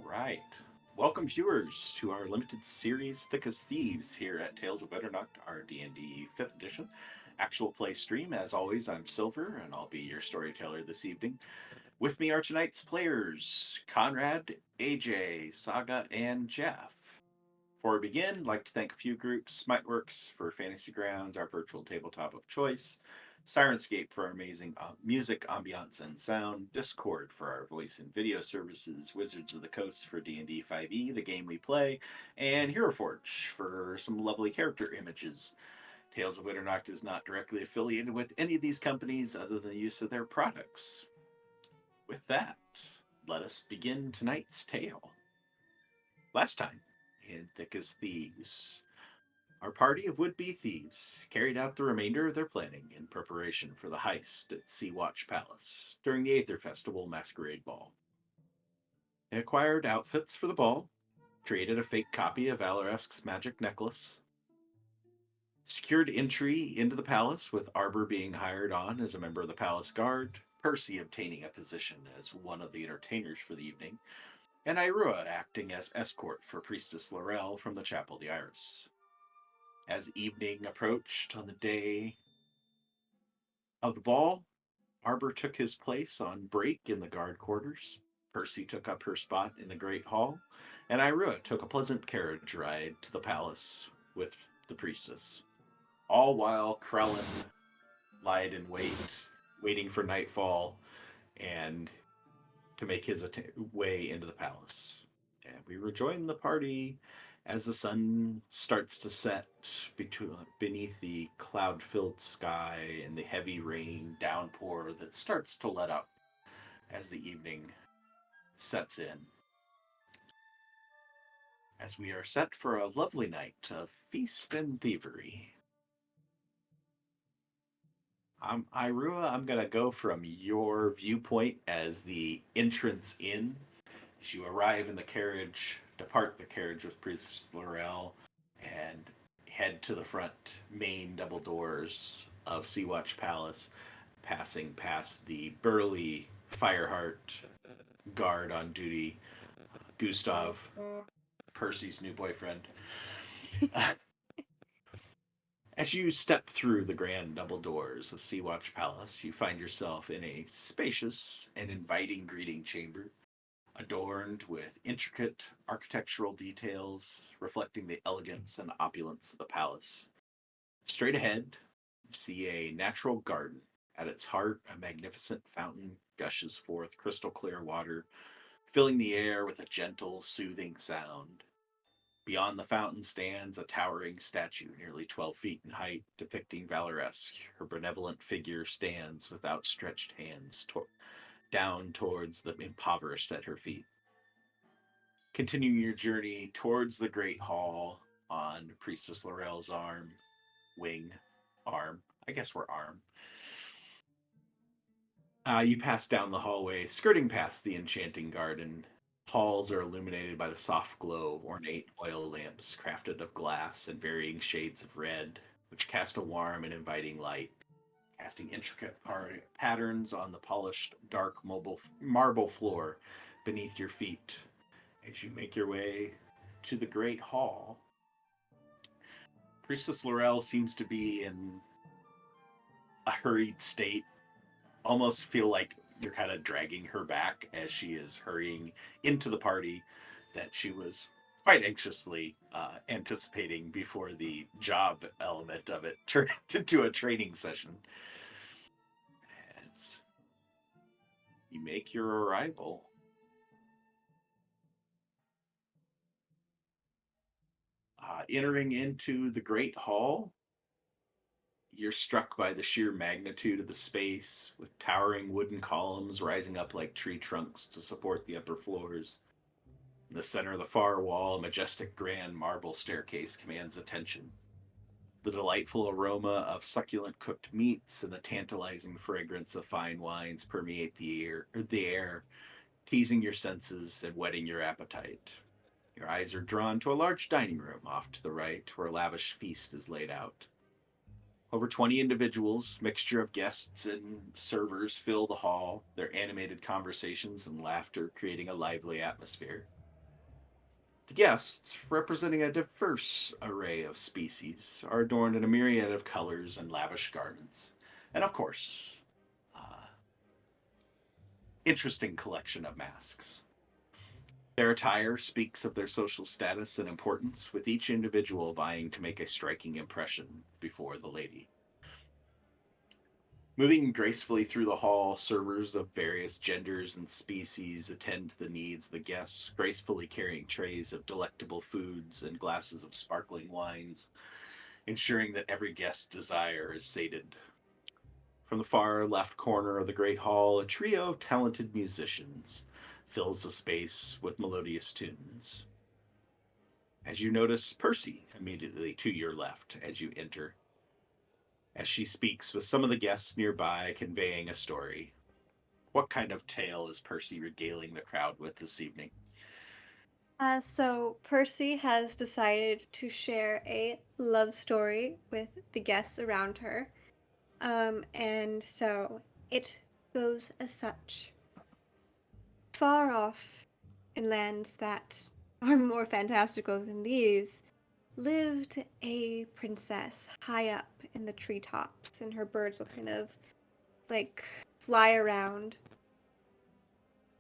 right. Welcome, viewers, to our limited series, Thick as Thieves, here at Tales of Eternacht, our D&D 5th edition actual play stream. As always, I'm Silver, and I'll be your storyteller this evening. With me are tonight's players, Conrad, AJ, Saga, and Jeff. Before we begin, I'd like to thank a few groups: Smiteworks for Fantasy Grounds, our virtual tabletop of choice; Sirenscape for our amazing music, ambiance, and sound; Discord for our voice and video services; Wizards of the Coast for D&D 5e, the game we play; and HeroForge for some lovely character images. Tales of Winternacht is not directly affiliated with any of these companies other than the use of their products. With that, let us begin tonight's tale. Last time, in Thick as Thieves, our party of would-be thieves carried out the remainder of their planning in preparation for the heist at Sea Watch Palace during the Aether Festival Masquerade Ball. They acquired outfits for the ball, created a fake copy of Valoresk's magic necklace, secured entry into the palace with Arbor being hired on as a member of the palace guard, Percy obtaining a position as one of the entertainers for the evening, and Irua acting as escort for Priestess Laurel from the Chapel de Iris. As evening approached on the day of the ball, Arbor took his place on break in the guard quarters. Percy took up her spot in the Great Hall, and Irua took a pleasant carriage ride to the palace with the priestess. All while Krellin lied in wait, waiting for nightfall and to make his way into the palace. And we rejoin the party as the sun starts to set beneath the cloud-filled sky and the heavy rain downpour that starts to let up as the evening sets in. As we are set for a lovely night of feast and thievery. Irua, I'm going to go from your viewpoint as the entrance in. As you arrive in the carriage, depart the carriage with Priestess Laurel, and head to the front main double doors of Sea-Watch Palace, passing past the burly Fireheart guard on duty, Gustav, Percy's new boyfriend. As you step through the grand double doors of Sea-Watch Palace, you find yourself in a spacious and inviting greeting chamber, adorned with intricate architectural details reflecting the elegance and opulence of the palace. Straight ahead, you see a natural garden. At its heart, a magnificent fountain gushes forth crystal clear water, filling the air with a gentle, soothing sound. Beyond the fountain stands a towering statue nearly 12 feet in height, depicting Valoresk. Her benevolent figure stands with outstretched hands down towards the impoverished at her feet. Continuing your journey towards the Great Hall on Priestess Laurel's arm, I guess we're arm. You pass down the hallway, skirting past the enchanting garden. Halls are illuminated by the soft glow of ornate oil lamps crafted of glass and varying shades of red, which cast a warm and inviting light, casting intricate patterns on the polished, dark marble floor beneath your feet as you make your way to the Great Hall. Priestess Laurel seems to be in a hurried state. Almost feel like you're kind of dragging her back as she is hurrying into the party that she was quite anxiously anticipating before the job element of it turned into a training session. As you make your arrival, entering into the Great Hall, you're struck by the sheer magnitude of the space, with towering wooden columns rising up like tree trunks to support the upper floors. In the center of the far wall, a majestic grand marble staircase commands attention. The delightful aroma of succulent cooked meats and the tantalizing fragrance of fine wines permeate the air, teasing your senses and whetting your appetite. Your eyes are drawn to a large dining room off to the right, where a lavish feast is laid out. Over 20 individuals, mixture of guests and servers, fill the hall, their animated conversations and laughter creating a lively atmosphere. guests, representing a diverse array of species, are adorned in a myriad of colors and lavish garments. And of course, interesting collection of masks. Their attire speaks of their social status and importance, with each individual vying to make a striking impression before the lady. Moving gracefully through the hall, servers of various genders and species attend to the needs of the guests, gracefully carrying trays of delectable foods and glasses of sparkling wines, ensuring that every guest's desire is sated. From the far left corner of the great hall, a trio of talented musicians fills the space with melodious tunes. As you notice Percy immediately to your left as you enter, as she speaks with some of the guests nearby, conveying a story. What kind of tale is Percy regaling the crowd with this evening? So Percy has decided to share a love story with the guests around her. And so it goes as such. Far off in lands that are more fantastical than these, lived a princess high up in the treetops, and her birds will kind of like fly around.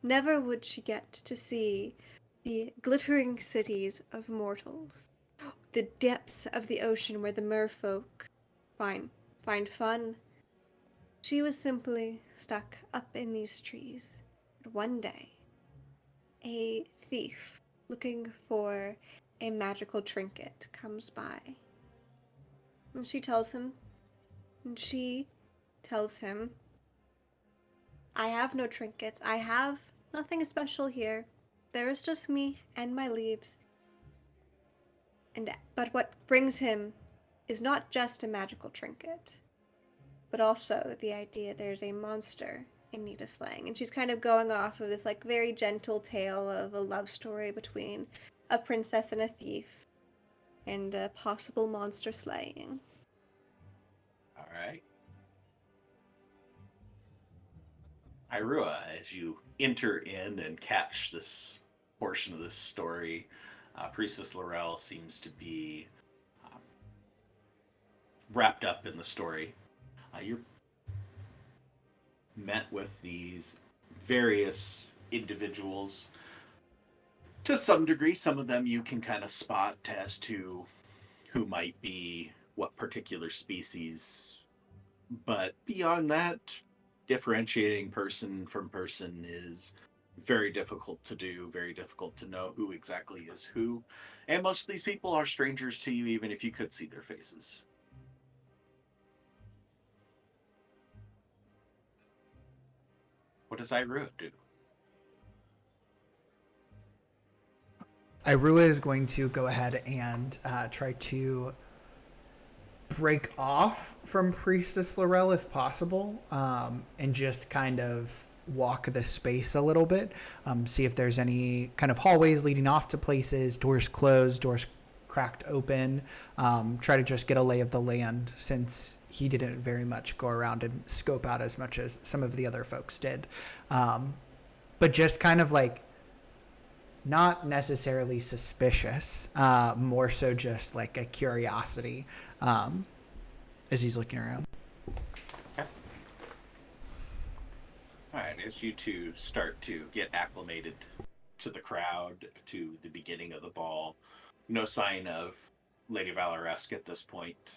Never would she get to see the glittering cities of mortals, the depths of the ocean where the merfolk find find fun. She was simply stuck up in these trees. But one day, a thief looking for a magical trinket comes by. And she tells him, I have no trinkets. I have nothing special here. There is just me and my leaves. But what brings him is not just a magical trinket, but also the idea there's a monster in need of slaying. And she's kind of going off of this like very gentle tale of a love story between a princess and a thief and a possible monster slaying. All right. Irua, as you enter in and catch this portion of this story, Priestess Laurel seems to be um, wrapped up in the story. You're met with these various individuals. To some degree, some of them you can kind of spot as to who might be what particular species. But beyond that, differentiating person from person is very difficult to do, very difficult to know who exactly is who. And most of these people are strangers to you, even if you could see their faces. What does Irua do? Irua is going to go ahead and try to break off from Priestess Laurel if possible, and just kind of walk the space a little bit, see if there's any kind of hallways leading off to places, doors closed, doors cracked open, try to just get a lay of the land since he didn't very much go around and scope out as much as some of the other folks did. But just kind of like not necessarily suspicious, more so just like a curiosity as he's looking around. Okay. All right, as you two start to get acclimated to the crowd, to the beginning of the ball, no sign of Lady Valoresque at this point.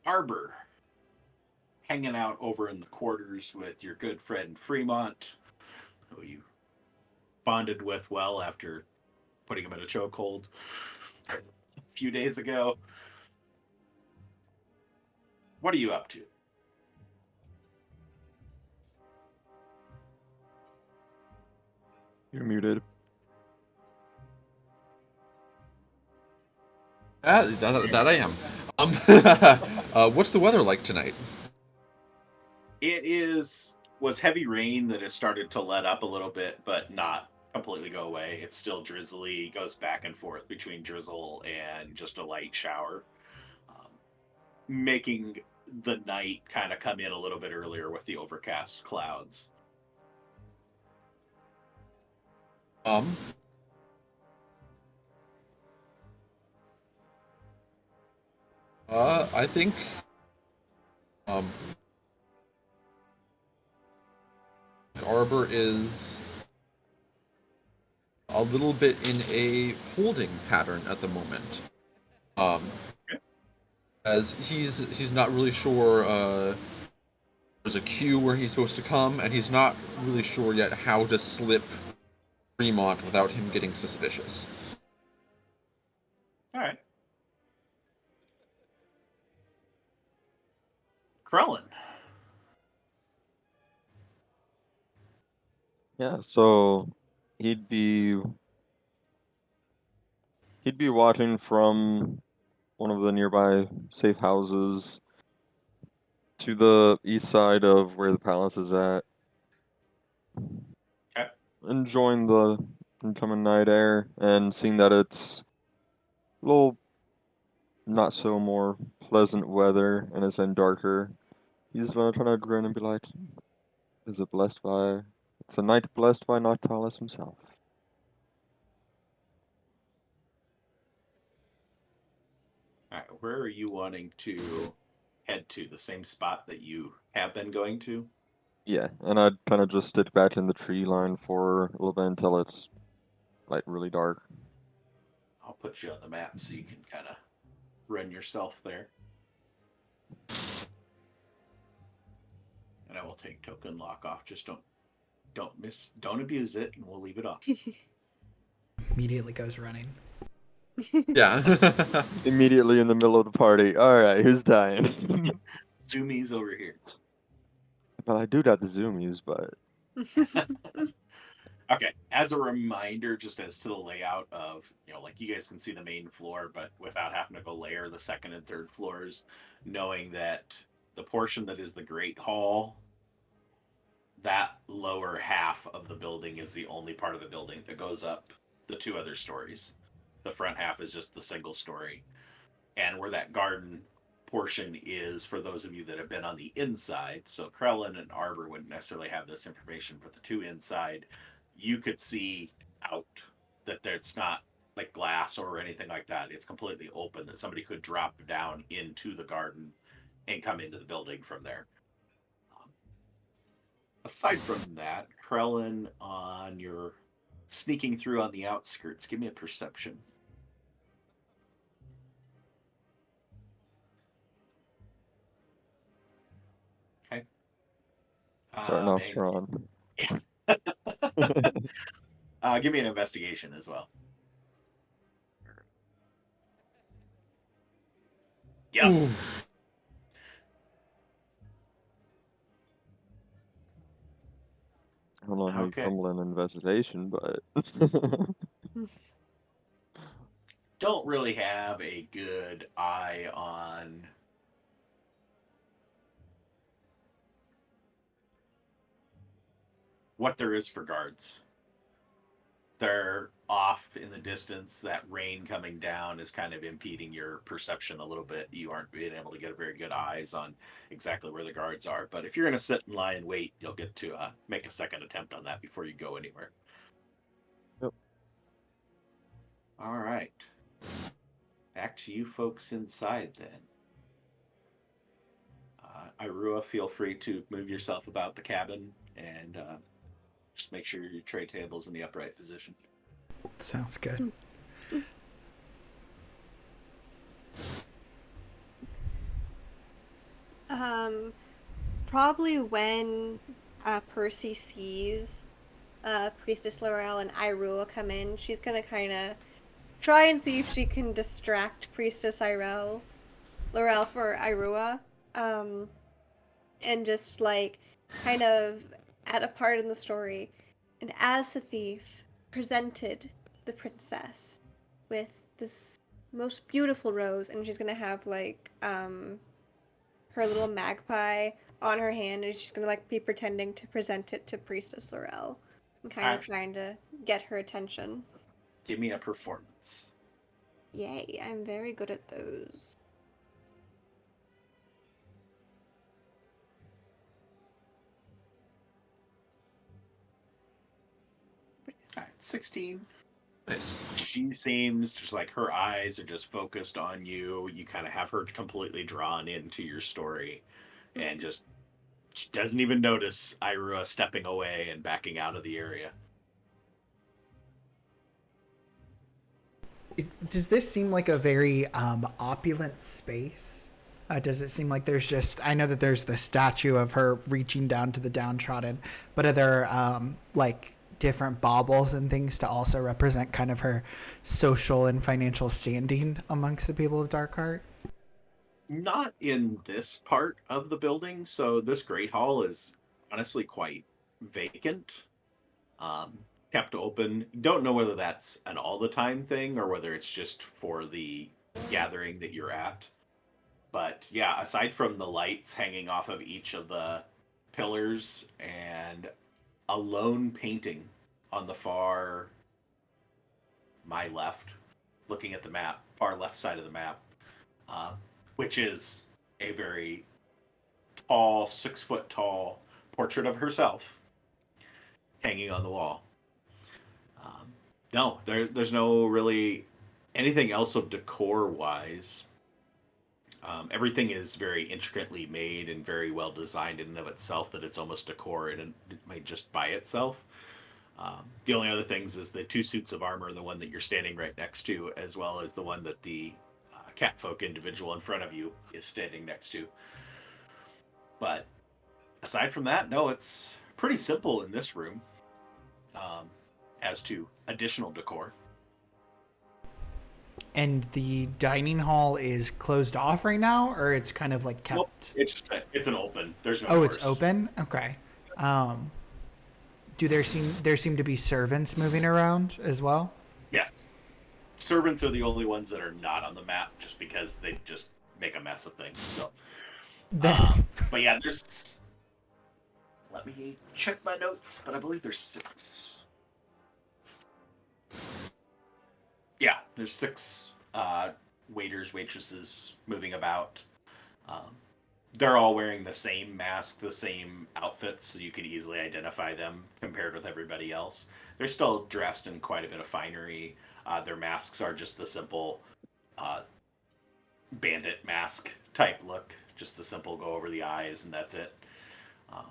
Arbor, hanging out over in the quarters with your good friend Fremont, who you bonded with well after putting him in a chokehold a few days ago. What are you up to? You're muted. That I am. Um, what's the weather like tonight? It is was heavy rain that has started to let up a little bit, but not completely go away. It's still drizzly, goes back and forth between drizzle and just a light shower, um, making the night kind of come in a little bit earlier with the overcast clouds. Um. I think. Um. Arbor is a little bit in a holding pattern at the moment. Um. As he's not really sure. There's a queue where he's supposed to come, and he's not really sure yet how to slip Fremont without him getting suspicious. All right. Krellin. Yeah, so he'd be watching from one of the nearby safe houses to the east side of where the palace is at, Okay. enjoying the incoming night air and seeing that it's a little not so more pleasant weather and it's then darker. He's trying to grin and be like, "Is it blessed by? It's a night blessed by Noctalis himself." All right. Where are you wanting to head to? The same spot that you have been going to? Yeah, and I'd kind of just stick back in the tree line for a little bit until it's like really dark. I'll put you on the map so you can kind of run yourself there. And I will take token lock off. Just don't abuse it, and we'll leave it off. Immediately goes running. Yeah. Immediately in the middle of the party. All right, who's dying? Zoomies over here. Well, I do got the zoomies, but Okay, as a reminder, just as to the layout of, like you guys can see the main floor, but without having to go layer the second and third floors, knowing that the portion that is the Great Hall, that lower half of the building is the only part of the building that goes up the two other stories. The front half is just the single story. And where that garden portion is, for those of you that have been on the inside, so Krellin and Arbor wouldn't necessarily have this information for the two inside, you could see out that there's not like glass or anything like that. It's completely open, that somebody could drop down into the garden and come into the building from there. Aside from that, Krellin, on your sneaking through on the outskirts, give me a perception. Okay. starting off And strong. give me an investigation as well. Yep. Ooh. I don't know how you Okay. fumble an investigation, but Don't really have a good eye on what there is for guards. They're off in the distance. That rain coming down is kind of impeding your perception a little bit. You aren't being able to get very good eyes on exactly where the guards are. But if you're going to sit and lie and wait, you'll get to make a second attempt on that before you go anywhere. Yep. All right. Back to you folks inside then. Irua, feel free to move yourself about the cabin and just make sure your tray table's in the upright position. Sounds good. Probably when Percy sees Priestess Laurel and Irua come in, she's gonna kind of try and see if she can distract Priestess Laurel for Irua, and just like kind of at a part in the story. And as the thief presented the princess with this most beautiful rose, and she's gonna have like her little magpie on her hand, and she's gonna like be pretending to present it to Priestess Laurel and kind of trying to get her attention. Give me a performance. Yay, I'm very good at those. All right, 16. Nice. She seems just like her eyes are just focused on you. You kind of have her completely drawn into your story, and just she doesn't even notice Irua stepping away and backing out of the area. Does this seem like a very opulent space? Does it seem like there's just, I know that there's the statue of her reaching down to the downtrodden, but are there like different baubles and things to also represent kind of her social and financial standing amongst the people of Darkheart? Not in this part of the building. So this Great Hall is honestly quite vacant, um, kept open. Don't know whether that's an all the time thing or whether it's just for the gathering that you're at. But yeah, aside from the lights hanging off of each of the pillars and a lone painting on the far my left, looking at the map, far left side of the map, uh, which is a very tall, 6 foot tall portrait of herself hanging on the wall. Um, no, there's no really anything else of decor wise. Everything is very intricately made and very well designed in and of itself that it's almost decor and it might just by itself. The only other things is the two suits of armor, the one that you're standing right next to, as well as the one that the catfolk individual in front of you is standing next to. But aside from that, no, it's pretty simple in this room um, as to additional decor. And the dining hall is closed off right now, or it's kind of like Nope, kept? it's an open. There's no Oh, doors. it's open. Okay. Um, do there seem to be servants moving around as well? Yes, servants are the only ones that are not on the map, just because they just make a mess of things. So, Then but yeah, there's. Let me check my notes, but I believe there's 6. Yeah, there's 6 waiters, waitresses moving about. Um, they're all wearing the same mask, the same outfits, so you could easily identify them compared with everybody else. They're still dressed in quite a bit of finery. Their masks are just the simple uh, bandit mask type look, just the simple go over the eyes, and that's it. Um,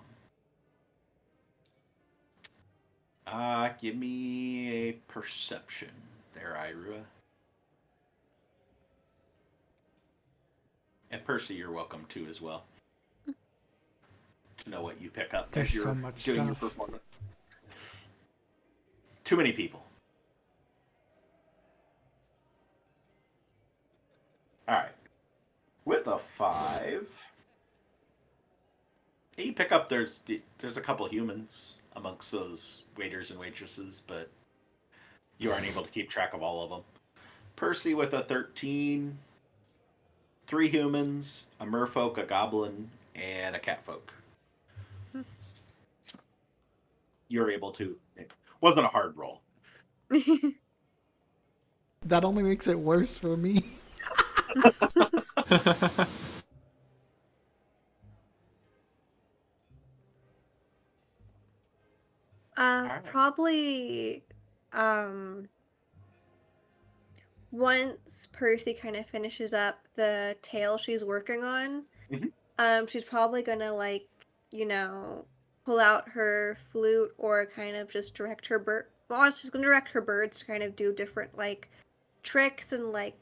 give me a perception there, Irua. And Percy, you're welcome to as well. To know what you pick up there's as you're so much doing your stuff. performance. Too many people. All right. With a 5, you pick up there's a couple humans amongst those waiters and waitresses, but you aren't able to keep track of all of them. Percy with a 13, 3 humans, a merfolk, a goblin, and a catfolk. You're able to. It wasn't a hard roll. That only makes it worse for me. All right. Probably um once Percy kind of finishes up the tale she's working on, Mhm. she's probably gonna like, you know, pull out her flute or kind of just direct her bird. Well, she's gonna direct her birds to kind of do different like tricks and like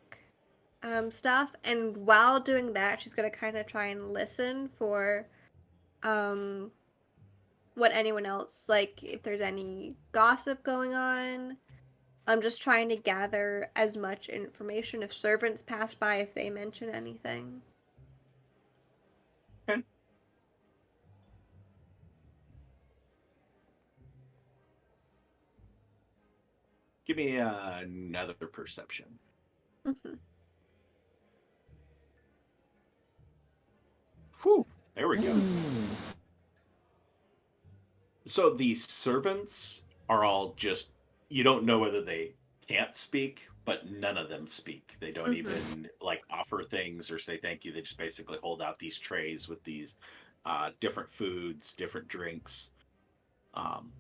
stuff. And while doing that, she's gonna kind of try and listen for um what anyone else like if there's any gossip going on. I'm just trying to gather as much information if servants pass by, if they mention anything. Okay. Give me another perception. Mm-hmm. Whew. There we go. Ooh. So the servants are all just, you don't know whether they can't speak, but none of them speak. They don't Mm-hmm. even like offer things or say thank you. They just basically hold out these trays with these different foods, different drinks. Um,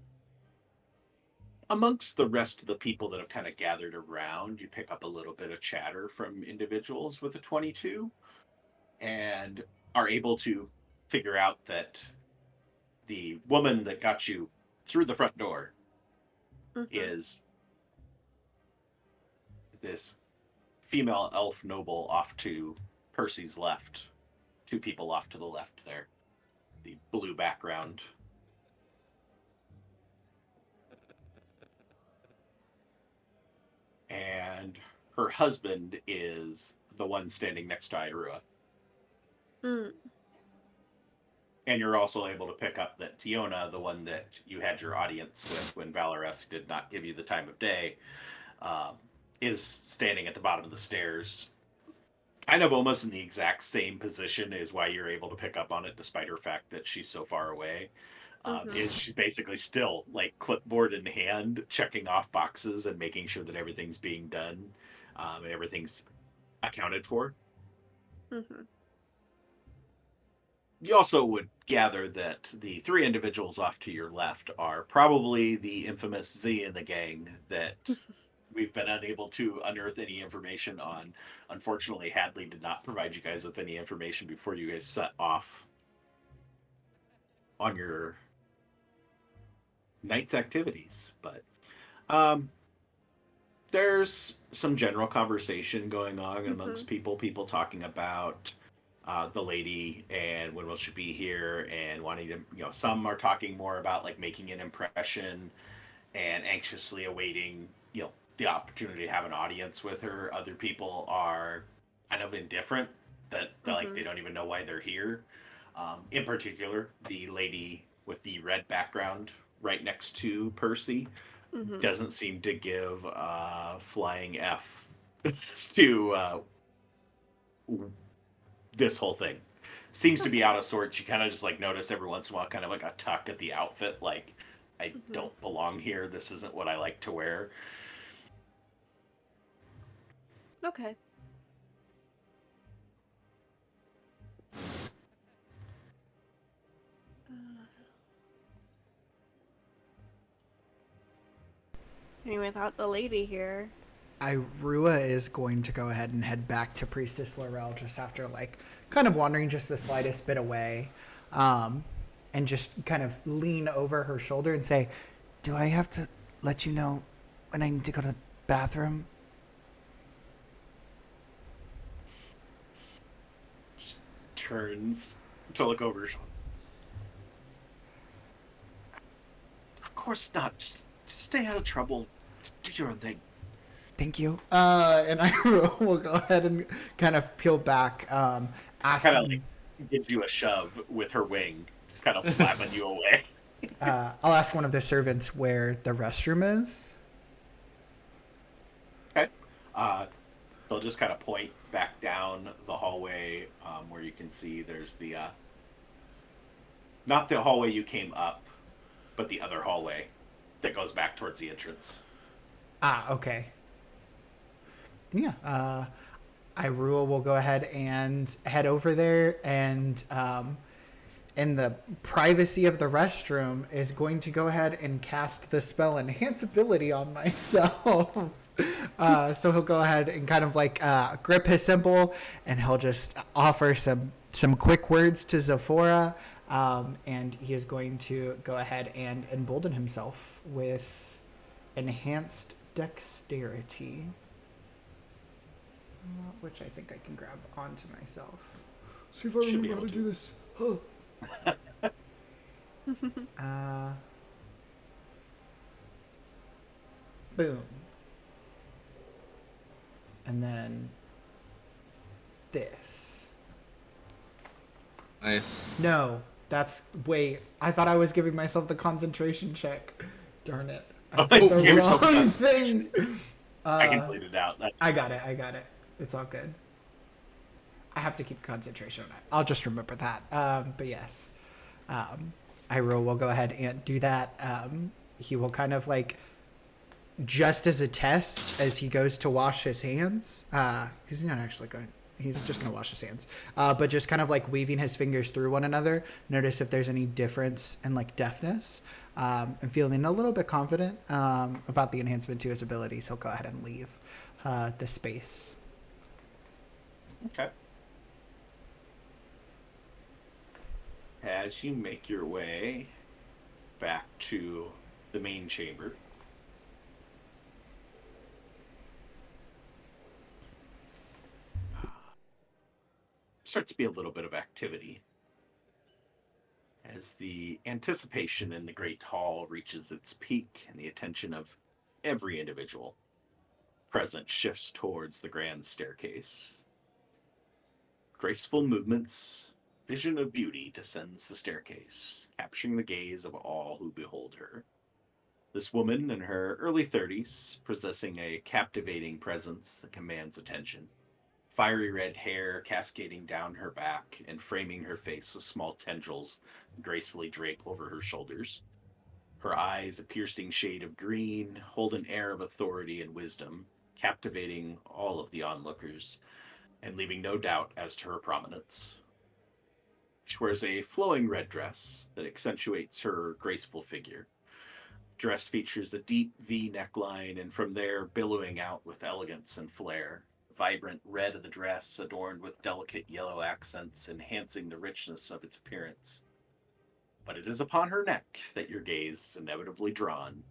amongst the rest of the people that have kind of gathered around, you pick up a little bit of chatter from individuals with a 22 and are able to figure out that the woman that got you through the front door is this female elf noble off to Percy's left. Two people off to the left there. The blue background. And her husband is the one standing next to Irua. Mm. And you're also able to pick up that Tiona, the one that you had your audience with when Valorous did not give you the time of day, is standing at the bottom of the stairs, kind of almost in the exact same position as why you're able to pick up on it, despite her fact that she's so far away. Is she's basically still like clipboard in hand, checking off boxes and making sure that everything's being done and everything's accounted for. You also would gather that the three individuals off to your left are probably the infamous Z in the gang that we've been unable to unearth any information on. Unfortunately, Hadley did not provide you guys with any information before you guys set off on your night's activities. But there's some general conversation going on amongst people talking about the lady and when will she be here and wanting to, some are talking more about like making an impression and anxiously awaiting, the opportunity to have an audience with her. Other people are kind of indifferent that like they don't even know why they're here. In particular, the lady with the red background right next to Percy doesn't seem to give a flying F to this whole thing. Seems to be out of sorts. You kind of just like notice every once in a while kind of like a tuck at the outfit, like I don't belong here. This isn't what I like to wear. Okay. Anyway, without the lady here. Irua is going to go ahead and head back to Priestess Laurel just after, like, kind of wandering just the slightest bit away, and just kind of lean over her shoulder and say, "Do I have to let you know when I need to go to the bathroom?" Just turns to look over her shoulder. Of course not. Just stay out of trouble. Do your own thing. Thank you. And I will go ahead and kind of peel back, asking... Kind of like gives you a shove with her wing, just kind of flapping you away. I'll ask one of the servants where the restroom is. Okay. They'll just kind of point back down the hallway where you can see there's the... not the hallway you came up, but the other hallway that goes back towards the entrance. Okay. Yeah, Irua will go ahead and head over there and, in the privacy of the restroom, is going to go ahead and cast the spell Enhance Ability on myself. So he'll go ahead and kind of like grip his symbol, and he'll just offer some quick words to Zephora, and he is going to go ahead and embolden himself with Enhanced Dexterity. Which I think I can grab onto myself. See if I remember how to do this. Boom. And then this. Nice. No, that's... Wait, I thought I was giving myself the concentration check. Darn it. I did the wrong thing. I can bleed it out. I got it. It's all good. I have to keep concentration on it. I'll just remember that. But yes, Irua will go ahead and do that. He will kind of like, just as a test, as he goes to wash his hands, he's not actually going, he's just going to wash his hands, but just kind of like weaving his fingers through one another. Notice if there's any difference in like deftness. and feeling a little bit confident about the enhancement to his abilities, he'll go ahead and leave the space. Okay. As you make your way back to the main chamber, starts to be a little bit of activity as the anticipation in the Great Hall reaches its peak and the attention of every individual present shifts towards the grand staircase. Graceful movements, vision of beauty descends the staircase, capturing the gaze of all who behold her. This woman in her early 30s, possessing a captivating presence that commands attention. Fiery red hair cascading down her back and framing her face with small tendrils gracefully drape over her shoulders. Her eyes, a piercing shade of green, hold an air of authority and wisdom, captivating all of the onlookers and leaving no doubt as to her prominence. She wears a flowing red dress that accentuates her graceful figure. Dress features a deep V neckline and from there billowing out with elegance and flair. Vibrant red of the dress adorned with delicate yellow accents, enhancing the richness of its appearance. But it is upon her neck that your gaze is inevitably drawn.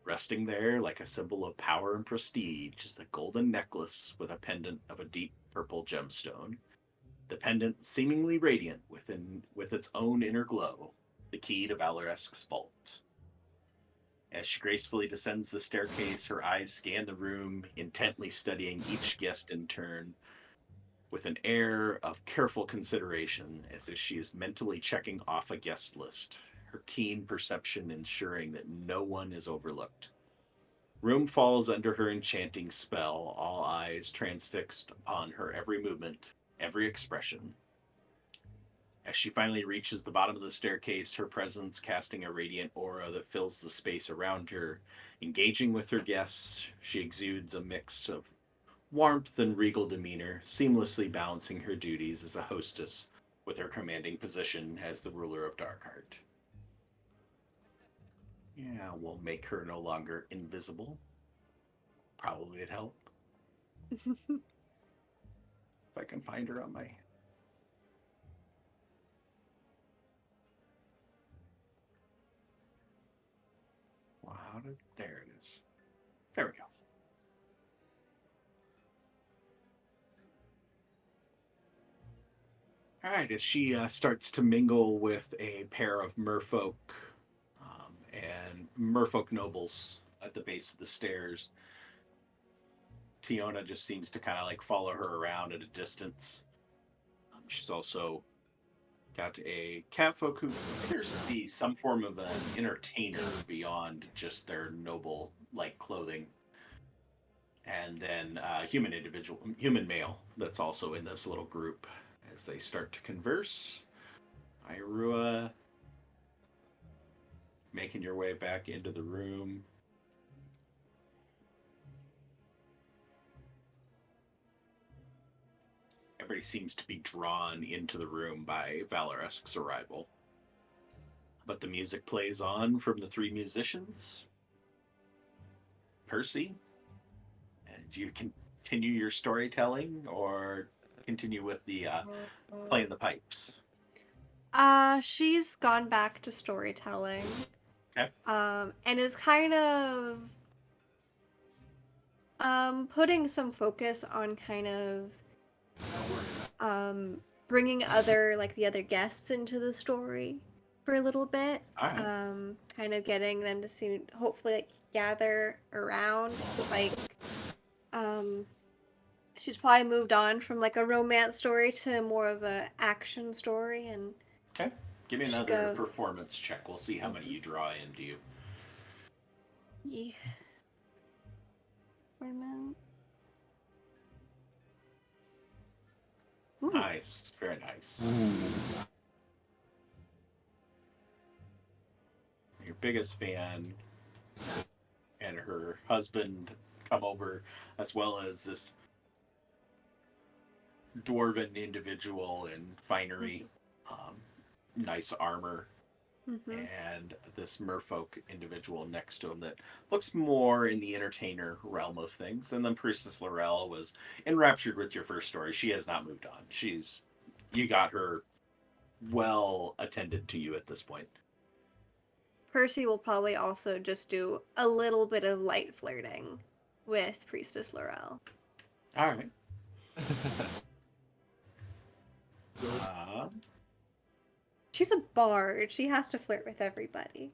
Resting there like a symbol of power and prestige is a golden necklace with a pendant of a deep purple gemstone. The pendant seemingly radiant with its own inner glow, the key to Valoresk's vault. As she gracefully descends the staircase, her eyes scan the room, intently studying each guest in turn, with an air of careful consideration, as if she is mentally checking off a guest list, her keen perception ensuring that no one is overlooked. Room falls under her enchanting spell, all eyes transfixed upon her every movement, every expression. As she finally reaches the bottom of the staircase, her presence casting a radiant aura that fills the space around her. Engaging with her guests, she exudes a mix of warmth and regal demeanor, seamlessly balancing her duties as a hostess with her commanding position as the ruler of Darkheart. Yeah, we'll make her no longer invisible. Probably would help. If I can find her on my... Wow, there it is. There we go. All right, as she starts to mingle with a pair of merfolk and merfolk nobles at the base of the stairs, Tiona just seems to kind of like follow her around at a distance. She's also got a catfolk who appears to be some form of an entertainer beyond just their noble like clothing. And then human male that's also in this little group as they start to converse. Irua, making your way back into the room. Everybody seems to be drawn into the room by Valoresk's arrival. But the music plays on from the three musicians. Percy, do you continue your storytelling or continue with the playing the pipes? She's gone back to storytelling. Okay. And is kind of putting some focus on kind of bringing the other guests into the story for a little bit. All right. Kind of getting them to see, hopefully, like, gather around. Like, she's probably moved on from like a romance story to more of a action story, and Okay. Give me should another go. performance check. We'll see how many you draw into you. Yeah. Wait a minute. Ooh. Nice. Very nice. Your biggest fan and her husband come over, as well as this dwarven individual in finery, nice armor, Mm-hmm. and this merfolk individual next to him that looks more in the entertainer realm of things. And then Priestess Laurel was enraptured with your first story. She has not moved on. You got her well attended to you at this point. Percy will probably also just do a little bit of light flirting with Priestess Laurel. All right. Uh, She's a bard. She has to flirt with everybody.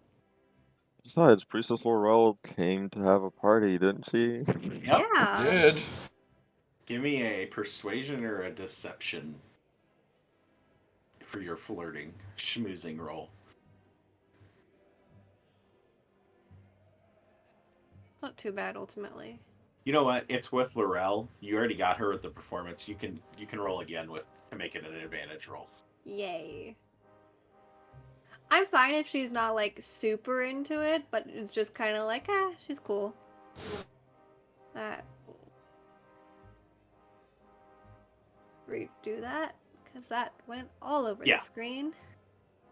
Besides, Priestess Laurel came to have a party, didn't she? yep. Yeah. Did. Give me a persuasion or a deception for your flirting, schmoozing roll. It's not too bad ultimately. You know what? It's with Laurel. You already got her with the performance. You can roll again to make it an advantage roll. Yay. I'm fine if she's not like super into it, but it's just kind of like, she's cool. That. Redo that because that went all over Yeah. the screen.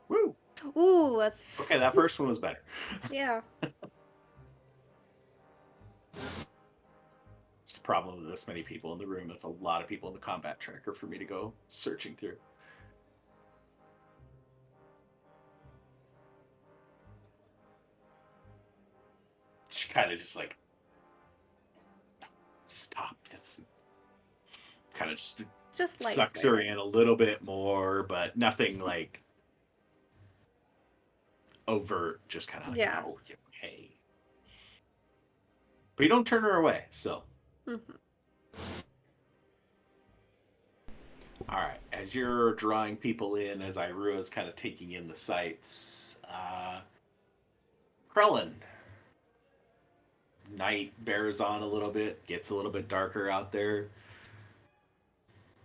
Woo! Ooh, that's Okay, that first one was better. yeah. It's the problem with this many people in the room. It's a lot of people in the combat tracker for me to go searching through. She kind of just like, stop. It's kind of just It's just light sucks her flirting. in a little bit more, but nothing like overt. Just kind of like, Yeah. oh, hey. But you don't turn her away, so. Mm-hmm. All right, as you're drawing people in, as Irua is kind of taking in the sights, Krellin. Night bears on a little bit, gets a little bit darker out there.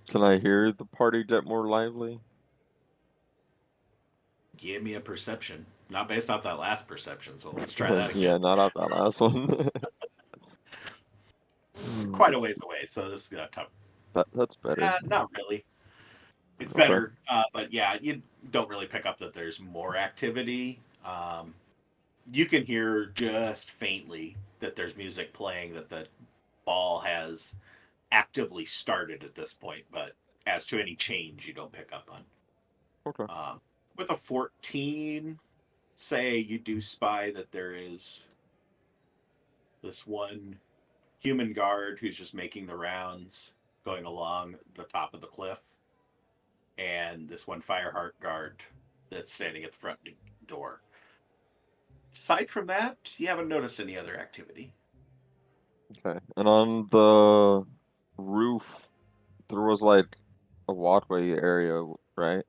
Can I hear the party get more lively? Give me a perception. Not based off that last perception, so let's try that again. Yeah, not off that last one. You're quite a Let's ways see. away, so this is tough. That's better. Not really. It's Okay. better, but yeah, you don't really pick up that there's more activity. You can hear just faintly that there's music playing, that the ball has actively started at this point, but as to any change, you don't pick up on. Okay. With a 14, say you do spy that there is this one human guard who's just making the rounds going along the top of the cliff, and this one Fireheart guard that's standing at the front door. Aside from that, you haven't noticed any other activity. Okay. And on the roof, there was like a walkway area, right?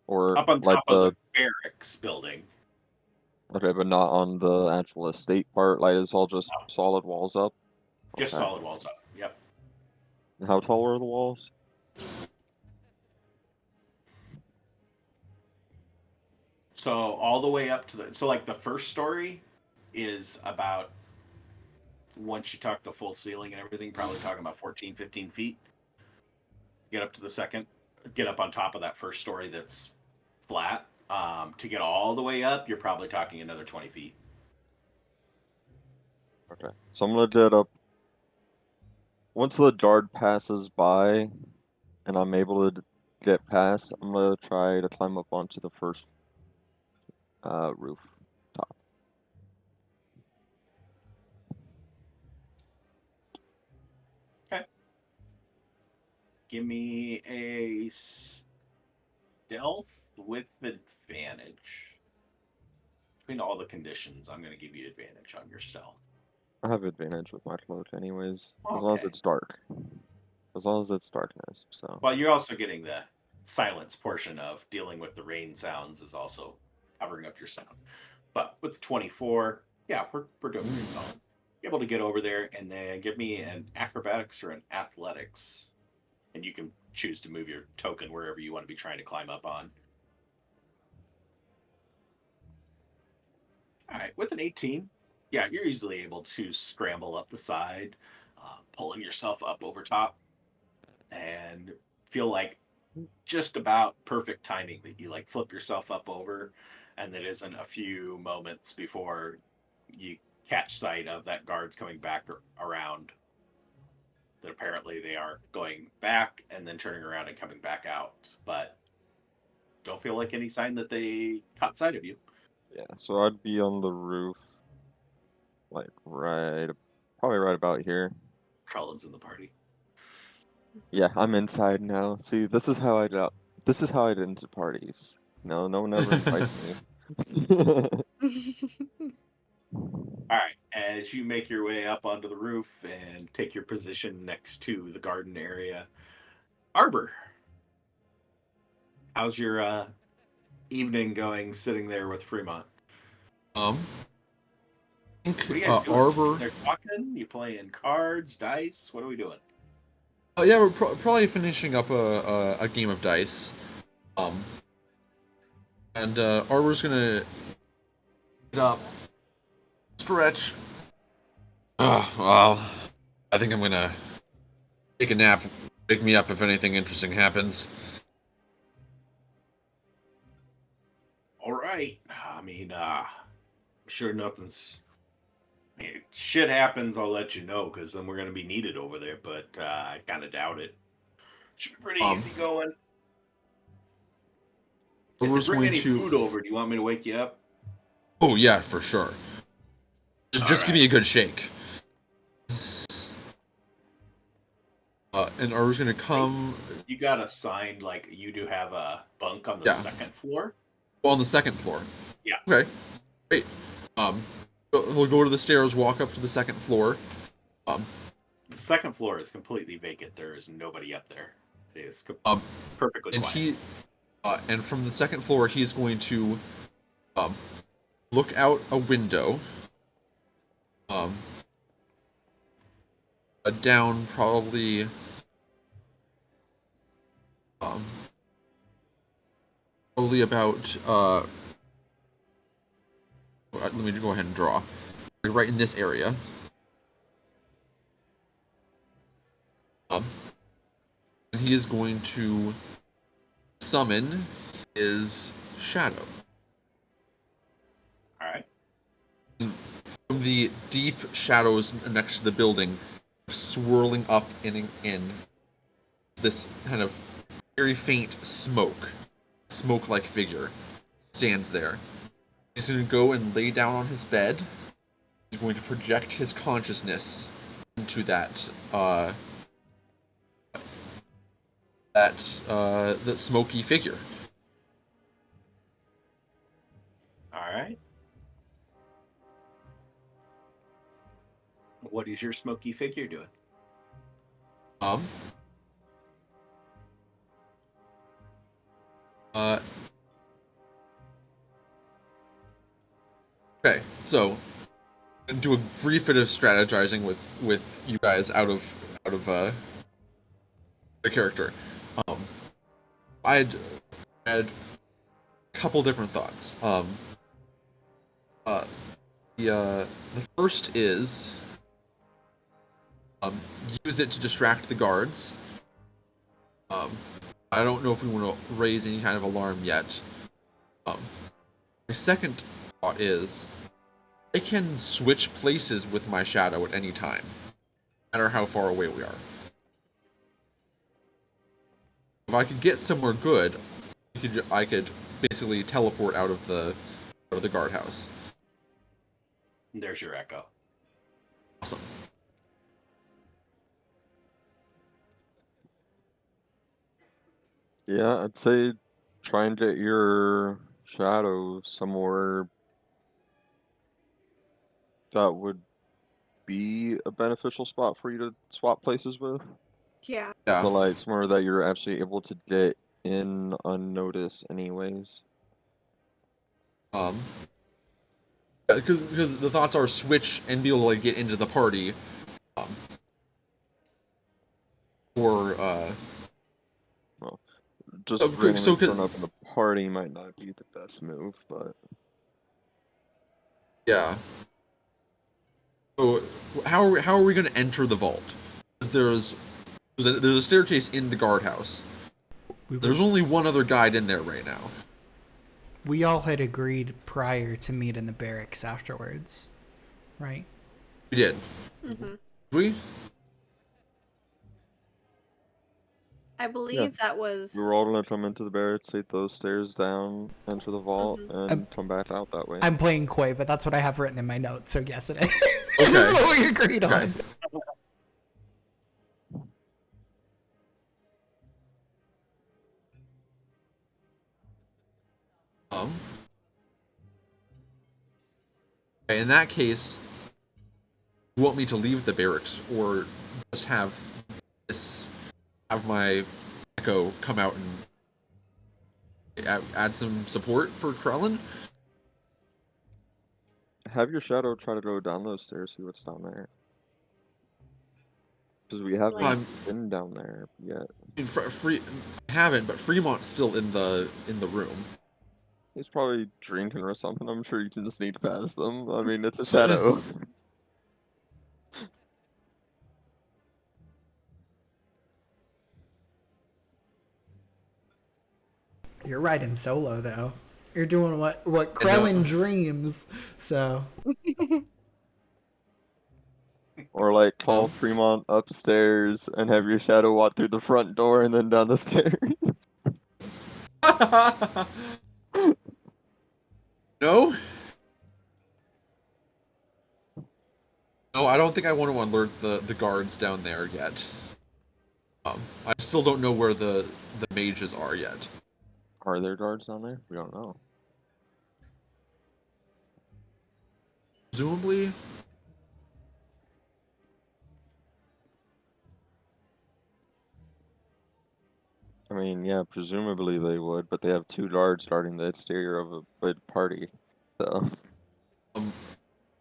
Or Up on like top of the barracks building. okay, but not on the actual estate part. Like it's all just No, solid walls up. just Okay. solid walls up. Yep. And how tall are the walls? So all the way up to like the first story is about, once you talk the full ceiling and everything, probably talking about 14, 15 feet. Get up to the second, get up on top of that first story that's flat. To get all the way up, you're probably talking another 20 feet. Okay. So I'm gonna get up once the guard passes by and I'm able to get past, I'm gonna try to climb up onto the first roof top. Okay. Give me a stealth with advantage. Between all the conditions, I'm going to give you advantage on your stealth. I have advantage with my cloak anyways, as long as Okay. it's dark. As long as it's darkness, so. Well, you're also getting the silence portion of dealing with the rain sounds is also covering up your sound. But with the 24, yeah, we're doing pretty solid. Be able to get over there and then give me an acrobatics or an athletics. And you can choose to move your token wherever you want to be trying to climb up on. All right, with an 18, yeah, you're easily able to scramble up the side, pulling yourself up over top, and feel like just about perfect timing that you like flip yourself up over, and that isn't a few moments before you catch sight of that guards coming back around. That apparently they are going back and then turning around and coming back out, but don't feel like any sign that they caught sight of you. Yeah, so I'd be on the roof, like probably right about here. Cullen's in the party. Yeah, I'm inside now. See, this is how I got. This is how I get into parties. No, no one ever invites me. All right, as you make your way up onto the roof and take your position next to the garden area, Arbor, how's your evening going sitting there with Fremont? I think What are you guys doing? You sitting Arbor. there talking? You playing cards, dice? What are we doing? Oh yeah, we're probably finishing up a game of dice. Um, and Arbor's gonna get up, stretch. Well, I think I'm gonna take a nap. Wake me up if anything interesting happens. All right. I mean, I'm sure nothing's. Shit happens, I'll let you know, because then we're going to be needed over there, but I kind of doubt it. Should be pretty Um, easy going. If they Arbor's bring going any to. food over, do you want me to wake you up? Oh yeah, for sure. Just give All me right. a good shake. And Arbor's gonna come. You got assigned, like, you do have a bunk on the Yeah, second floor? on the second floor. Yeah. Okay, great. Um, he'll go to the stairs, walk up to the second floor. Um, The second floor is completely vacant. There is nobody up there. It is um, perfectly and quiet. and from the second floor, he's going to um, look out a window. Um, down um, probably about let me go ahead and draw. Right in this area. Um, and he is going to summon his shadow. All right. From the deep shadows next to the building, swirling up in this kind of very faint smoke-like figure stands there. He's going to go and lay down on his bed. He's going to project his consciousness into that smoky figure. All right. What is your smoky figure doing? Um. Uh. Okay. So, do a brief bit of strategizing with you guys out of the character. Um. I'd had a couple different thoughts. Uh. The first is use it to distract the guards. Um. I don't know if we want to raise any kind of alarm yet. Um. My second thought is I can switch places with my shadow at any time, no matter how far away we are. If I could get somewhere good, I could basically teleport out of the guardhouse. There's your echo. Awesome. Yeah, I'd say try and get your shadow somewhere that would be a beneficial spot for you to swap places with. Yeah. Yeah. So like somewhere that you're actually able to get in unnoticed anyways. Um. Because the thoughts are switch and be able to like get into the party. Um. Or Well, just so randomly cause, showing up in the party might not be the best move, but yeah. So how are we going to enter the vault? There's a staircase in the guardhouse. There's only one other guide in there right now. We all had agreed prior to meet in the barracks afterwards, right? We did. Mm-hmm. We? I believe that was. We were all gonna come into the barracks, take those stairs down, enter the vault, Mhm. and come back out that way. I'm playing coy, but that's what I have written in my notes, so yes, it is. Okay. This is what we agreed Okay. on. In that case, you want me to leave the barracks or just have my Echo come out and add some support for Krellin? Have your shadow try to go down those stairs, see what's down there. Because we haven't Like- been down there yet. I mean, I haven't, but Fremont's still in the room. He's probably drinking or something. I'm sure you can just sneak past them. I mean, it's a shadow. You're riding solo though. You're doing what Krellin dreams. So Or like call Fremont upstairs and have your shadow walk through the front door and then down the stairs. No? No, I don't think I want to alert the guards down there yet. I still don't know where the mages are yet. Are there guards down there? We don't know. Presumably. I mean, yeah, presumably they would, but they have 2 guards guarding the exterior of a big party. So.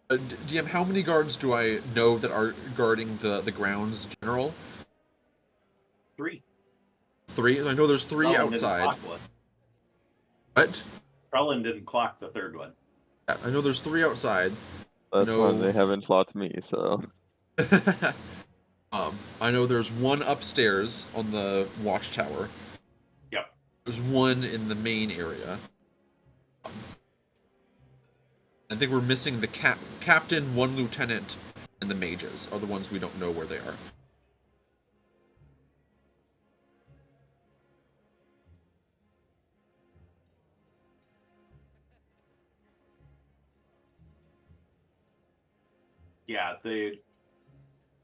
DM, how many guards do I know that are guarding the grounds general? 3. 3? I know there's 3 Krellin outside. Didn't clock one. What? Krellin didn't clock the 3rd one. Yeah, I know there's 3 outside. That's No. when they haven't clocked me, so. I know there's 1 upstairs on the watchtower. Yep. There's 1 in the main area. I think we're missing the captain, 1 lieutenant, and the mages are the ones we don't know where they are. Yeah,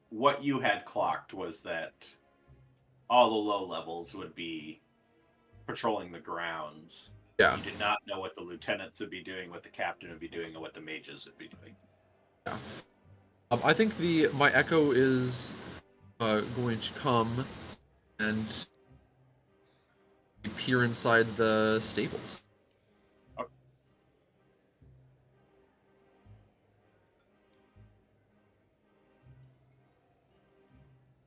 what you had clocked was that all the low levels would be patrolling the grounds. Yeah. You did not know what the lieutenants would be doing, what the captain would be doing, and what the mages would be doing. Yeah. I think my Echo is going to come and peer inside the stables. Okay.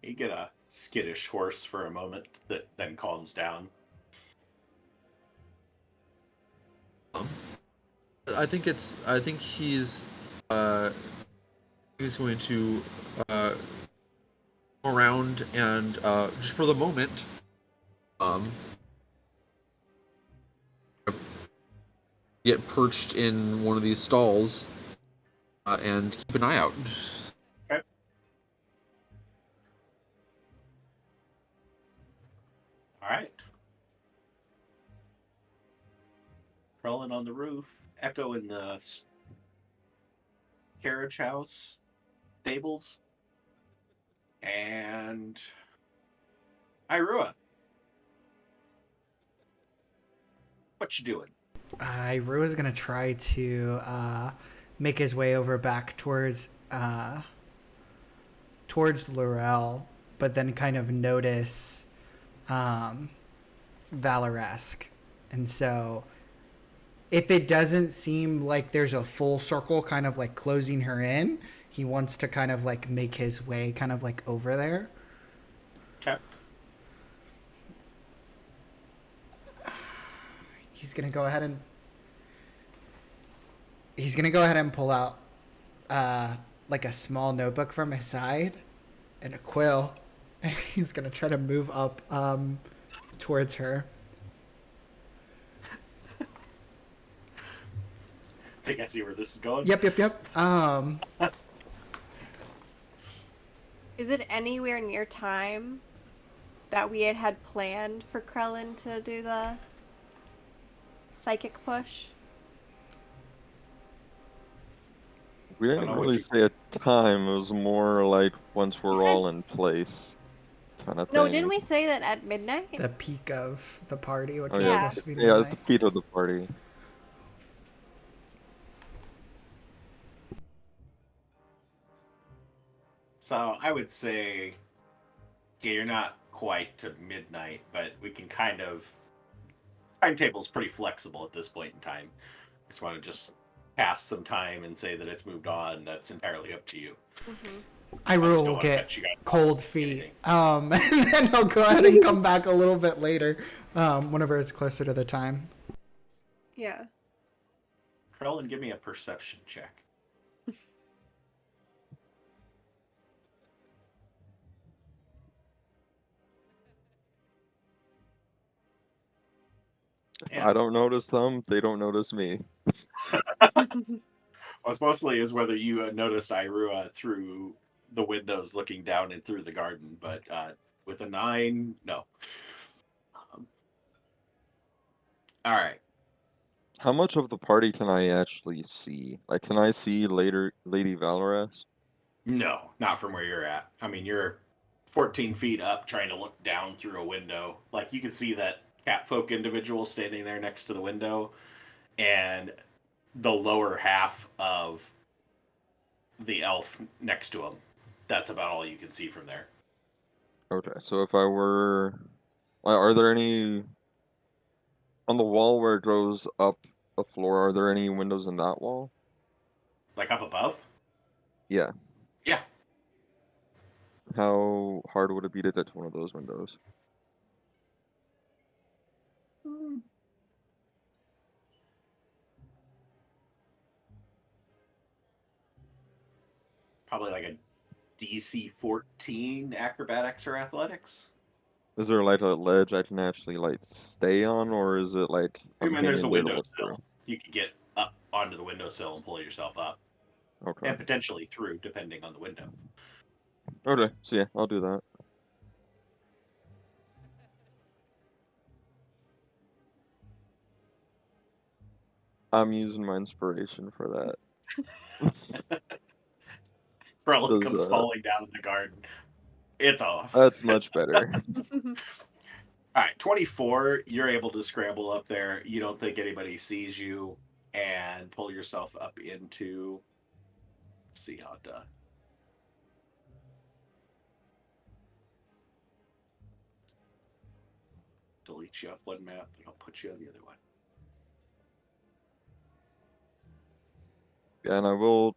You get a skittish horse for a moment that then calms down. I think he's going to go around and just for the moment get perched in one of these stalls and keep an eye out. Okay. All right. Krellin on the roof, Echo in the carriage house stables, and Irua. What you doing? Rua's gonna try to make his way over back towards Laurel, but then kind of notice Valoresk. And so if it doesn't seem like there's a full circle kind of like closing her in, he wants to kind of like make his way kind of like over there. Okay. He's gonna go ahead and pull out like a small notebook from his side and a quill. He's gonna try to move up towards her. I think I see where this is going. Yep. Is it anywhere near time that we had planned for Krellin to do the psychic push? We don't didn't know what really you- say a time. It was more like once We we're said- all in place, kind of No, thing. didn't we say that at midnight? The peak of the party, which Oh was yeah, Yeah. supposed to be yeah, midnight. the peak of the party. So I would say, yeah, you're not quite to midnight, but we can kind of timetable's pretty flexible at this point in time. Just want to just pass some time and say that it's moved on. That's entirely up to you. I I just will don't want to get cut you guys off cold or feet. anything. And then I'll go ahead and come back a little bit later, whenever it's closer to the time. Yeah. Krellin, give me a perception check. If Yeah. I don't notice them, they don't notice me. Well, it's mostly is whether you noticed Irua through the windows looking down and through the garden, but with a 9, no. All right. How much of the party can I actually see? Like, can I see later Lady Valorous? No, not from where you're at. I mean, you're 14 feet up trying to look down through a window. Like, you can see that catfolk individual standing there next to the window, and the lower half of the elf next to him. That's about all you can see from there. Okay, so if I were, are there any on the wall where it goes up a floor? Are there any windows in that wall? Like up above? Yeah. Yeah. How hard would it be to get to one of those windows? Probably like a DC 14 acrobatics or athletics. Is there like a ledge I can actually like stay on, or is it like I I'm mean, there's the hanging there to look windowsill. You could get up onto the windowsill and pull yourself up, through? Okay. and potentially through, depending on the window. Okay, so yeah, I'll do that. I'm using my inspiration for that. Krellin Does comes falling down in the garden. It's off. that's much better. All right, 24. You're able to scramble up there. You don't think anybody sees you, and pull yourself up into. Let's see how to. Delete you off one map, and I'll put you on the other one. Yeah, and I will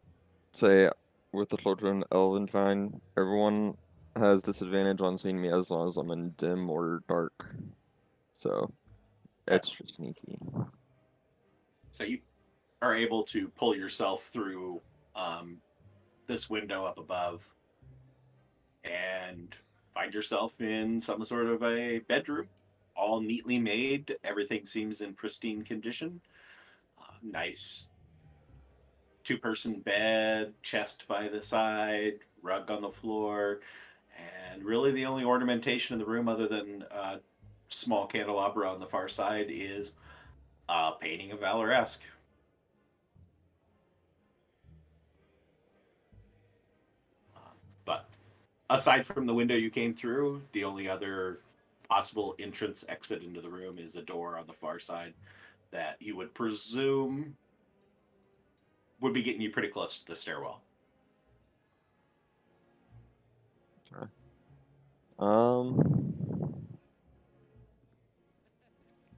say with the children Elvenkind, everyone has disadvantage on seeing me as long as I'm in dim or dark. So Okay. extra sneaky. So you are able to pull yourself through this window up above and find yourself in some sort of a bedroom, all neatly made. Everything seems in pristine condition. Nice 2-person bed, chest by the side, rug on the floor, and really the only ornamentation in the room, other than a small candelabra on the far side, is a painting of Valoresque. But aside from the window you came through, the only other possible entrance exit into the room is a door on the far side that you would presume would be getting you pretty close to the stairwell. Um,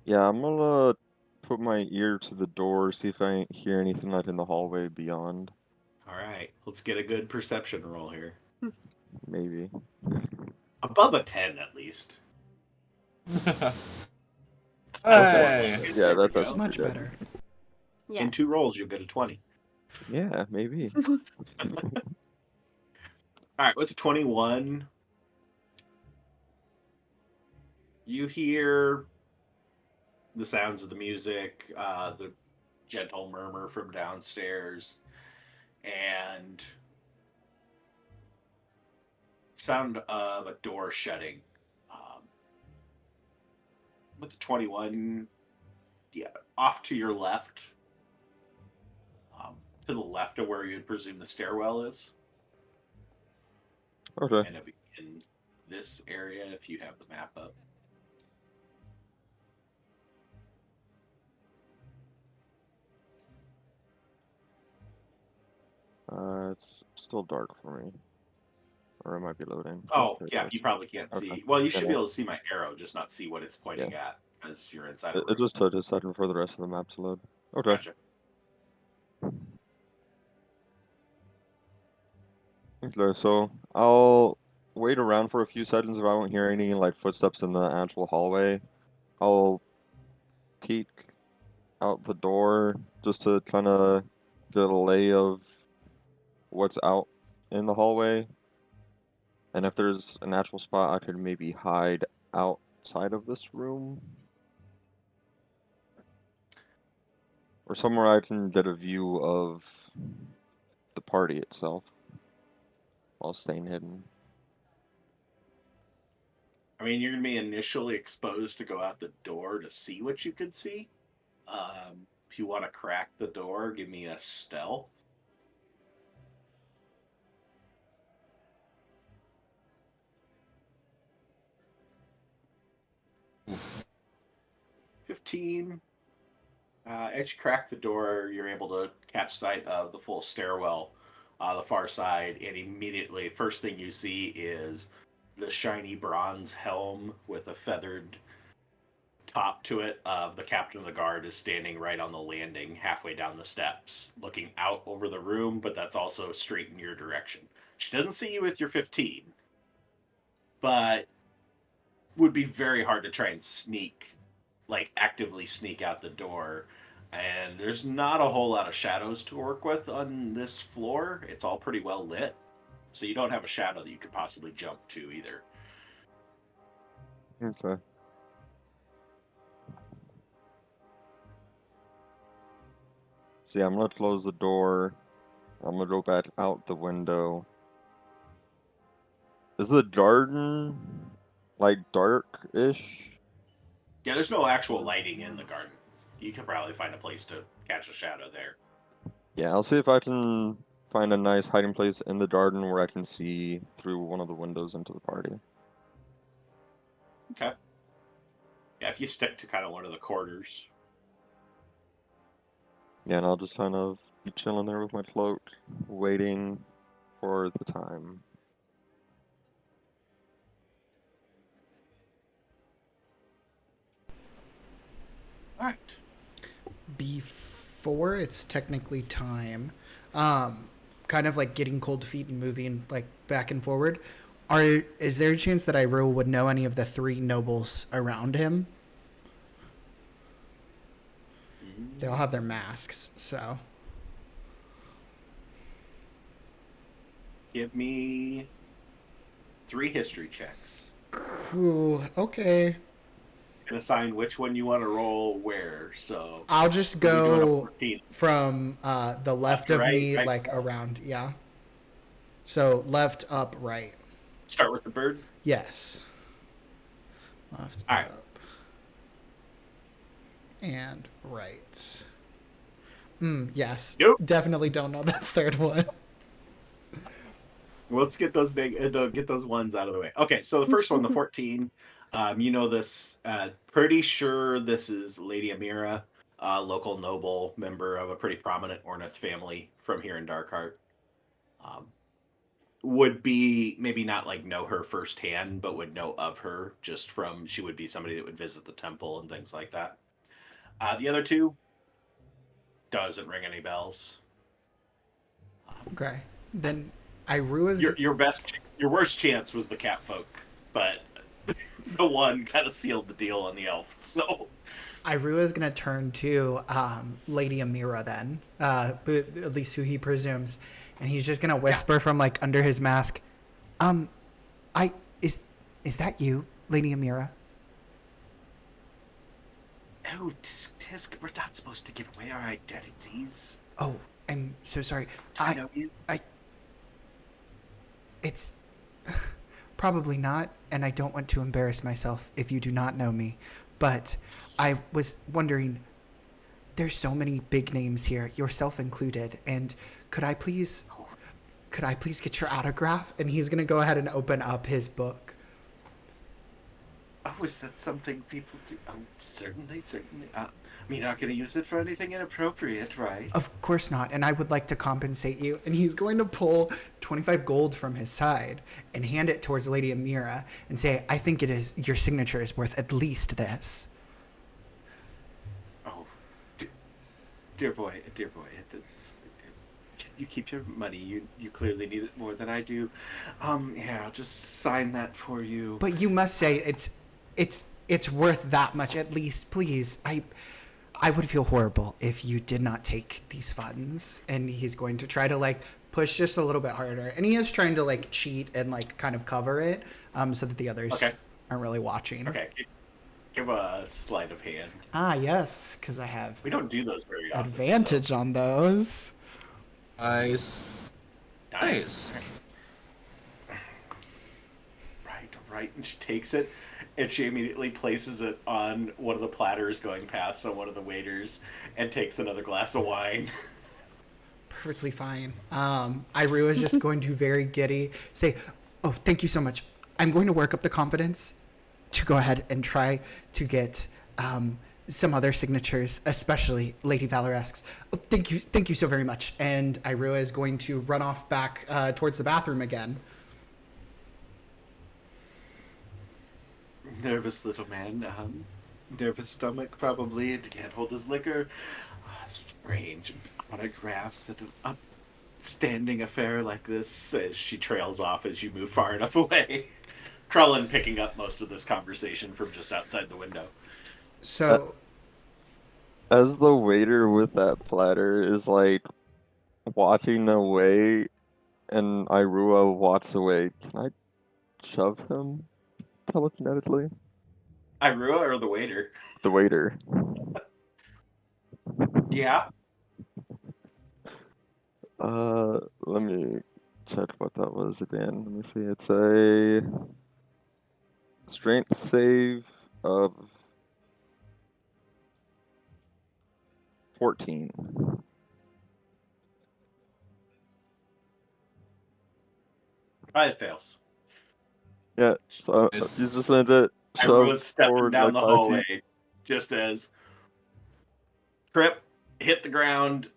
yeah, I'm gonna put my ear to the door, see if I hear anything like in the hallway beyond. All right, let's get a good perception roll here. Maybe. Above a 10 at least. Hey! Yeah, There we that's go. actually Much pretty better. Yes. In 2 rolls, you'll get a 20. good. Yeah, maybe. All right, with a 21, You hear the sounds of the music, the gentle murmur from downstairs, and sound of a door shutting. With the 21, yeah, off to your left, um, to the left of where you'd presume the stairwell is. Okay. And it'll be in this area if you have the map up. It's still dark for me. Or it might be loading. Oh, There it yeah, goes. you probably can't Okay. see. Well, you Yeah, should be no. able to see my arrow, just not see what it's pointing at because you're inside a It room. just took a second for the rest of the map to load. Okay. Gotcha. Okay, so I'll wait around for a few seconds if I don't hear any like footsteps in the actual hallway. I'll peek out the door just to kind of get a lay of what's out in the hallway. And if there's a natural spot, I could maybe hide outside of this room. Or somewhere I can get a view of the party itself while staying hidden. I mean, you're going to be initially exposed to go out the door to see what you could see. If you want to crack the door, give me a stealth. Oof. 15. As you crack the door, you're able to catch sight of the full stairwell, the far side, and immediately, first thing you see is the shiny bronze helm with a feathered top to it of the captain of the guard is standing right on the landing halfway down the steps, looking out over the room, but that's also straight in your direction. She doesn't see you with your 15, but would be very hard to try and sneak, like actively sneak out the door. And there's not a whole lot of shadows to work with on this floor. It's all pretty well lit. So you don't have a shadow that you could possibly jump to either. Okay. So yeah, I'm gonna close the door. I'm gonna go back out the window. Is the garden like dark-ish? Yeah, there's no actual lighting in the garden. You could probably find a place to catch a shadow there. Yeah, I'll see if I can find a nice hiding place in the garden where I can see through one of the windows into the party. Okay. Yeah, if you stick to kind of one of the corners. Yeah, and I'll just kind of be chilling there with my cloak, waiting for the time. All right. Before it's technically time, kind of like getting cold feet and moving like back and forward. Is there a chance that Iroh would know any of the three nobles around him? They all have their masks, so. Give me 3 history checks. Ooh, okay. And assign which one you want to roll where. So I'll just we'll be doing a go 14. from the left to of right, me, right like to left. around, yeah. So left, up, right. Start with the bird. Yes. Left, All right. up, and right. Yes. Nope. Definitely don't know the third one. Let's get those get those ones out of the way. Okay, so the first one, the 14. You know this. Pretty sure this is Lady Amira, local noble member of a pretty prominent Ornith family from here in Darkheart. Would be maybe not like know her firsthand, but would know of her just from she would be somebody that would visit the temple and things like that. The other 2 doesn't ring any bells. Okay. Then Iroh is Your worst chance was the cat folk, but the one kind of sealed the deal on the elf. So Iroh is gonna turn to Lady Amira then, but at least who he presumes, and he's just gonna whisper from like under his mask, I is that you, Lady Amira? Oh, Tisk, we're not supposed to give away our identities. Oh, I'm so sorry. Do I know you? It's probably not, and I don't want to embarrass myself if you do not know me, but I was wondering, there's so many big names here, yourself included, and could I please get your autograph? And he's going to go ahead and open up his book. Oh, is that something people do? Oh, certainly. You're not going to use it for anything inappropriate, right? Of course not, and I would like to compensate you. And he's going to pull 25 gold from his side and hand it towards Lady Amira and say, I think your signature is worth at least this. Oh, dear boy. You keep your money. You clearly need it more than I do. Yeah, I'll just sign that for you. But you must say it's worth that much at least, please. I would feel horrible if you did not take these funds. And he's going to try to like push just a little bit harder. And he is trying to like cheat and like kind of cover it, so that the others aren't really watching. Okay. Give a sleight of hand. Ah, yes, because I have We don't do those very often. advantage on those. Nice. Right. And she takes it, and she immediately places it on one of the platters going past on one of the waiters, and takes another glass of wine. Perfectly fine. Iru is just going to very giddy say, oh, thank you so much. I'm going to work up the confidence to go ahead and try to get some other signatures, especially Lady Valoresk's. Oh, thank you so very much. And Iru is going to run off back towards the bathroom again. Nervous little man. Nervous stomach, probably, and can't hold his liquor. Strange. Autographs at an upstanding affair like this, as she trails off as you move far enough away. Krellin picking up most of this conversation from just outside the window. So, As the waiter with that platter is like walking away and Irua walks away, can I shove him telekinetically? Irua or the waiter? The waiter. Yeah. Let me check what that was again. Let me see. It's a strength save of 14. It fails. Yeah, so Nice. he's just gonna shove Irua's stepping forward down like the 5 hallway, feet. just as Trip hit the ground,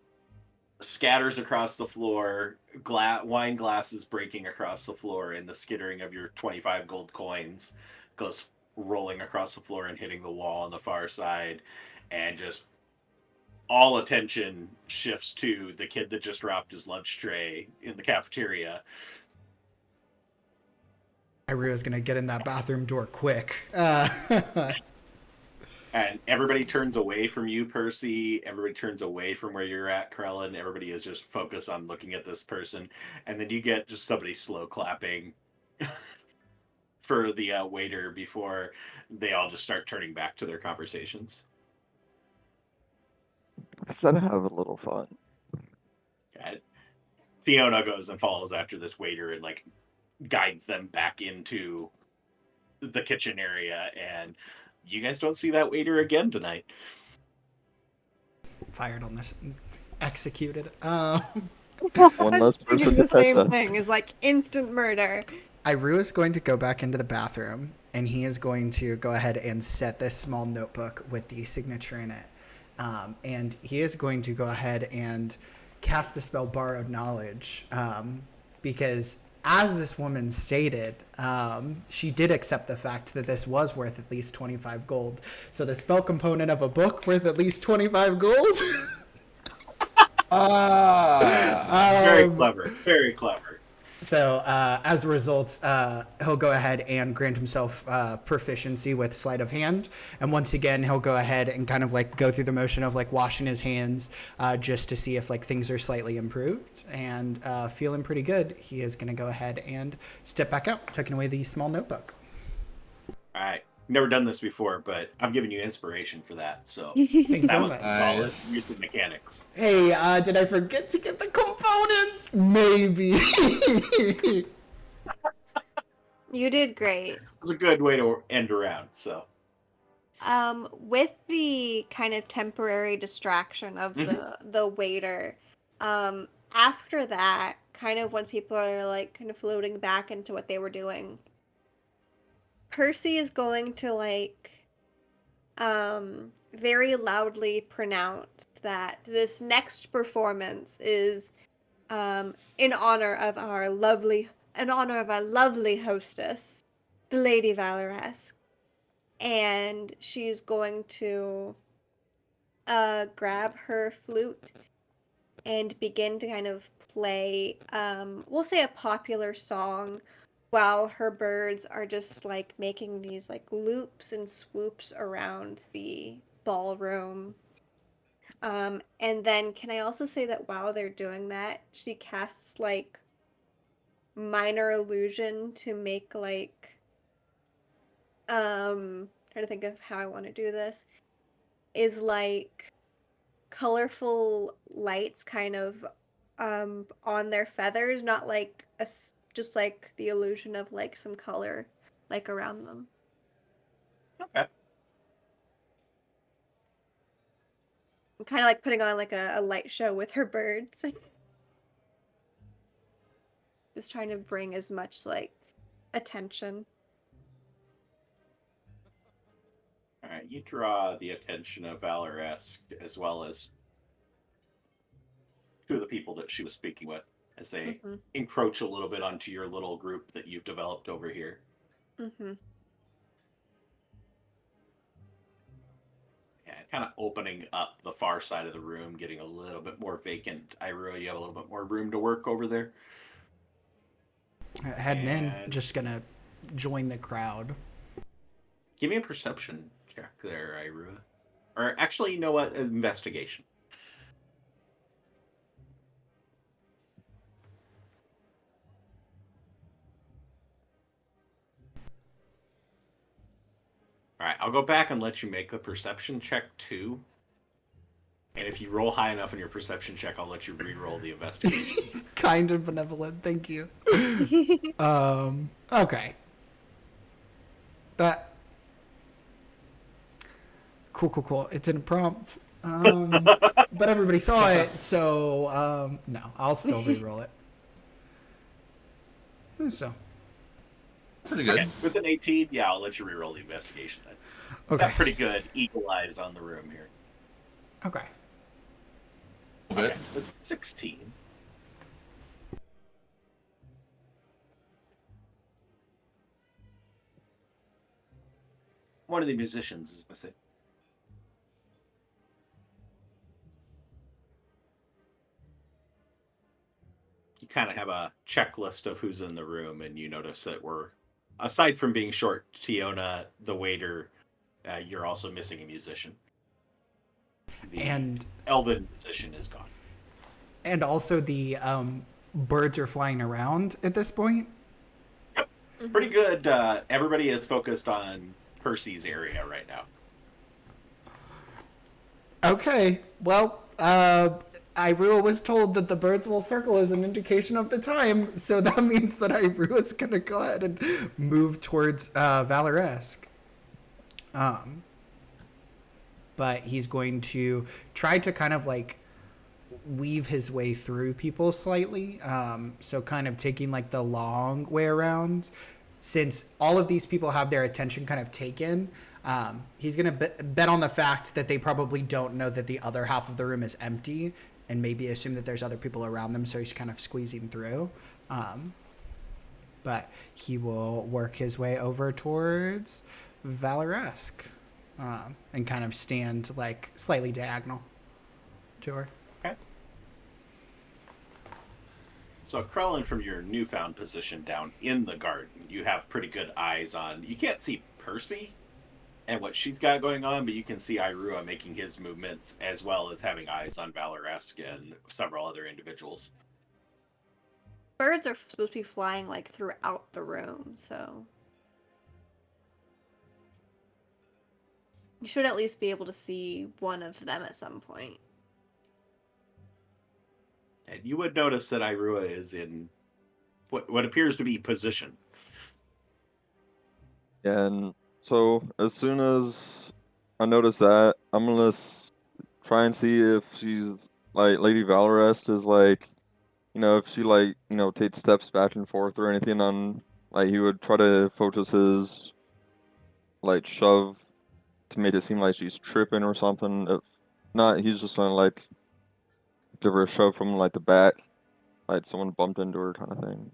scatters across the floor, wine glasses breaking across the floor, and the skittering of your 25 gold coins goes rolling across the floor and hitting the wall on the far side, and just all attention shifts to the kid that just dropped his lunch tray in the cafeteria. Iru is going to get in that bathroom door quick. And everybody turns away from you, Percy. Everybody turns away from where you're at, Krellin. Everybody is just focused on looking at this person. And then you get just somebody slow clapping for the waiter before they all just start turning back to their conversations. Just gotta have a little fun. And Fiona goes and follows after this waiter and like guides them back into the kitchen area, and you guys don't see that waiter again tonight. Fired on this. Executed. One I less was person thinking to the touch same us. thing. It's like instant murder. Iru is going to go back into the bathroom, and he is going to go ahead and set this small notebook with the signature in it. And he is going to go ahead and cast the spell Borrowed Knowledge, because as this woman stated, she did accept the fact that this was worth at least 25 gold. So the spell component of a book worth at least 25 gold? Very clever. Very clever. So as a result, he'll go ahead and grant himself proficiency with sleight of hand. And once again, he'll go ahead and kind of like go through the motion of like washing his hands just to see if like things are slightly improved. And feeling pretty good, he is going to go ahead and step back out, tucking away the small notebook. All right. Never done this before, but I'm giving you inspiration for that. So Thank you that very was much. solid. Nice. Use the mechanics. Hey, did I forget to get the components? Maybe. You did great. It was a good way to end around. So With the kind of temporary distraction of Mhm. the waiter, after that, kind of once people are like kind of floating back into what they were doing, Percy is going to like very loudly pronounce that this next performance is in honor of our lovely hostess, the Lady Valoresque. And she's going to grab her flute and begin to kind of play, we'll say a popular song, while her birds are just like making these like loops and swoops around the ballroom. And then can I also say that while they're doing that, she casts like minor illusion to make like trying to think of how I want to do this, is like colorful lights kind of on their feathers, not like just like the illusion of like some color like around them. Okay. I'm kind of like putting on like a light show with her birds. Just trying to bring as much like attention. All right. You draw the attention of Valoresque as well as two of the people that she was speaking with as they Mm-hmm. encroach a little bit onto your little group that you've developed over here. Mm-hmm. Yeah, kind of opening up the far side of the room, getting a little bit more vacant. Iroa, you have a little bit more room to work over there. Heading in, And just gonna join the crowd. give me a perception check there, Iroa. Or actually, you know what? Investigation. All right, I'll go back and let you make the perception check too. And if you roll high enough in your perception check, I'll let you re-roll the investigation. Kind and benevolent, thank you. Okay. That cool. It didn't prompt. But everybody saw it, so no, I'll still re-roll it. So Pretty good. Okay, with an 18, yeah, I'll let you re-roll the investigation then. okay, Got pretty good eagle eyes on the room here. okay. A bit. Okay, with 16. One of the musicians is missing. You kind of have a checklist of who's in the room, and you notice that aside from being short, Tiona, the waiter, you're also missing a musician. The And elven musician is gone. and also the birds are flying around at this point. Pretty good. Everybody is focused on Percy's area right now. Okay, well, Irua was told that the birds will circle as an indication of the time, so that means that Irua's gonna go ahead and move towards Valoresque. But he's going to try to kind of like weave his way through people slightly. So kind of taking like the long way around. Since all of these people have their attention kind of taken, he's going to bet on the fact that they probably don't know that the other half of the room is empty and maybe assume that there's other people around them. So he's kind of squeezing through. But he will work his way over towards Valoresque and kind of stand like slightly diagonal to her. Okay. So, Krellin, from your newfound position down in the garden, you have pretty good eyes on. You can't see Percy and what she's got going on, but you can see Irua making his movements as well as having eyes on Valoresque and several other individuals. Birds are supposed to be flying like throughout the room, so You should at least be able to see one of them at some point. And you would notice that Irua is in what appears to be position. And so as soon as I notice that, I'm gonna try and see if she's like Lady Valorest is like, if she like, takes steps back and forth or anything on like he would try to focus his like shove to make it seem like she's tripping or something. If not, he's just gonna like give her a shove from like the back, like someone bumped into her kind of thing.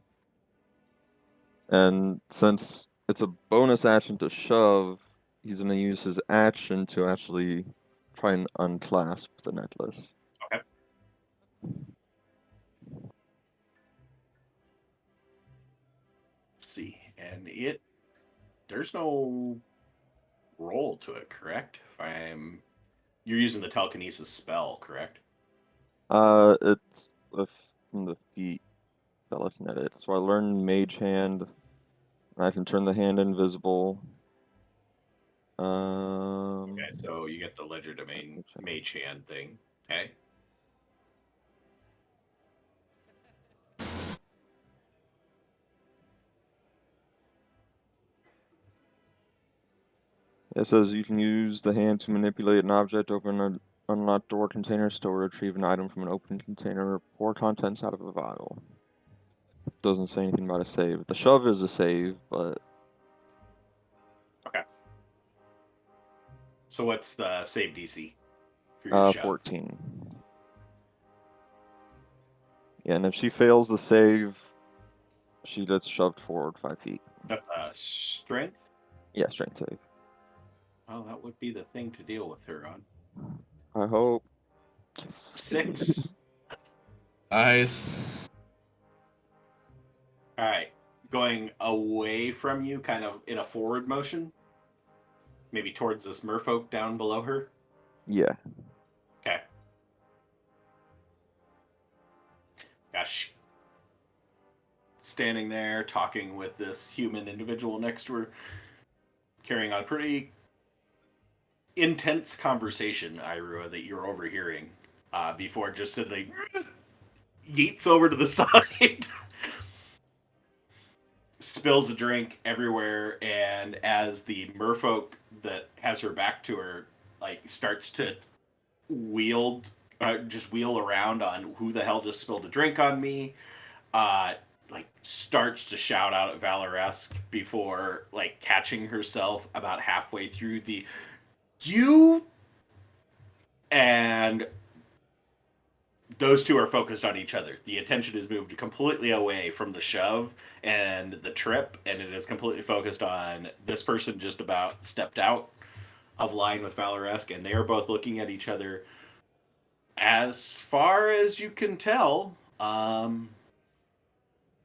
And since it's a bonus action to shove, he's gonna use his action to actually try and unclasp the necklace. Okay. Let's see. And there's no roll to it, correct? You're using the telekinesis spell, correct? It's from the feet that looking at it. So I learned Mage Hand, and I can turn the hand invisible. Okay, so you get the Ledger Domain Mage Hand thing. Okay. It says you can use the hand to manipulate an object, open an unlocked door container, store or retrieve an item from an open container, or pour contents out of a vial. Doesn't say anything about a save. The shove is a save, but Okay. So what's the save DC for your shove? 14. Yeah, and if she fails the save, she gets shoved forward 5 feet. That's a strength? Yeah, strength save. Well, that would be the thing to deal with her on. I hope. 6. Nice. All right. Going away from you, kind of in a forward motion. Maybe towards this merfolk down below her. Yeah. Okay. Gosh. Standing there, talking with this human individual next to her, carrying on pretty intense conversation, Irua, that you're overhearing before just suddenly yeets over to the side, spills a drink everywhere, and as the merfolk that has her back to her starts to just wheel around on who the hell just spilled a drink on me, starts to shout out at Valoresk before catching herself about halfway through the you, and those two are focused on each other. The attention is moved completely away from the shove and the trip, and it is completely focused on this person just about stepped out of line with Valoresk, and they are both looking at each other. As far as you can tell,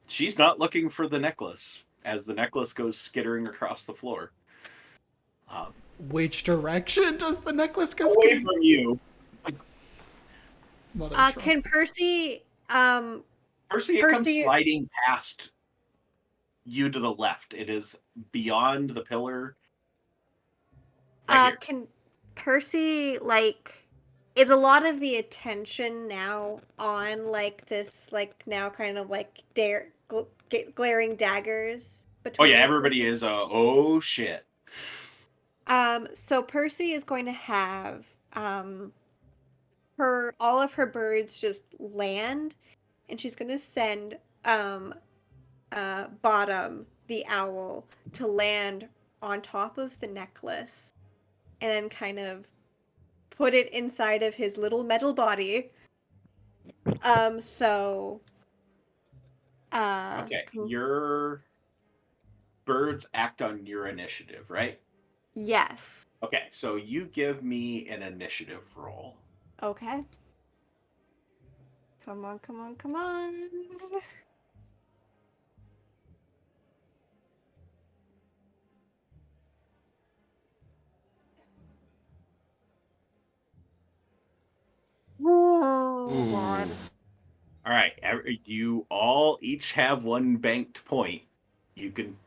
she's not looking for the necklace as the necklace goes skittering across the floor. Which direction does the necklace go? Away from you. Can Percy? Percy, it comes sliding past you to the left. It is beyond the pillar. Can Percy is a lot of the attention now on this now kind of glaring daggers between? Oh yeah, everybody is. Oh shit. So Percy is going to have all of her birds just land, and she's going to send Bottom the owl to land on top of the necklace, and then kind of put it inside of his little metal body. Okay, your birds act on your initiative, right? Yes. Okay, so you give me an initiative roll. Okay. Come on, come on, come on. Oh, God. All right, you all each have one banked point. You can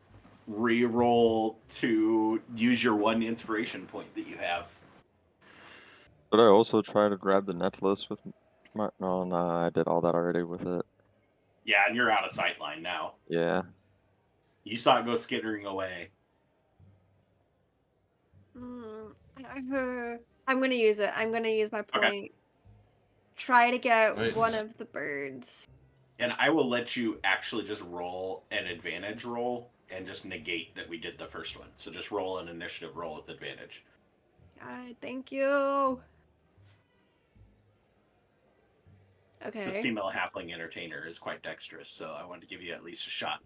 re-roll to use your one inspiration point that you have. Did I also try to grab the necklace with my? No, I did all that already with it. Yeah, and you're out of sightline now. Yeah. You saw it go skittering away. I'm gonna use it. I'm gonna use my Okay. point. Try to get Right. one of the birds. And I will let you actually just roll an advantage roll and just negate that we did the first one. So just roll an initiative roll with advantage. God, thank you. This Okay. female halfling entertainer is quite dexterous, so I wanted to give you at least a shot.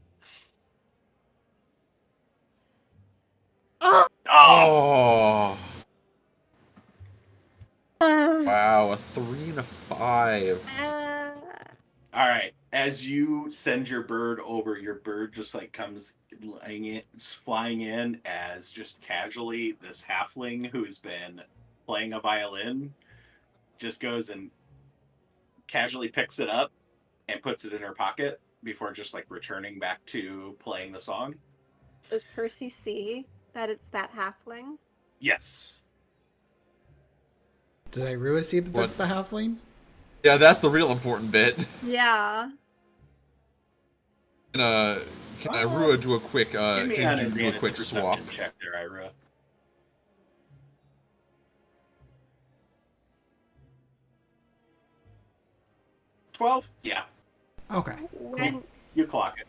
Oh! Oh! Wow, a 3 and a 5. All right. As you send your bird over, your bird just like comes flying in as just casually this halfling who's been playing a violin just goes and casually picks it up and puts it in her pocket before just like returning back to playing the song. Does Percy see that it's that halfling? Yes. Does Irua see that that's the What? halfling? Yeah, that's the real important bit. Yeah. Can Irua do a quick Give me can an you do a advantage quick swap? perception check there, Ira. $12? Yeah. Okay. When You clock it.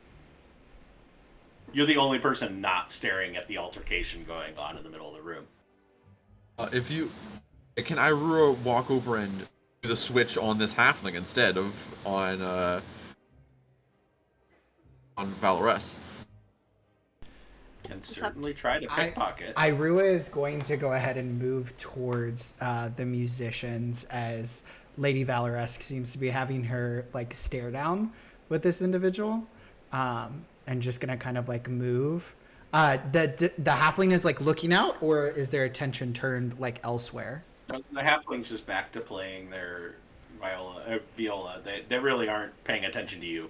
You're the only person not staring at the altercation going on in the middle of the room. If you can Irua walk over and do the switch on this halfling instead of on Valoress? Can certainly try to pickpocket. Irua is going to go ahead and move towards the musicians as Lady Valoresk seems to be having her like stare down with this individual, and just gonna kind of like move. The halfling is like looking out, or is their attention turned like elsewhere? The halfling's just back to playing their viola. They really aren't paying attention to you.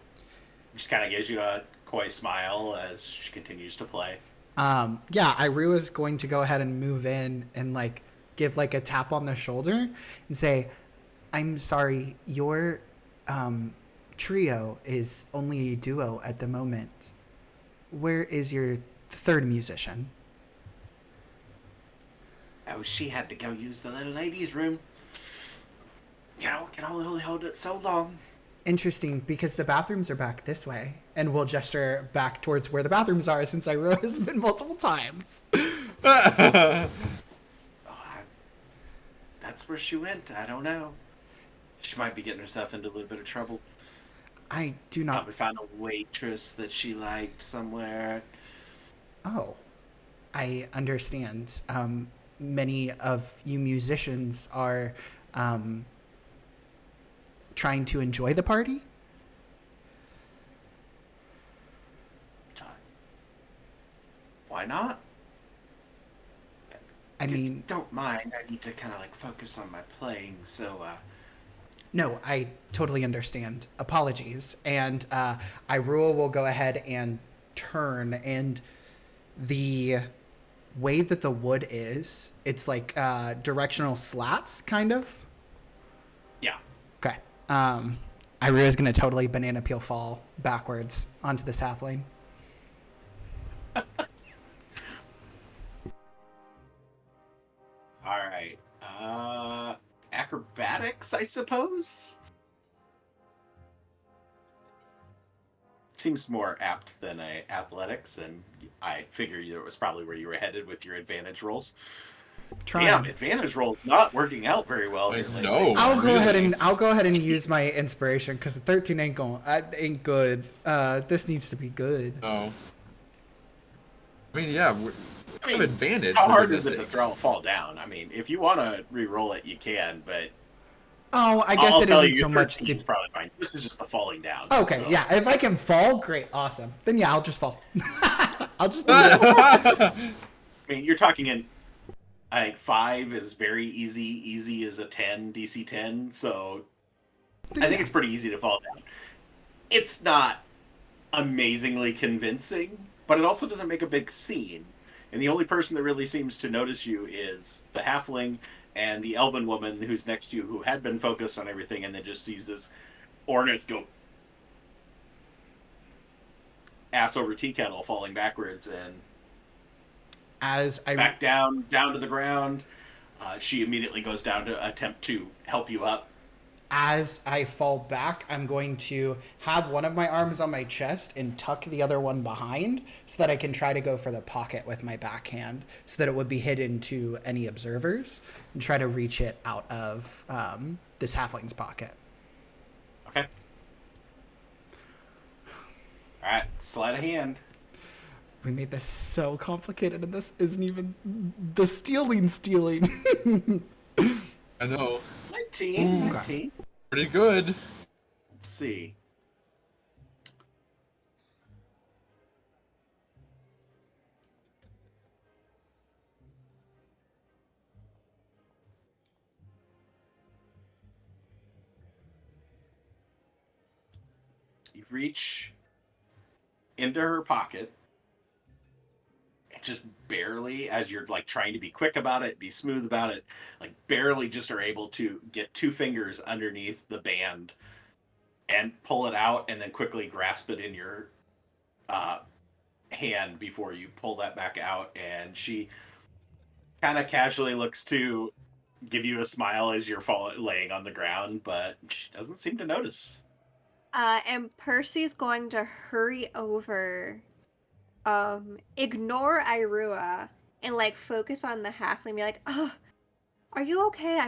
Just kind of gives you a coy smile as she continues to play. Yeah, Irua is going to go ahead and move in and like give like a tap on the shoulder and say, "I'm sorry, your trio is only a duo at the moment. Where is your third musician?" Oh, she had to go use the little lady's room. You know, can only hold it so long. Interesting, because the bathrooms are back this way, and we'll gesture back towards where the bathrooms are since Irua has been multiple times. That's where she went. I don't know. She might be getting herself into a little bit of trouble. I do not. Probably found a waitress that she liked somewhere. Oh, I understand. Many of you musicians are trying to enjoy the party. Why not? I mean, don't mind. I need to kind of like focus on my playing, so no, I totally understand. Apologies. And Irua will go ahead and turn, and the way that the wood is, it's like directional slats, kind of. yeah. Okay. Irua is going to totally banana peel fall backwards onto this halfling. All right. Acrobatics, I suppose. Seems more apt than athletics, and I figure it was probably where you were headed with your advantage rolls. Damn, advantage rolls not working out very well here lately. No, I'll go ahead and use my inspiration because the 13 ain't good. This needs to be good. No. I mean, yeah, we have advantage. How for hard goodness is it to fall down? I mean, if you want to re-roll it, you can, but Oh, I guess I'll it tell isn't you, so much 13 is probably fine. This is just the falling down. Okay, so. yeah. If I can fall, great, awesome. Then yeah, I'll just fall. I'll just do that. I mean, you're talking in. I think 5 is very easy. Easy is a 10, DC 10. So I think it's pretty easy to fall down. It's not amazingly convincing, but it also doesn't make a big scene. And the only person that really seems to notice you is the halfling and the elven woman who's next to you, who had been focused on everything, and then just sees this Ornith go ass over tea kettle, falling backwards and As I back down to the ground. She immediately goes down to attempt to help you up. as I fall back, I'm going to have one of my arms on my chest and tuck the other one behind so that I can try to go for the pocket with my backhand so that it would be hidden to any observers and try to reach it out of this halfling's pocket. Okay. All right, sleight of hand. We made this so complicated, and this isn't even the stealing. I know. 19. Okay. 19. Pretty good. Let's see. You reach into her pocket and just barely, as you're like trying to be quick about it, be smooth about it, like barely just are able to get 2 fingers underneath the band and pull it out, and then quickly grasp it in your hand before you pull that back out. And she kind of casually looks to give you a smile as you're laying on the ground, but she doesn't seem to notice. And Percy's going to hurry over, ignore Irua, and like focus on the halfling and be like, "Oh, are you okay?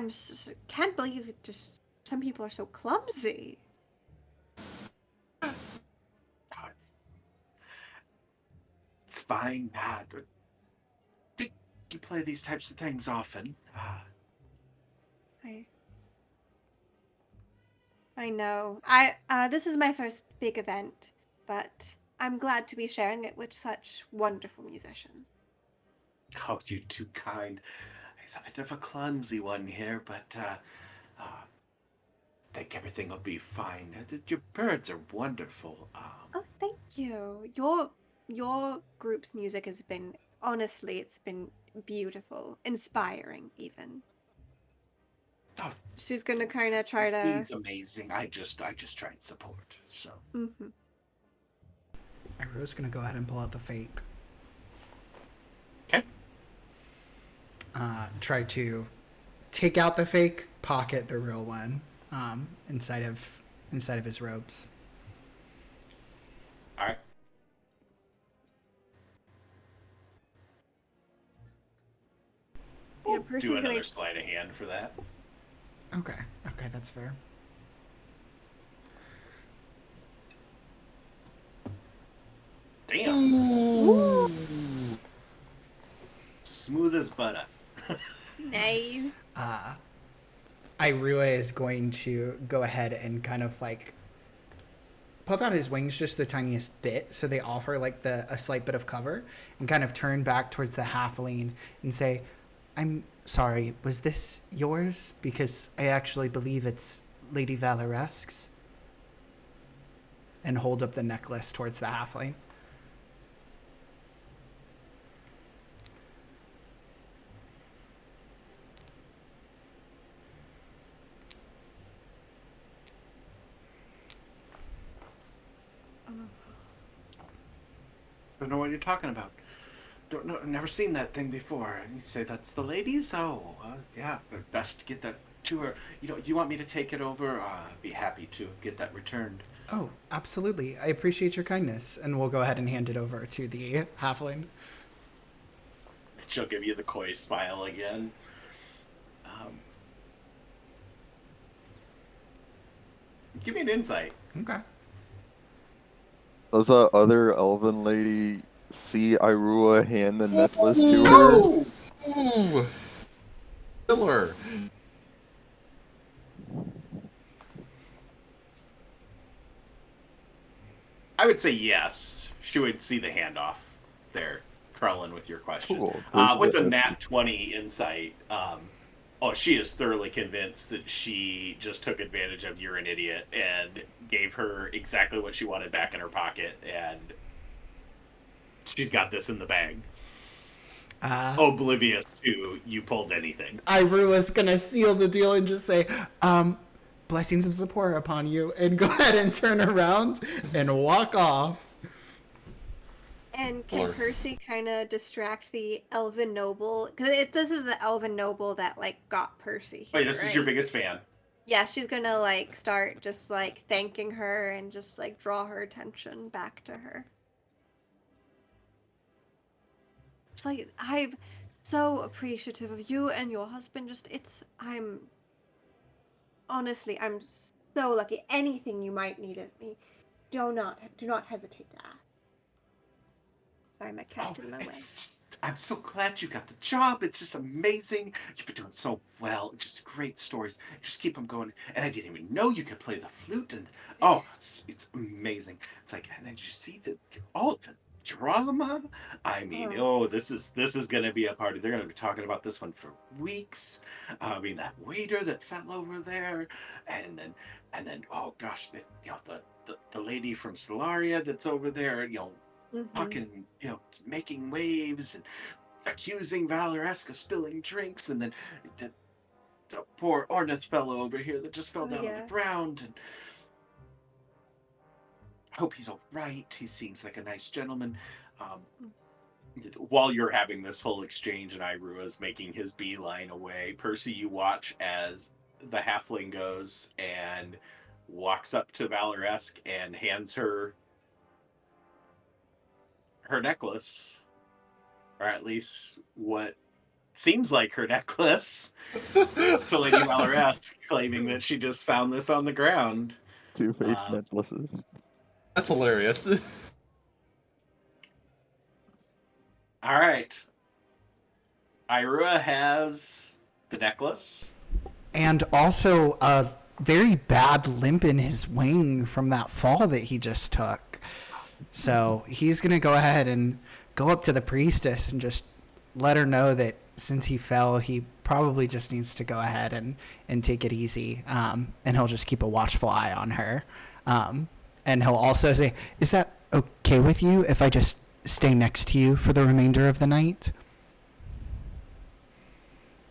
Can't believe it. Just some people are so clumsy." Oh, it's fine. You play these types of things often. I know. This is my first big event, but I'm glad to be sharing it with such wonderful musicians. Oh, you're too kind. He's a bit of a clumsy one here, but uh, think everything will be fine. Your birds are wonderful. Oh, thank you. Your group's music has been, honestly, it's been beautiful, inspiring even. Oh, She's gonna kind of try to. he's amazing. I just try and support. So. Mm-hmm. Iro's gonna go ahead and pull out the fake. Okay. Try to take out the fake, pocket the real one inside of his robes. All right. Yeah, We'll Percy's do another gonna. sleight of hand for that. Okay, that's fair. Damn. Ooh, Smooth as butter. nice. Irua is going to go ahead and kind of like puff out his wings just the tiniest bit so they offer like a slight bit of cover, and kind of turn back towards the halfling and say, "I'm sorry, was this yours? Because I actually believe it's Lady Valoresque's." And hold up the necklace towards the halfling. Don't know what you're talking about. Don't know. Never seen that thing before. And you say that's the lady's? Oh, yeah. But best to get that to her. You want me to take it over? I'd be happy to get that returned. Oh, absolutely. I appreciate your kindness. And we'll go ahead and hand it over to the halfling. She'll give you the coy smile again. Give me an insight. Okay. Does that other elven lady see Irua hand the necklace to her? Ooh! Killer. I would say yes. She would see the handoff there, Carlin, with your question. Cool. With a nat 20 insight, she is thoroughly convinced that she just took advantage of "you're an idiot" and gave her exactly what she wanted back in her pocket, and She's got this in the bag. Uh, Oblivious to you pulled anything. Irua's gonna seal the deal and just say, blessings of support upon you, and go ahead and turn around and walk off. And can Or- Percy kind of distract the elven noble? Because this is the elven noble that like got Percy here, Wait, this is your right? biggest fan. Yeah, she's gonna like start just like thanking her and just like draw her attention back to her. It's like I'm so appreciative of you and your husband. I'm honestly I'm so lucky. Anything you might need of me, do not hesitate to ask. Sorry, my cat's in my way. I'm so glad you got the job. It's just amazing. You've been doing so well. Just great stories. Just keep them going. And I didn't even know you could play the flute. And it's amazing. It's like, and then you see the drama. I mean, this is gonna be a party. They're gonna be talking about this one for weeks. I mean, that waiter that fell over there, and then oh gosh, the lady from Stellaria that's over there. Talking, making waves and accusing Valoresk of spilling drinks, and then the poor Ornith fellow over here that just fell down on the ground. And I hope he's all right. He seems like a nice gentleman. While you're having this whole exchange and Irua is making his beeline away, Percy, you watch as the halfling goes and walks up to Valoresk and hands her necklace, or at least what seems like her necklace, to Lady Valoresk, claiming that she just found this on the ground. 2 fake necklaces. That's hilarious. All right. Irua has the necklace. And also a very bad limp in his wing from that fall that he just took. So he's going to go ahead and go up to the priestess and just let her know that since he fell, he probably just needs to go ahead and take it easy. And he'll just keep a watchful eye on her. And he'll also say, is that okay with you if I just stay next to you for the remainder of the night?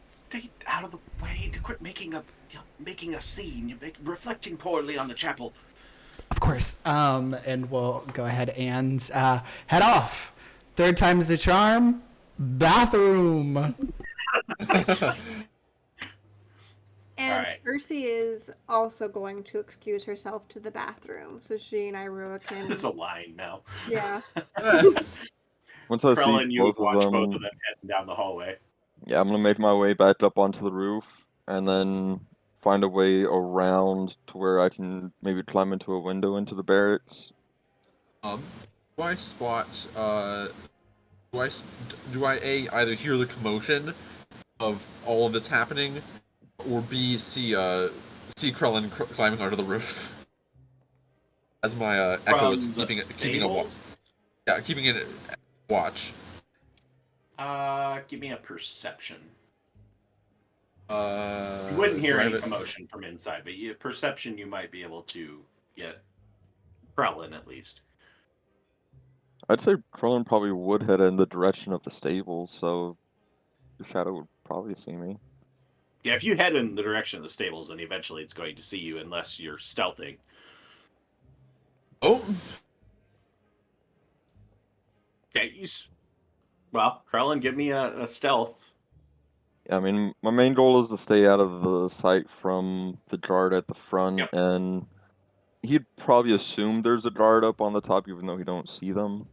Stay out of the way to quit making a scene. You're reflecting poorly on the chapel. Of course. And we'll go ahead and head off. Third time's the charm. Bathroom. And Alright. Percy is also going to excuse herself to the bathroom, so she and Irua can. It's a line now. Yeah. Once I Krell see and you both watch of both them, of them heading down the hallway. yeah, I'm gonna make my way back up onto the roof and then find a way around to where I can maybe climb into a window into the barracks. Do I spot? Do I A, either hear the commotion of all of this happening, or B, see Krellin climbing onto the roof? As my echo is From the keeping a watch. stables? Yeah, keeping it watch. Give me a perception. You You wouldn't hear any commotion from inside, but perception you might be able to get Krellin at least. I'd say Krillin probably would head in the direction of the stables, so the shadow would probably see me. Yeah, if you head in the direction of the stables, then eventually it's going to see you unless you're stealthing. Oh, Okay, well, Krellin, give me a stealth. Yeah, I mean, my main goal is to stay out of the sight from the guard at the front, Yep. and he'd probably assume there's a guard up on the top, even though he don't see them.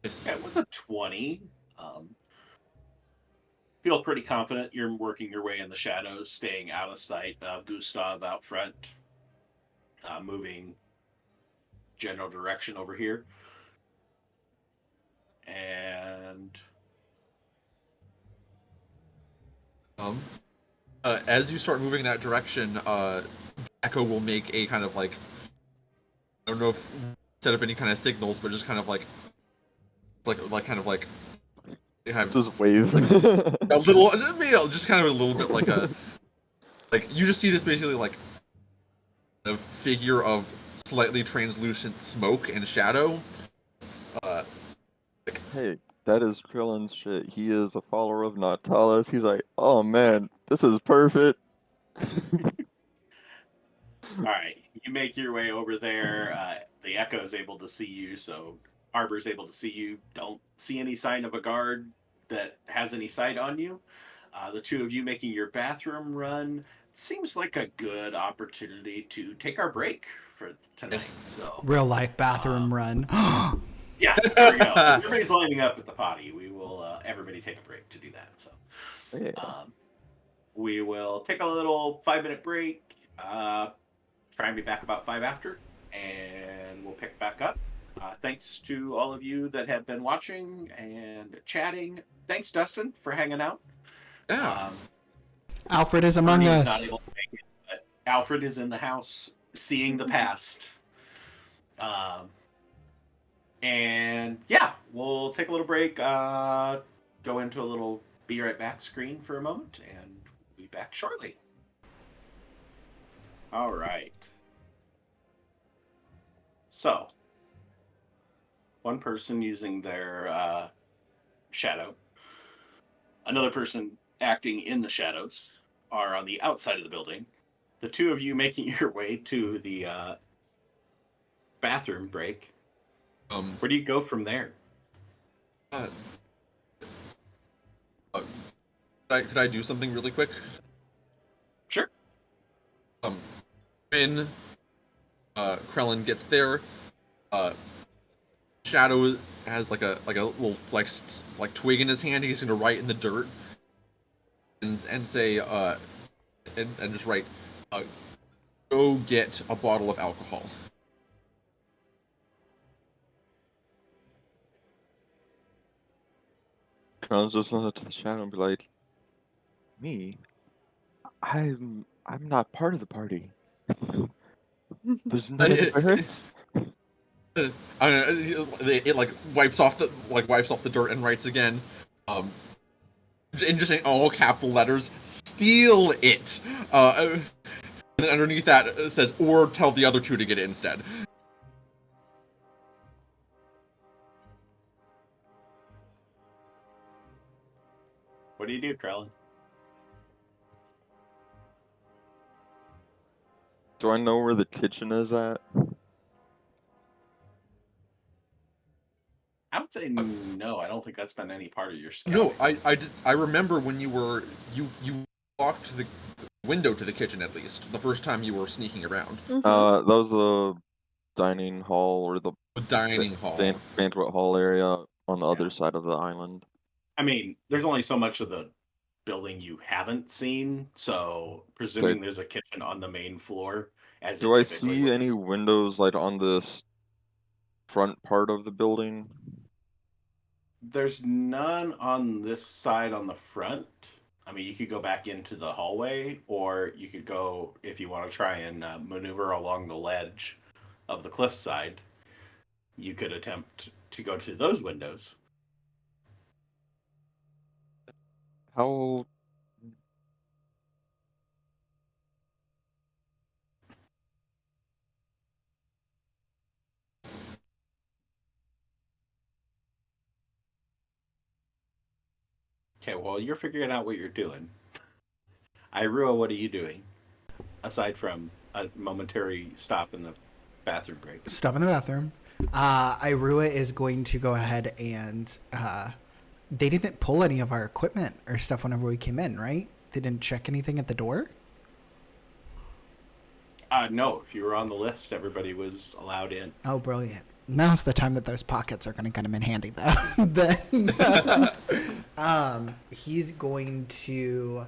yes. Yeah, with a 20, feel pretty confident you're working your way in the shadows, staying out of sight of Gustav out front, moving general direction over here. And As you start moving that direction, Echo will make a kind of like, I don't know if set up any kind of signals, but just kind of like Just wave. a little, just kind of a little bit like you just see this basically like a figure of slightly translucent smoke and shadow. Hey, that is Krillin's shit. He is a follower of Natalis. He's like, oh man, this is perfect. All right, you make your way over there. The Echo is able to see you, so Harbor's able to see you. Don't see any sign of a guard that has any sight on you. The two of you making your bathroom run seems like a good opportunity to take our break for tonight. Yes. So, Real life bathroom run. yeah, there we go. As everybody's lining up at the potty, we will everybody take a break to do that. So, Yeah. we will take a little 5-minute break. Try and be back about 5 after, and we'll pick back up. Thanks to all of you that have been watching and chatting. Thanks, Dustin, for hanging out. Yeah. Alfred is among Bernie was us. not able to make it, but Alfred is in the house, seeing the past. And yeah, we'll take a little break, go into a little be right back screen for a moment, and we'll be back shortly. All right. So, one person using their shadow, another person acting in the shadows are on the outside of the building. The two of you making your way to the bathroom break. Where do you go from there? Uh, could I do something really quick? Sure. When Krellin gets there, Shadow has like a little like twig in his hand. He's gonna write in the dirt and say and just write, go get a bottle of alcohol. Krillin's just gonna look to the shadow and be like, me? I'm not part of the party. There's none of the parents. It like wipes off the dirt and writes again, and just in all capital letters, steal it. And then underneath that it says, or tell the other two to get it instead. What do you do, Krellin? Do I know where the kitchen is at? I would say no. I don't think that's been any part of your No, scouting. I remember when you walked to the window to the kitchen at least the first time you were sneaking around. That was the dining hall or the Dining hall. banquet hall area on the other side of the island. I mean, there's only so much of the building you haven't seen, so presuming there's a kitchen on the main floor, as Do it I typically see would. any windows like on this front part of the building? There's none on this side on the front. I mean, you could go back into the hallway, or you could go, if you want to try and maneuver along the ledge of the cliffside, you could attempt to go to those windows. How? Okay, well, you're figuring out what you're doing. Irua, what are you doing? Aside from a momentary stop in the bathroom break. Stop in the bathroom. Irua is going to go ahead and they didn't pull any of our equipment or stuff whenever we came in, right? They didn't check anything at the door? No, if you were on the list, everybody was allowed in. Oh, brilliant. Now's the time that those pockets are going to come in handy, though. Then, he's going to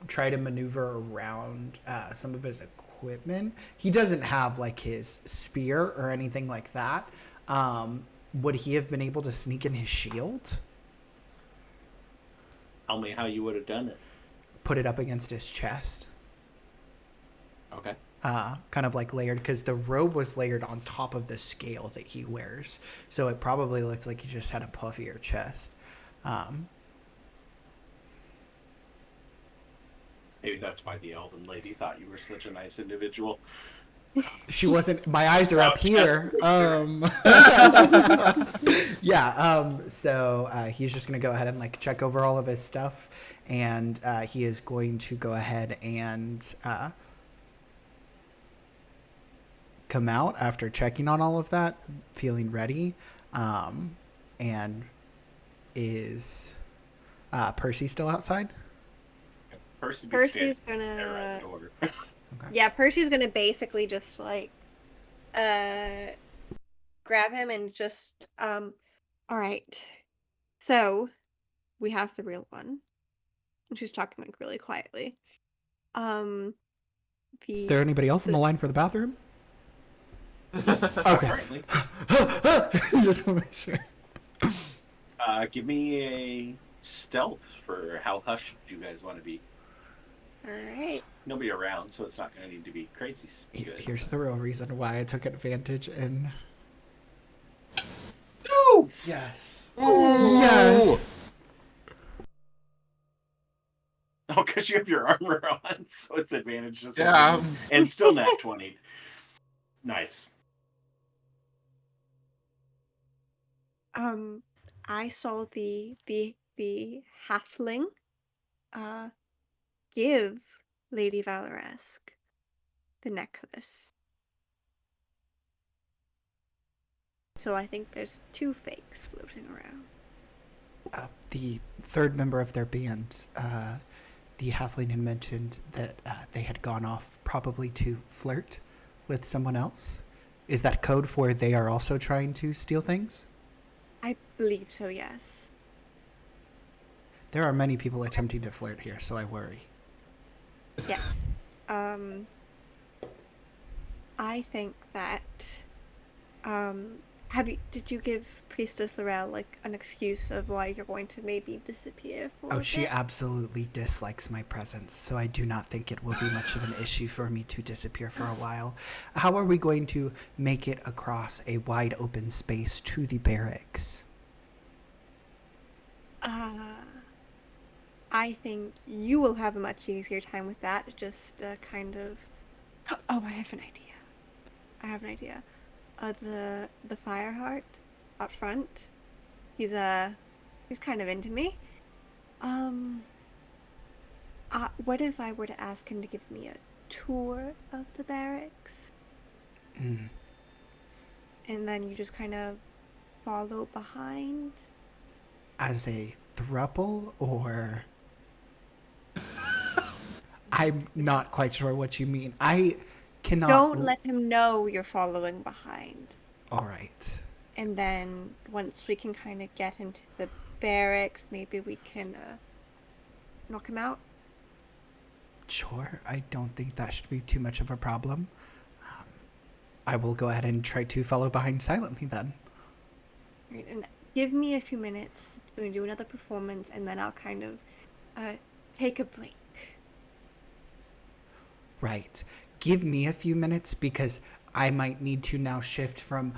try to maneuver around some of his equipment. He doesn't have, like, his spear or anything like that. Would he have been able to sneak in his shield? Tell me how you would have done it. Put it up against his chest. Okay. Kind of like layered, because the robe was layered on top of the scale that he wears, so it probably looks like he just had a puffier chest. Maybe that's why the elven lady thought you were such a nice individual. She wasn't. My eyes are up here. Yeah. So he's just gonna go ahead and like check over all of his stuff, and he is going to go ahead and come out after checking on all of that, feeling ready, and is Percy still outside? Percy's right at gonna. the door. Yeah, Percy's gonna basically just like grab him and just all right. So we have the real one. And she's talking like really quietly. Is there anybody else in the line for the bathroom? Okay. Currently, Just want to make sure. give me a stealth for how hushed you guys want to be. All right. Nobody around, so it's not going to need to be crazy good. Here's the real reason why I took advantage in. No! Yes. Oh. Yes. Oh, because you have your armor on, so it's advantage to Yeah. and still nat 20. Nice. I saw the halfling give Lady Valoresk the necklace. So I think there's 2 fakes floating around. The third member of their band, the halfling had mentioned that they had gone off probably to flirt with someone else. Is that code for they are also trying to steal things? I believe so, yes. There are many people attempting to flirt here, so I worry. Yes. I think that did you give Priestess Laurel like an excuse of why you're going to maybe disappear for a she bit? absolutely dislikes my presence, so I do not think it will be much of an issue for me to disappear for a while. How are we going to make it across a wide open space to the barracks? I think you will have a much easier time with that. Just kind of. Oh, I have an idea. The Fireheart out front. He's kind of into me. What if I were to ask him to give me a tour of the barracks? Mm. And then you just kind of follow behind? As a throuple, or... I'm not quite sure what you mean. I cannot... Don't let him know you're following behind. All right. And then once we can kind of get him to the barracks, maybe we can knock him out. Sure, I don't think that should be too much of a problem. I will go ahead and try to follow behind silently then. Right, and give me a few minutes. I'm going to do another performance, and then I'll kind of take a break. Right. Give me a few minutes because I might need to now shift from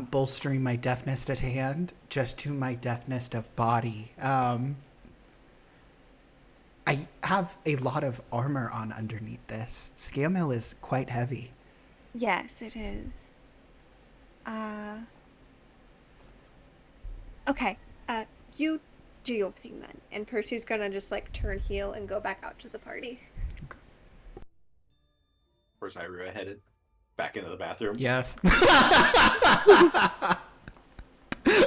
bolstering my deafness at hand just to my deafness of body. I have a lot of armor on underneath this. Scale mail is quite heavy. Yes, it is. Okay. You do your thing then. And Percy's gonna just like turn heel and go back out to the party. Where's Ira headed? Back into the bathroom? Yes.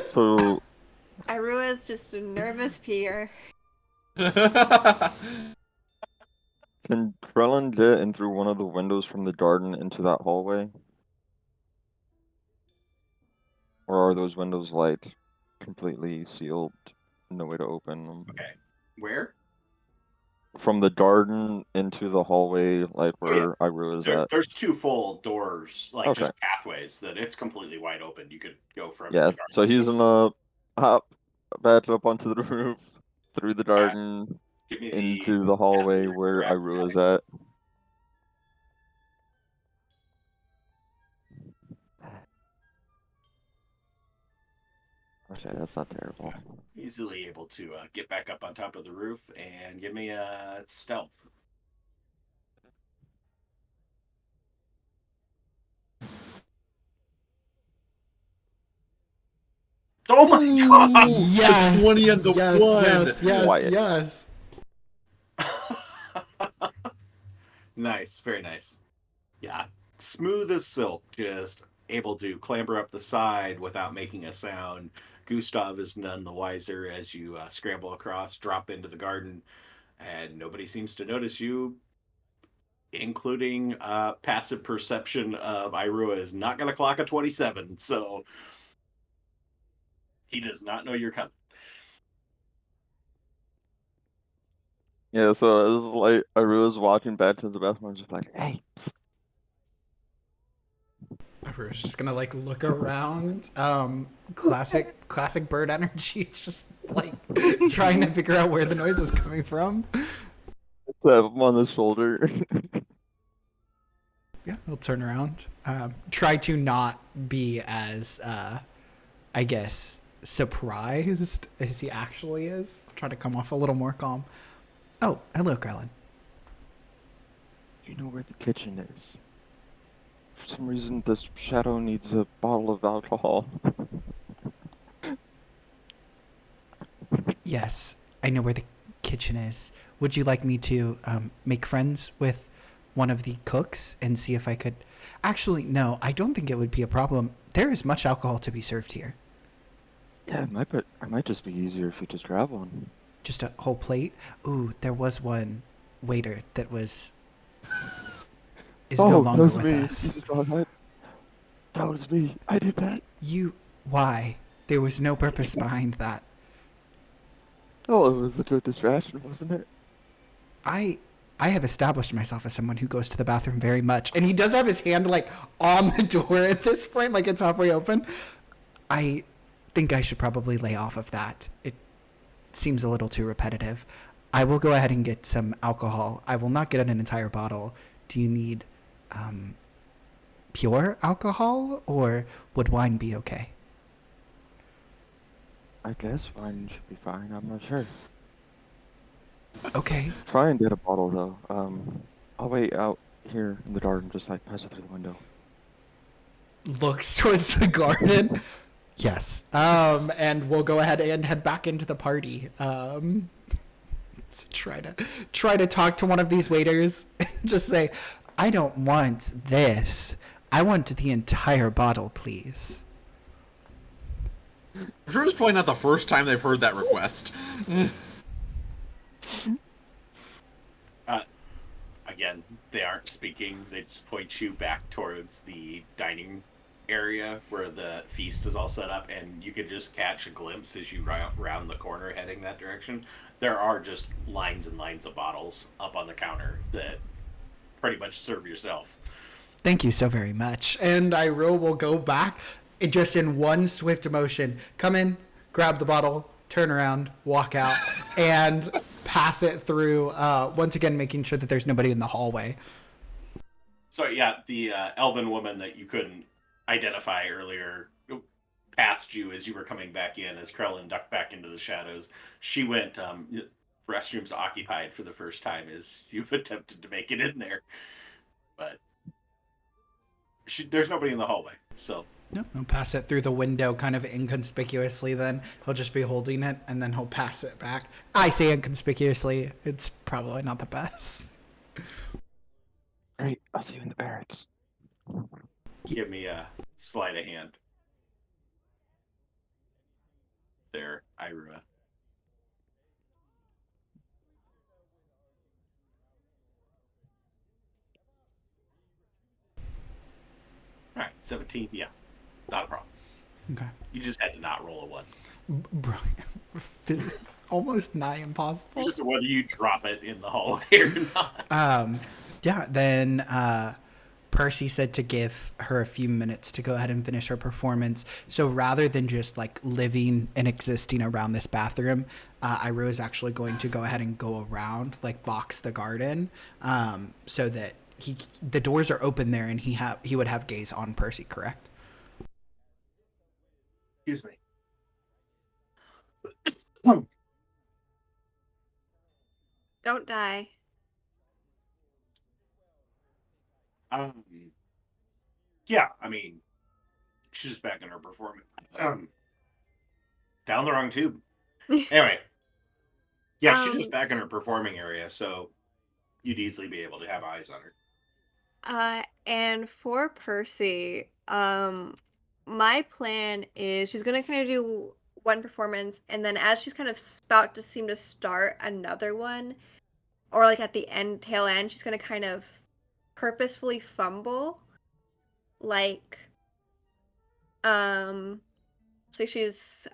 So Irua is just a nervous peer. can Krellin get in through one of the windows from the garden into that hallway? Or are those windows like completely sealed? No way to open them. Okay. Where? From the garden into the hallway, like where Iru is at. There's 2 full doors, like Okay. just pathways that it's completely wide open. You could go from Yeah, the garden. so he's gonna hop back up onto the roof, through the garden, Give me into the hallway where grab Iru is bags. at. Okay, that's not terrible. Easily able to get back up on top of the roof and give me a stealth. Oh my god! Yes. A 20 and the yes, 1. Yes. Quiet. Nice, very nice. Yeah, smooth as silk, just able to clamber up the side without making a sound. Gustav is none the wiser as you scramble across, drop into the garden, and nobody seems to notice you, including passive perception of Irua is not going to clock a 27, so he does not know you're coming. Yeah, so it was like I was walking back to the bathroom and just like, hey, psst. We're just gonna like look around. Classic bird energy. It's just like trying to figure out where the noise is coming from. Tap him on the shoulder. Yeah, he'll turn around. Try to not be as, I guess, surprised as he actually is. I'll try to come off a little more calm. Oh, hello, Krellin. You know where the kitchen is. For some reason, this shadow needs a bottle of alcohol. Yes, I know where the kitchen is. Would you like me to make friends with one of the cooks and see if I could? Actually, no, I don't think it would be a problem. There is much alcohol to be served here. Yeah, it might just be easier if you just grab one. Just a whole plate? Ooh, there was one waiter that is no That longer was with me. You us. just saw that? That was me. I did that. Why? There was no purpose behind that. Oh, it was a good distraction, wasn't it? I have established myself as someone who goes to the bathroom very much, and he does have his hand like on the door at this point, like it's halfway open. I think I should probably lay off of that. It seems a little too repetitive. I will go ahead and get some alcohol. I will not get an entire bottle. Do you need pure alcohol, or would wine be okay? I guess wine should be fine. I'm not sure. Okay. Try and get a bottle though. I'll wait out here in the garden, just like pass it through the window. Looks towards the garden. Yes. And we'll go ahead and head back into the party. Try to talk to one of these waiters and just say, I don't want this. I want the entire bottle, please. I'm sure it's probably not the first time they've heard that request. Again, they aren't speaking. They just point you back towards the dining area where the feast is all set up, and you can just catch a glimpse as you round the corner heading that direction. There are just lines and lines of bottles up on the counter that pretty much serve yourself. Thank you so very much. And Iroh will go back just in one swift motion. Come in, grab the bottle, turn around, walk out, and pass it through, once again making sure that there's nobody in the hallway. So yeah, the elven woman that you couldn't identify earlier passed you as you were coming back in, as Krellin ducked back into the shadows. She went, restrooms occupied for the first time as you've attempted to make it in there. But there's nobody in the hallway, so. No, he'll pass it through the window kind of inconspicuously then. He'll just be holding it, and then he'll pass it back. I say inconspicuously. It's probably not the best. Great, I'll see you in the barracks. Give me a sleight of hand. There, Irua. All right, 17. Yeah, not a problem. Okay. You just had to not roll a 1. Almost nigh impossible. It's just whether you drop it in the hallway or not. Yeah, then Percy said to give her a few minutes to go ahead and finish her performance. So rather than just like living and existing around this bathroom, Iroh is actually going to go ahead and go around, like box the garden, so that the doors are open there, and he would have gaze on Percy. Correct? Excuse me. Don't die. Yeah, I mean, she's just back in her performance. Down the wrong tube. Anyway. Yeah, she's just Um, back in her performing area, so you'd easily be able to have eyes on her. and for Percy, my plan is she's gonna kind of do one performance, and then as she's kind of about to seem to start another one, or like at the end, tail end, she's gonna kind of purposefully fumble, like, um, so she's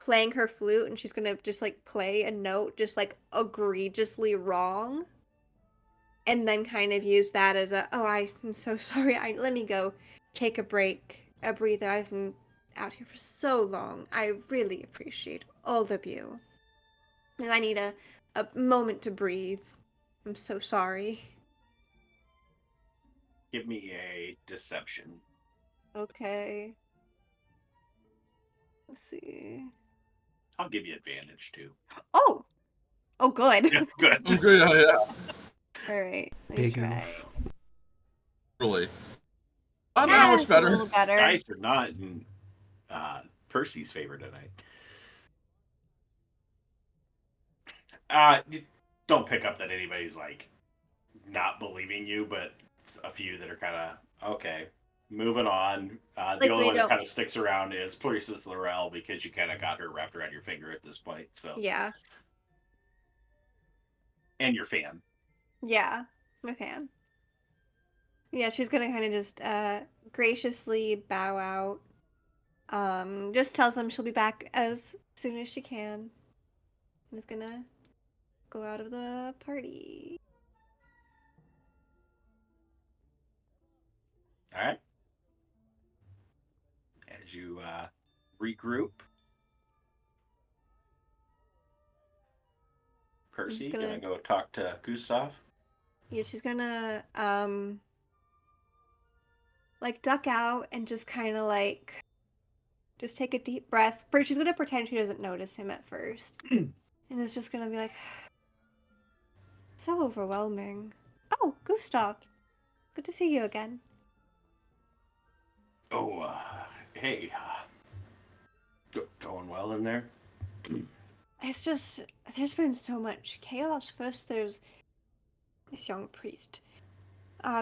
playing her flute, and she's gonna just like play a note just like egregiously wrong. And then kind of use that as a, oh, I'm so sorry. Let me go take a break, a breather. I've been out here for so long. I really appreciate all of you. And I need a moment to breathe. I'm so sorry. Give me a deception. Okay. Let's see. I'll give you advantage too. Oh! Oh, good. Yeah, good. Okay, yeah. All right. Let me Big try. oof. Really. Not that much That's a better. little better. Dice are not in Percy's favor tonight. You don't pick up that anybody's like not believing you, but it's a few that are kind of okay. Moving on. The Like, only they one that don't. kind of sticks around is Priestess Laurel because you kind of got her wrapped around your finger at this point. So, Yeah. and your fan. Yeah. I'm a fan. Yeah, she's gonna kind of just graciously bow out. Just tells them she'll be back as soon as she can. And is gonna go out of the party. All right. As you regroup, Percy gonna go talk to Gustav. Yeah, she's gonna like duck out and just kind of like just take a deep breath. She's gonna pretend she doesn't notice him at first, and is just gonna be like, so overwhelming. Oh, Gustav, good to see you again. Oh, hey, going well in there? It's just there's been so much chaos. First, there's this young priest.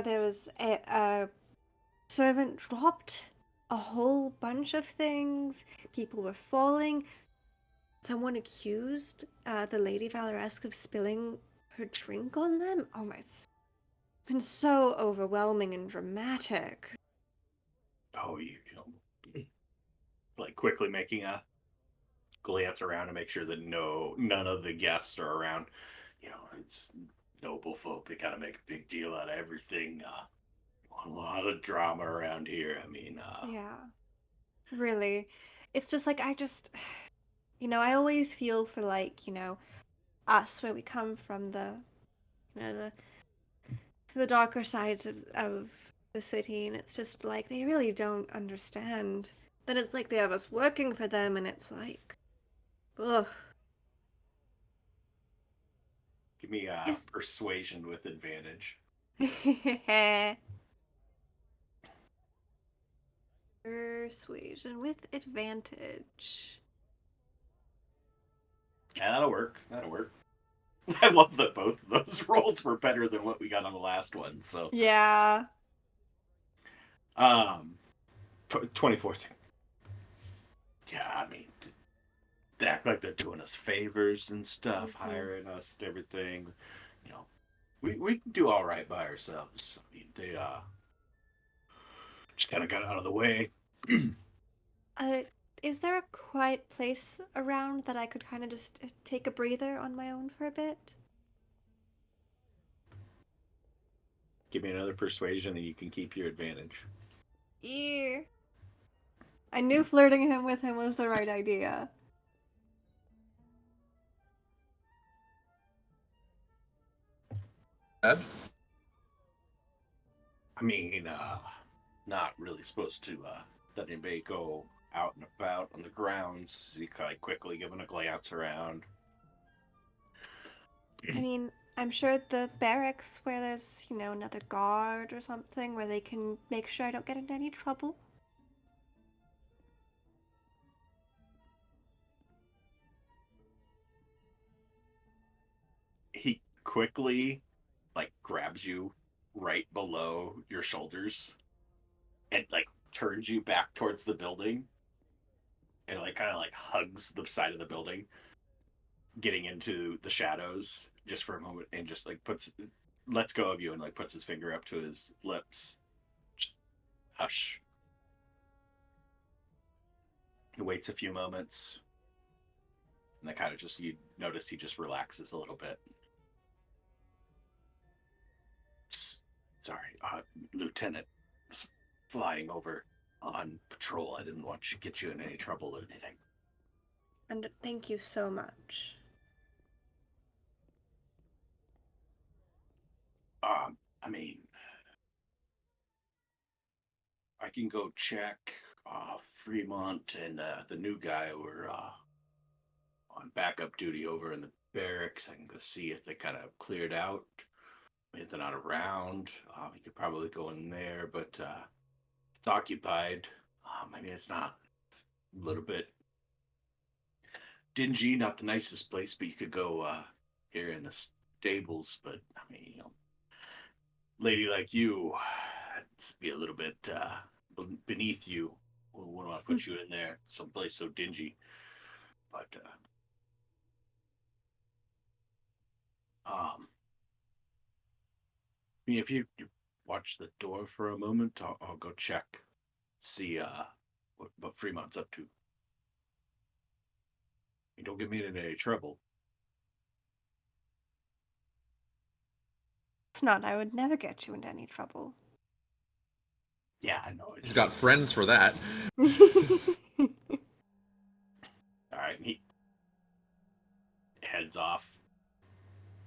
There was a servant dropped a whole bunch of things. People were falling. Someone accused the Lady Valoresque of spilling her drink on them. Oh my! It's been so overwhelming and dramatic. Oh, you know, like quickly making a glance around to make sure that none of the guests are around. You know, it's noble folk. They kind of make a big deal out of everything. A lot of drama around here. I mean, Yeah, really. It's just like I always feel for like us where we come from the darker sides of the city, and it's just like they really don't understand. Then it's like they have us working for them, and it's like, ugh. give me a Is persuasion with advantage. persuasion with advantage. Yeah, that'll work. That'll work. I love that both of those rolls were better than what we got on the last one. So, Yeah. um, 24. Yeah, I mean, they act like they're doing us favors and stuff, hiring us and everything. You know, we can do all right by ourselves. I mean, they just kind of got out of the way. Uh, is there a quiet place around that I could kind of just take a breather on my own for a bit? Give me another persuasion, and you can keep your advantage. Yeah. I knew flirting him with him was the right idea. Ed? I mean, not really supposed to let anybody go out and about on the grounds. He kind of quickly giving a glance around. I mean, I'm sure the barracks where there's, another guard or something where they can make sure I don't get into any trouble. he quickly like grabs you right below your shoulders and like turns you back towards the building and like kind of like hugs the side of the building, getting into the shadows just for a moment, and just like lets go of you and like puts his finger up to his lips. Just hush. He waits a few moments, and then kind of just, you notice he just relaxes a little bit. Sorry, Lieutenant, flying over on patrol. I didn't want to get you in any trouble or anything. And thank you so much. I mean, I can go check. Fremont and the new guy were on backup duty over in the barracks. I can go see if they kind of cleared out. If they're not around, you could probably go in there, but it's occupied. I mean, it's not, it's a little bit dingy, not the nicest place, but you could go here in the stables. But I mean, lady like you, it's be a little bit beneath you. We wouldn't want to put you in there, someplace so dingy. But I mean, if you watch the door for a moment, I'll go check, see what Fremont's up to. You don't get me into any trouble. It's not. I would never get you into any trouble. Yeah, I know. He's got friends for that. All right, and he heads off,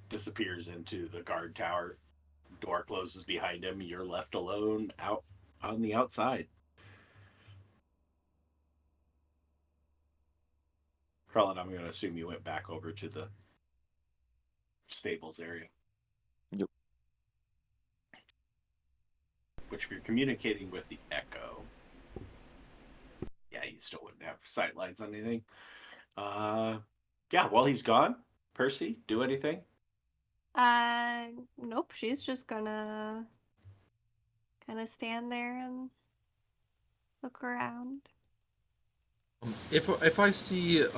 disappears into the guard tower. Door closes behind him. You're left alone out on the outside. Krellin, I'm going to assume you went back over to the stables area. Yep. Which, if you're communicating with the Echo, yeah, you still wouldn't have sight lines on anything. Yeah, while he's gone, Percy, do anything? Nope. She's just gonna kind of stand there and look around. If I see if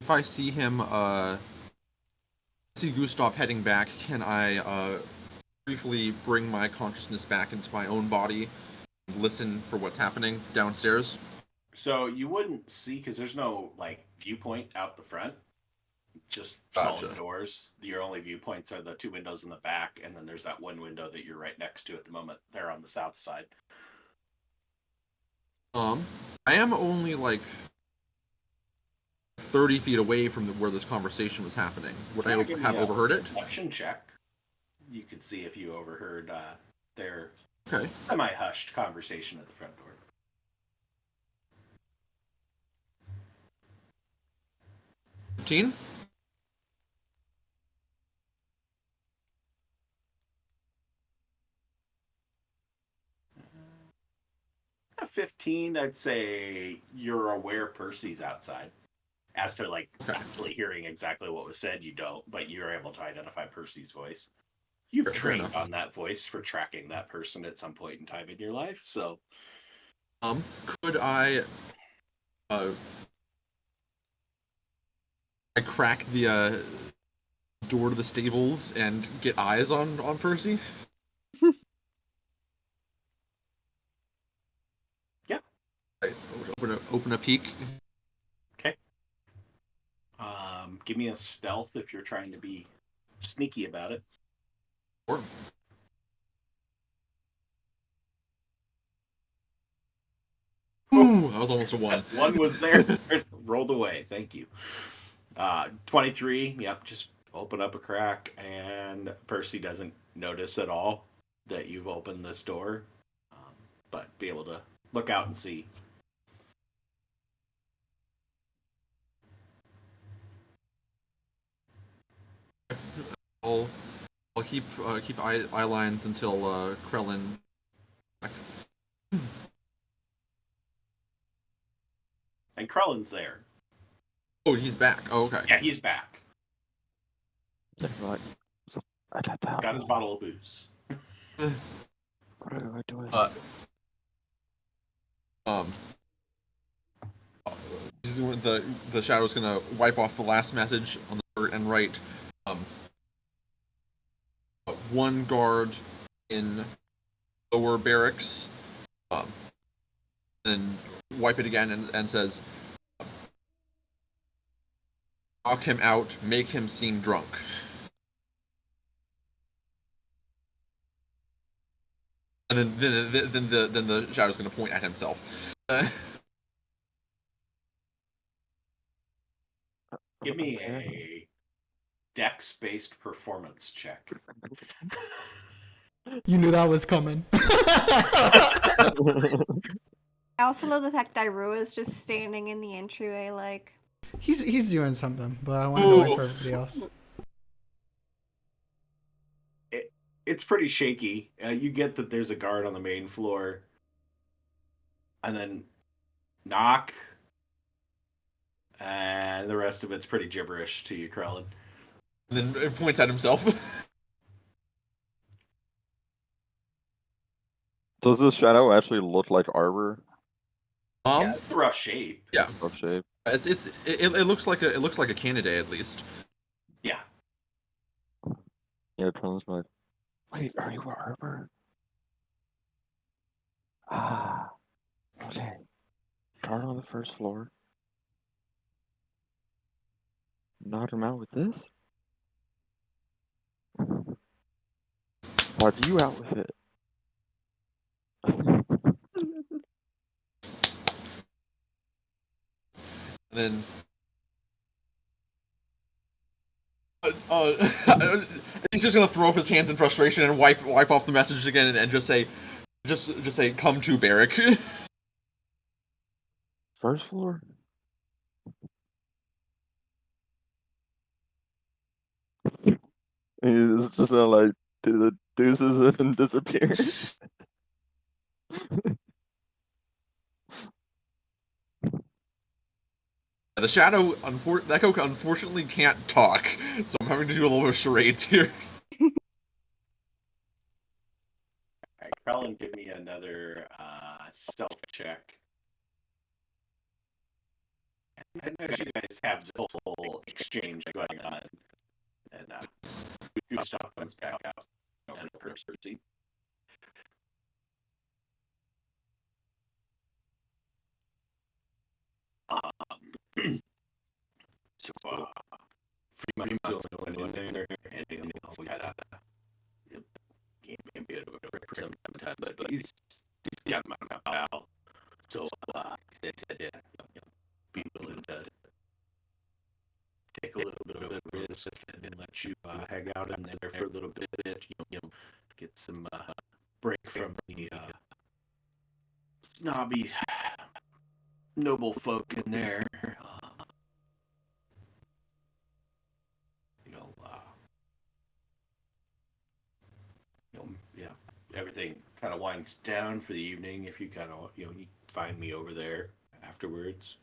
I see him see Gustav heading back, can I briefly bring my consciousness back into my own body and listen for what's happening downstairs? So you wouldn't see, because there's no like viewpoint out the front, just Gotcha. solid doors. Your only viewpoints are the two windows in the back, and then there's that one window that you're right next to at the moment. They're on the south side. I am only like 30 feet away from where this conversation was happening. Would I Give me have a overheard it? perception check. You could see if you overheard their Okay. semi-hushed conversation at the front door. 15? At 15, I'd say you're aware Percy's outside. As to like actually hearing exactly what was said, you don't, but you're able to identify Percy's voice. You've Fair trained enough. on that voice for tracking that person at some point in time in your life, so Could I crack the door to the stables and get eyes on Percy? Yeah. Right. Open a peek. Okay. Give me a stealth if you're trying to be sneaky about it. Sure. Ooh, that was almost a 1. One was there, rolled away. Thank you. 23. Yep, just open up a crack, and Percy doesn't notice at all that you've opened this door, but be able to look out and see. I'll keep eye lines until Krellin. And Krellin's there. Oh, he's back. Oh, okay. Yeah, he's back. Like, I got that. Got his bottle of booze. What do I do with Uh, it? um, the shadow's gonna wipe off the last message on the dirt and write, one guard in lower barracks, then wipe it again and says, knock him out, make him seem drunk. And then the shadow's gonna point at himself. Give me a dex-based performance check. You knew that was coming. I also love the fact that Rua is just standing in the entryway, like. He's doing something, but I want to know it for everybody else. It's pretty shaky. You get that there's a guard on the main floor, and then knock, and the rest of it's pretty gibberish to you, Krellin. And then it points at himself. Does this shadow actually look like Arbor? Yeah, it's a rough shape. Yeah, Rough shape. It looks like a candidate at least. Yeah. Yeah, Krellin's like, wait, are you Arbor? Ah, okay. Guard on the first floor. Knock him out with this? Knock you out with it. And then he's just gonna throw up his hands in frustration and wipe off the message again and just say, come to barrack. First floor? He's just gonna like do the deuces and disappear. The shadow, Echo unfortunately can't talk, so I'm having to do a little bit of charades here. All right, Krellin, give me another stealth check. I know you guys have this whole exchange going on, and Gustav comes back out and proceed. So, Freeman's going in there, and he's got a bit of a prick sometimes, but he's got my pal. So, they said, yeah, be willing to take a little bit of risk and let you hang out in there for a little bit, get some break from the snobby noble folk in there. Yeah, everything kind of winds down for the evening. If you kind of, you find me over there afterwards.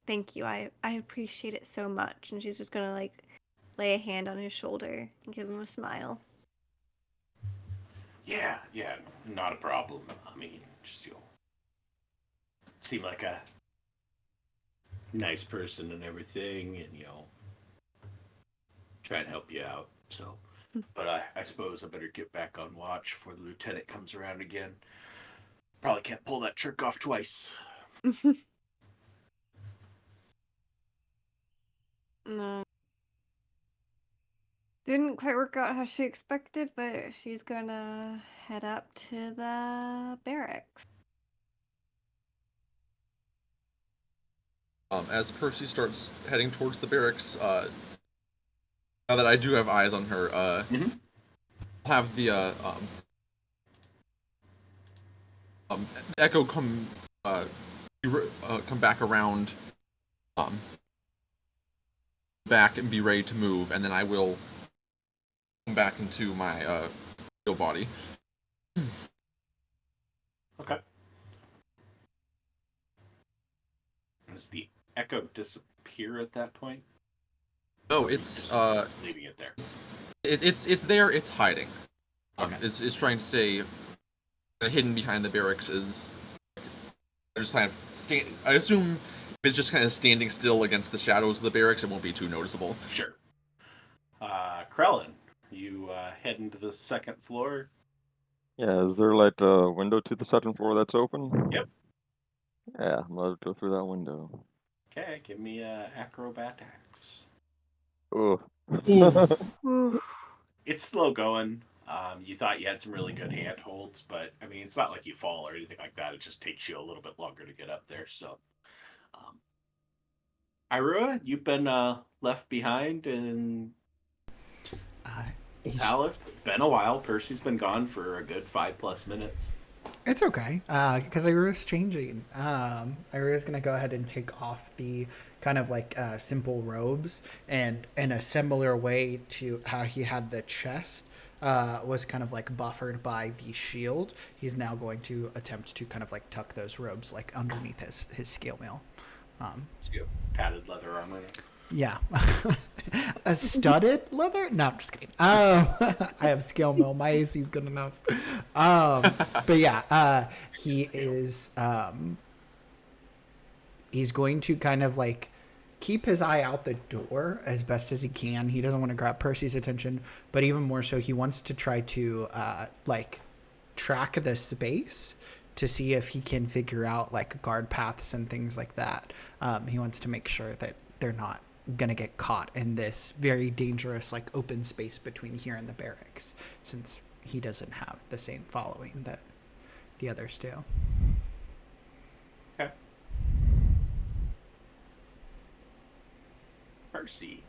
Thank you. I appreciate it so much. And she's just gonna like lay a hand on his shoulder and give him a smile. Yeah, not a problem. I mean, just seem like a nice person and everything, and try and help you out. So, but I suppose I better get back on watch before the lieutenant comes around again. Probably can't pull that trick off twice. No. Didn't quite work out how she expected, but she's gonna head up to the barracks. As Percy starts heading towards the barracks, now that I do have eyes on her, I'll have the Echo come back around, back and be ready to move, and then I will come back into my real body. Okay. does the echo disappear at that point? No, Or are you it's just leaving it there. it's there. It's hiding. Okay. Is trying to stay hidden behind the barracks. Is just kind of I assume if it's just kind of standing still against the shadows of the barracks, it won't be too noticeable. Sure. Krellin, you head into the second floor. Yeah, is there like a window to the second floor that's open? Yep. Yeah, I'm gonna go through that window. Okay, give me acrobatics. Oh. Ooh. It's slow going. You thought you had some really good handholds, but I mean, it's not like you fall or anything like that. It just takes you a little bit longer to get up there. So, um, Irua, you've been left behind in Uh, the he's palace. It's been a while. Percy's been gone for a good 5+ minutes. It's okay, because Iru's changing. Iru's gonna go ahead and take off the kind of like simple robes, and in a similar way to how he had the chest was kind of like buffered by the shield. He's now going to attempt to kind of like tuck those robes like underneath his scale mail. Let's go. Padded leather armor. Yeah. A studded leather? No, I'm just kidding. I have scale mail. My AC is good enough. But yeah, he is. He's going to kind of like keep his eye out the door as best as he can. He doesn't want to grab Percy's attention, but even more so, he wants to try to like track the space to see if he can figure out like guard paths and things like that. He wants to make sure that they're not gonna get caught in this very dangerous like open space between here and the barracks, since he doesn't have the same following that the others do. Okay. Percy,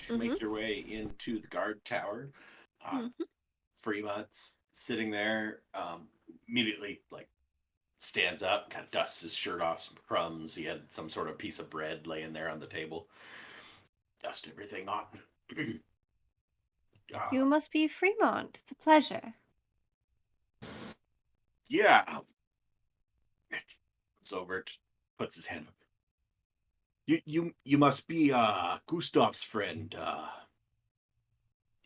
you make your way into the guard tower. Fremont's sitting there, immediately like stands up, kind of dusts his shirt off, some crumbs. He had some sort of piece of bread laying there on the table. Dust everything off. You must be Fremont. It's a pleasure. Yeah. It's over. Puts his hand up. You must be Gustav's friend.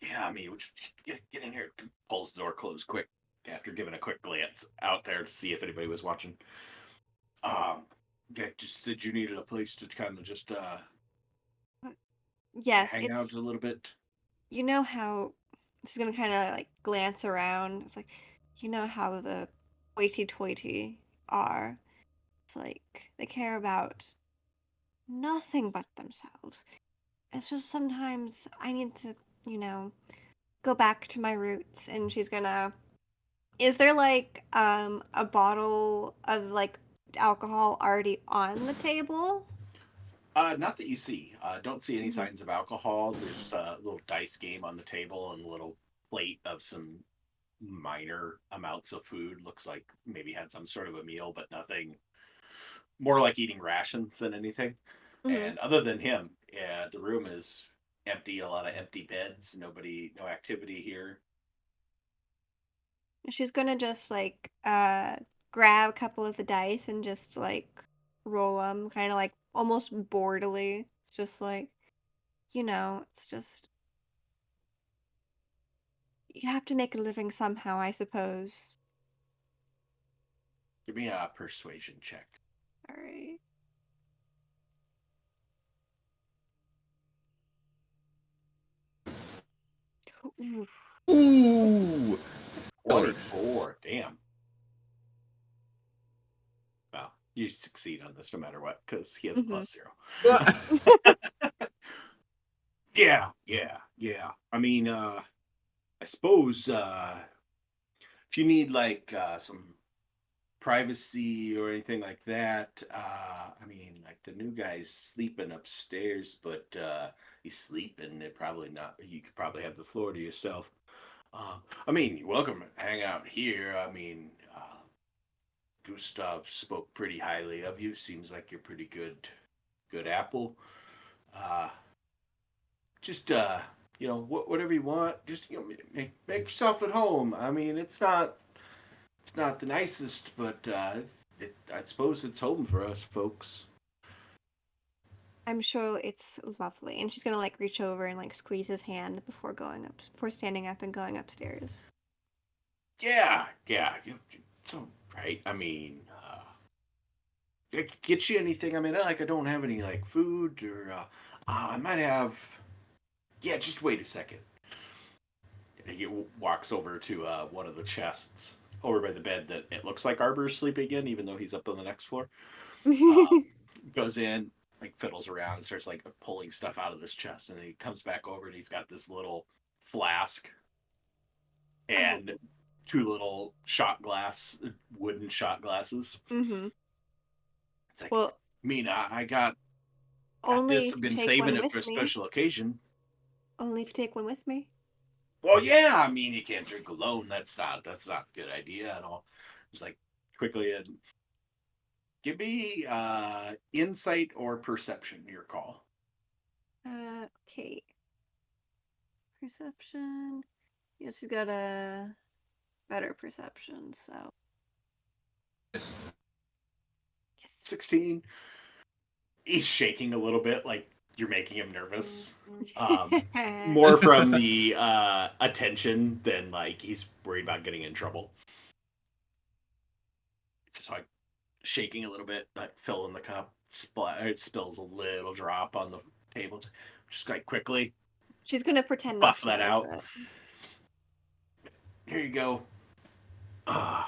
Yeah, I mean, get in here. Pulls the door closed quick after giving a quick glance out there to see if anybody was watching. Yeah, just said you needed a place to kind of just Yes, hang out it's, a little bit. you know how she's gonna kind of like glance around. It's like, you know how the hoity-toity are. It's like they care about nothing but themselves. It's just sometimes I need to, you know, go back to my roots. And she's gonna. Is there like a bottle of like alcohol already on the table? Not that you see. Don't see any signs of alcohol. There's a little dice game on the table and a little plate of some minor amounts of food. Looks like maybe had some sort of a meal, but nothing. More like eating rations than anything. Mm-hmm. And other than him, yeah, the room is empty. A lot of empty beds. Nobody, no activity here. She's gonna just like grab a couple of the dice and just like roll them, kind of like almost boredly. It's just like, it's just you have to make a living somehow, I suppose. Give me a persuasion check. All right. Ooh. Ooh, killer. 24. Damn. Well, you succeed on this no matter what, because he has a +0. Yeah. I mean, I suppose if you need like some privacy or anything like that, I mean, like the new guy's sleeping upstairs, but he's sleeping. It probably not. You could probably have the floor to yourself. I mean, you're welcome to hang out here. I mean, Gustav spoke pretty highly of you. Seems like you're pretty good apple. Uh, just whatever you want. Just make yourself at home. I mean, it's not the nicest, but I suppose it's home for us folks. I'm sure it's lovely. And she's gonna like reach over and like squeeze his hand before standing up and going upstairs. Yeah, it's all right. I mean, get you anything? I mean, I don't have any like food or I might have. Yeah, just wait a second. He walks over to one of the chests over by the bed that it looks like Arbor's sleeping in, even though he's up on the next floor. Goes in, like fiddles around, and starts like pulling stuff out of this chest, and then he comes back over and he's got this little flask and two little wooden shot glasses. Mm-hmm. It's like, Well, Mina, I got only this. if I've you been take saving one it with for a me. special occasion. Only if you take one with me. Well, yeah, I mean, you can't drink alone. That's not a good idea at all. It's like quickly and give me insight or perception. Your call. Okay. Perception. Yeah, she's got a better perception, so. Yes. Yes. 16. He's shaking a little bit, like you're making him nervous. More from the attention than like he's worried about getting in trouble. So like shaking a little bit, like filling the cup, it spills a little drop on the table. Just like quickly She's gonna pretend not buff to that notice out. it. Here you go. Uh,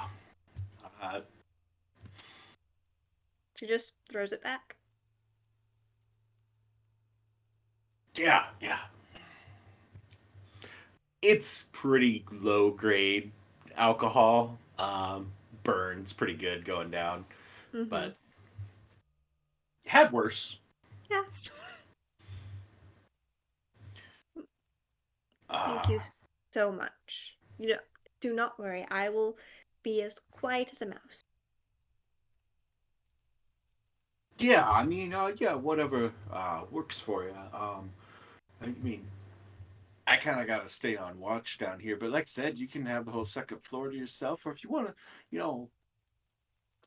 She just throws it back. yeah. It's pretty low grade alcohol. Burns pretty good going down, Mm-hmm. but had worse. Yeah. Thank you so much. Do not worry. I will be as quiet as a mouse. Yeah, I mean, yeah, whatever works for you. I mean, I kind of got to stay on watch down here, but like I said, you can have the whole second floor to yourself, or if you want to,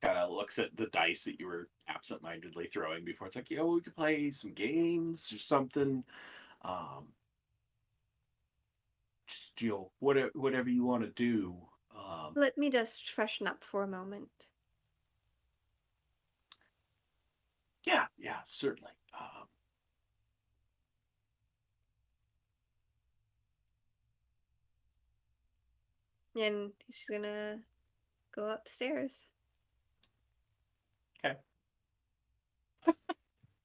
kind of looks at the dice that you were absent-mindedly throwing before. It's like, we could play some games or something. Um, just whatever you want to do. Let me just freshen up for a moment. Yeah, certainly. And she's gonna go upstairs. Okay.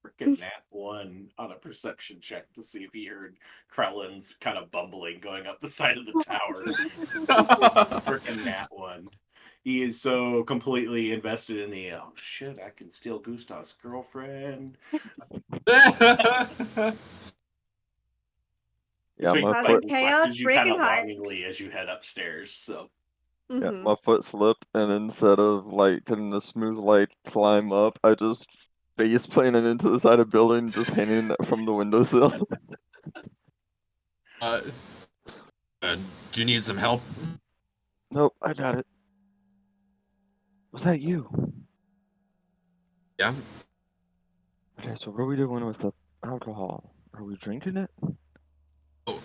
Freaking nat one on a perception check to see if he heard Krellin's kind of bumbling going up the side of the tower. Freaking nat one. He is so completely invested in the oh shit, I can steal Gustav's girlfriend. Yeah, So he my like foot. Chaos, watches you kind breaking of hearts. longingly as you head upstairs. So Yeah, Mm-hmm. my foot slipped, and instead of like getting a smooth like climb up, I just face planted into the side of the building, just hanging from the windowsill. uh, do you need some help? Nope, I got it. Was that you? Yeah. Okay, so what are we doing with the alcohol? Are we drinking it? Oh,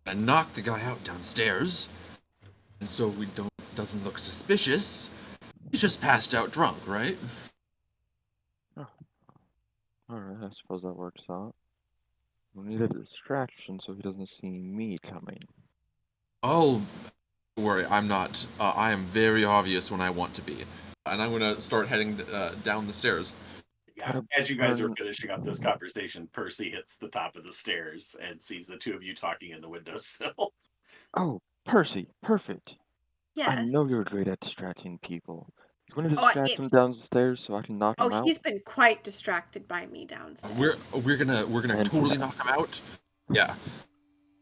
I knocked the guy out downstairs, and so we doesn't look suspicious. He just passed out drunk, right? Oh, alright, I suppose that works out. We need a distraction so he doesn't see me coming. Oh, don't worry, I'm not. I am very obvious when I want to be, and I'm gonna start heading down the stairs. yeah, as you guys are finishing up this conversation, Percy hits the top of the stairs and sees the two of you talking in the windowsill. Oh, Percy, perfect. I Yes. know you're great at distracting people. You want to Oh, distract him downstairs so I can knock him out? he's been quite distracted by me downstairs. We're gonna And to totally death. knock him out. Yeah.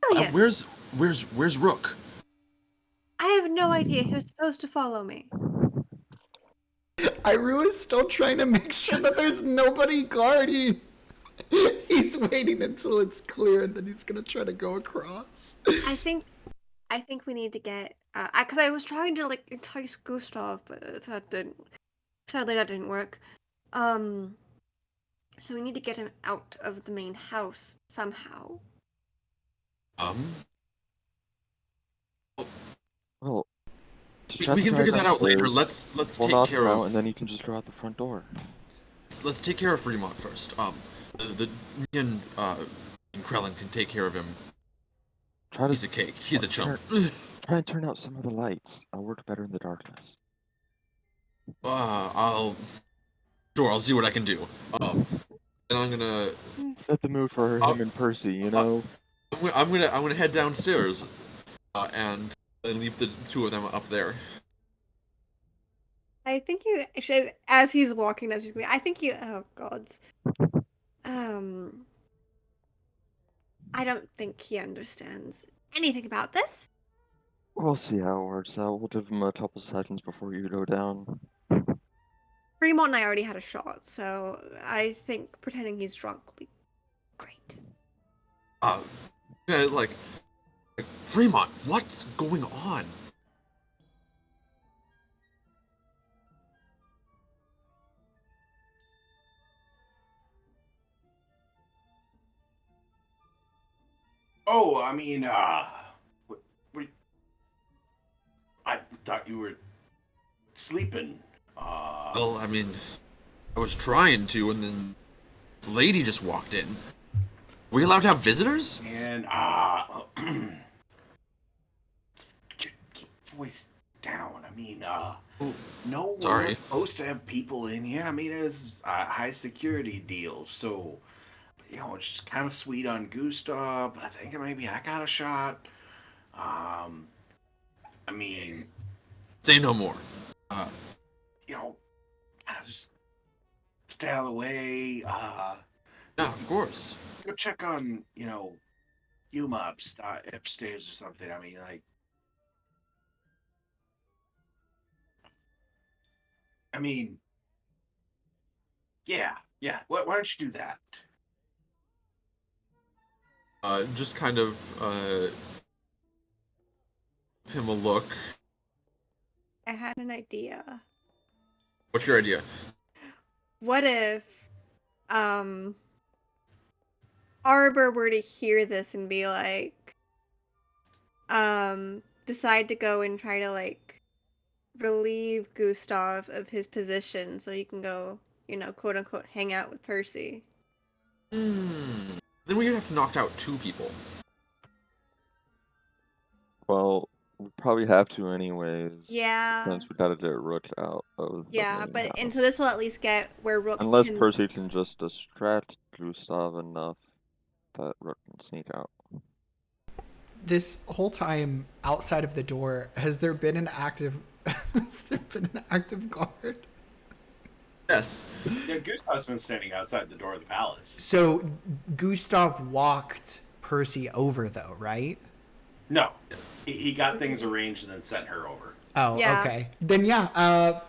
Oh yeah. Where's Rook? I have no idea. He was supposed to follow me. Iru is still trying to make sure that there's nobody guarding. He's waiting until it's clear, and then he's gonna try to go across. I think we need to get because I was trying to like entice Gustav, but sadly that didn't work. So we need to get him out of the main house somehow. Well, We can figure that out later. Let's we'll take knock care him out, of. and then you can just go out the front door. Let's take care of Fremont first. Me and Krellin can take care of him. Try He's to a cake. He's a chump. try and turn out some of the lights. I'll work better in the darkness. I'll see what I can do. And I'm gonna Set the mood for him and Percy, you know. I'm gonna head downstairs, and leave the two of them up there. I think you should, as he's walking up, she's going, I think you, oh gods. Um, I don't think he understands anything about this. We'll see how it works out. We'll give him a couple seconds before you go down. Fremont and I already had a shot, so I think pretending he's drunk will be great. Yeah, like Fremont, what's going on? Oh, I mean, what, I thought you were sleeping. Well, I mean, I was trying to, and then this lady just walked in. Were we allowed to have visitors? And keep voice down. I mean, no, we're Sorry. not supposed to have people in here. I mean, it's a high security deal, so it's just kind of sweet on Gustav. But I think maybe I got a shot. I mean, Say no more. kind of just stay out of the way. Yeah, of course. Go check on, Yuma upstairs or something. I mean, yeah. Why don't you do that? Just kind of give him a look. I had an idea. What's your idea? What if, Arbor were to hear this and be like, decide to go and try to, like, relieve Gustav of his position so he can go, quote unquote, hang out with Percy. Then we'd have to knock out 2 people. Well, we probably have to anyways. Yeah. Since we gotta get Rook out of the Yeah, main but house. and so this will at least get where Rook Unless can. Percy can just distract Gustav enough that Rook can sneak out. This whole time outside of the door, has there been an active guard? Yes. Yeah, Gustav's been standing outside the door of the palace. So Gustav walked Percy over though, right? No, he got things arranged and then sent her over. Oh, Yeah. okay. Then yeah,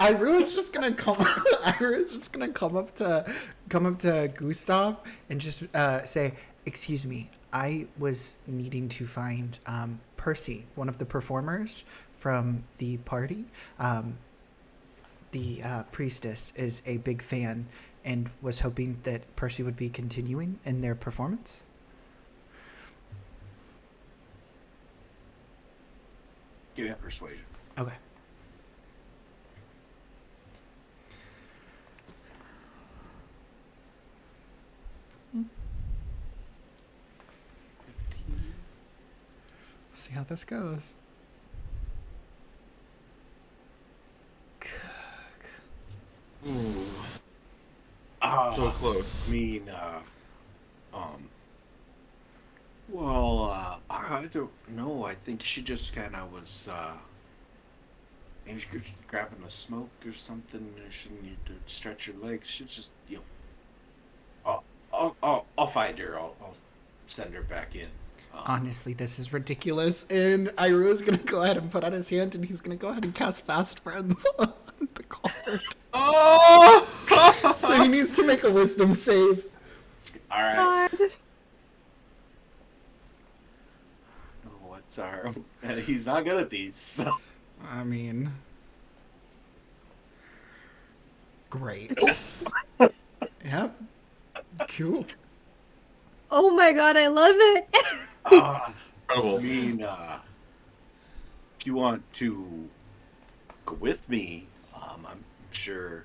Iru's just gonna come. Iru's just gonna come up to Gustav and just say, "Excuse me, I was needing to find Percy, one of the performers from the party. The priestess is a big fan and was hoping that Percy would be continuing in their performance." Give me a persuasion. Okay. See how this goes. Ooh. So So close. I mean, I don't know. I think she just kind of was, maybe she was grabbing a smoke or something. She didn't need to stretch her legs. She's just, I'll find her. I'll send her back in. Honestly, this is ridiculous. And Iru is going to go ahead and put out his hand and he's going to go ahead and cast Fast Friends on the card. Oh! So he needs to make a wisdom save. All right. God. Oh, what's our? He's not good at these. So. I mean, Great. Yep. Cool. Oh my god, I love it. I Incredible. mean, if you want to go with me, I'm sure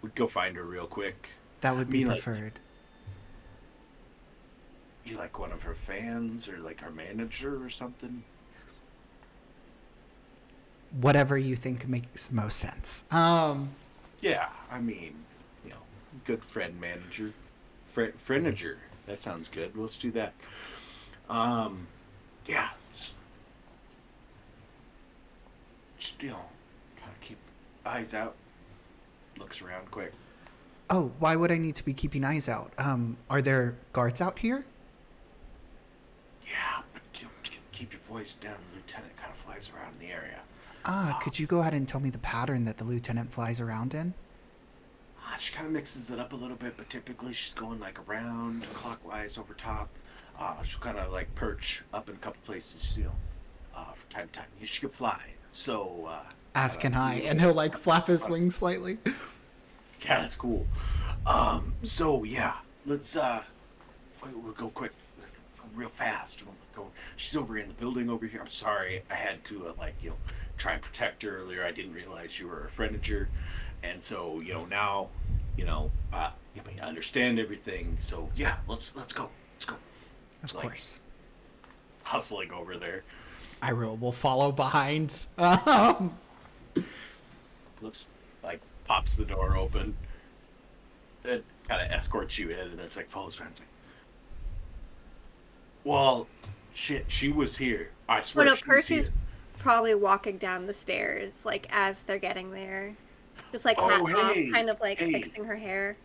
we'd go find her real quick. That would I be mean, like, preferred. you like one of her fans or like our manager or something? Whatever you think makes the most sense. Yeah, I mean, good friend manager. Friendager. That sounds good. Let's do that. Yeah. Just, kind of keep eyes out. Looks around quick. Oh, why would I need to be keeping eyes out? Are there guards out here? Yeah, but keep your voice down. The lieutenant kind of flies around in the area. Could you go ahead and tell me the pattern that the lieutenant flies around in? She kind of mixes it up a little bit, but typically she's going like around clockwise over top. She'll kind of like perch up in a couple places, from time to time. She can fly, so As can I, and he'll like flap his wings slightly. yeah, that's cool. So yeah, let's we'll go quick, real fast. We'll go. She's over in the building over here. I'm sorry, I had to try and protect her earlier. I didn't realize you were a friendager, and so now, I understand everything. So yeah, let's go. Let's go. Of course. Hustling over there. I will follow behind. Looks like pops the door open. It kind of escorts you in, and it's like follows around. It's like, well, shit, she was here. I swear. Well, no, she was Percy's here. probably walking down the stairs, like as they're getting there, just like Oh, hat off, hey, kind of like hey. fixing her hair.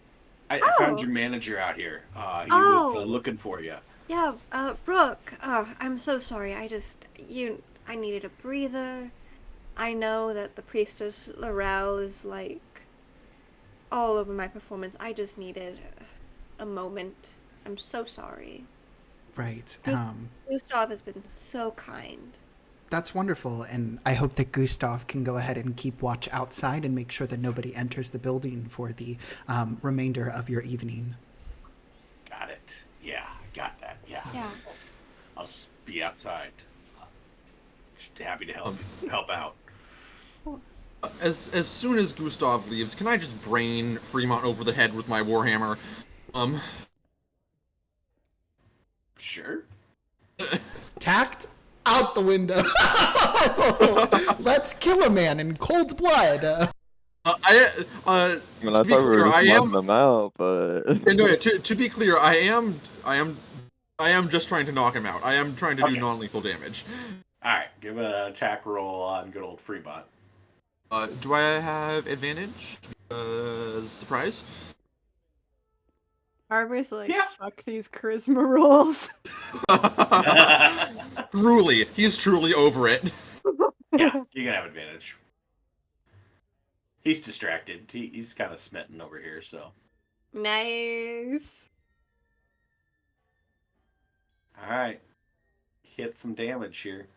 I found your manager out here. He Oh. was looking for you. Yeah, Brooke. I'm so sorry. I needed a breather. I know that the priestess Laurel is like all over my performance. I just needed a moment. I'm so sorry. Right. Gustav has been so kind. That's wonderful, and I hope that Gustav can go ahead and keep watch outside and make sure that nobody enters the building for the remainder of your evening. Got it. Yeah, got that. Yeah. Yeah. I'll just be outside. Just happy to help out. As soon as Gustav leaves, can I just brain Fremont over the head with my warhammer? Sure. Tact out the window. Let's kill a man in cold blood. I thought we were just letting them out, but No, to be clear, I am just trying to knock him out. I am trying to do non-lethal damage. All right, give an attack roll on good old Fremont. Do I have advantage? Surprise. Arbor's like, Yeah. fuck these charisma rolls. Truly, he's truly over it. Yeah, you can have advantage. He's distracted. He's kind of smitten over here, so. Nice. All right. Hit some damage here.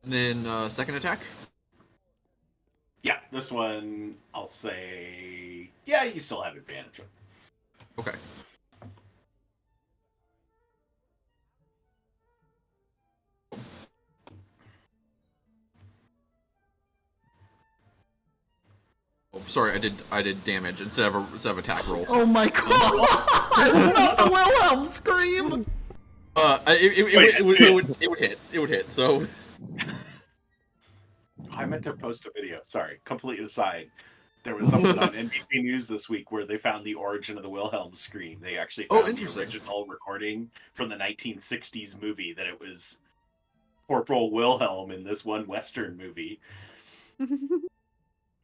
And then second attack. Yeah, this one, I'll say, yeah, you still have advantage. Okay. Oh, sorry, I did damage instead of attack roll. Oh my god! That's not the Wilhelm scream. It would hit. So I meant to post a video. Sorry, completely aside. There was something on NBC News this week where they found the origin of the Wilhelm scream. They actually found the original recording from the 1960s movie that it was Corporal Wilhelm in this one Western movie.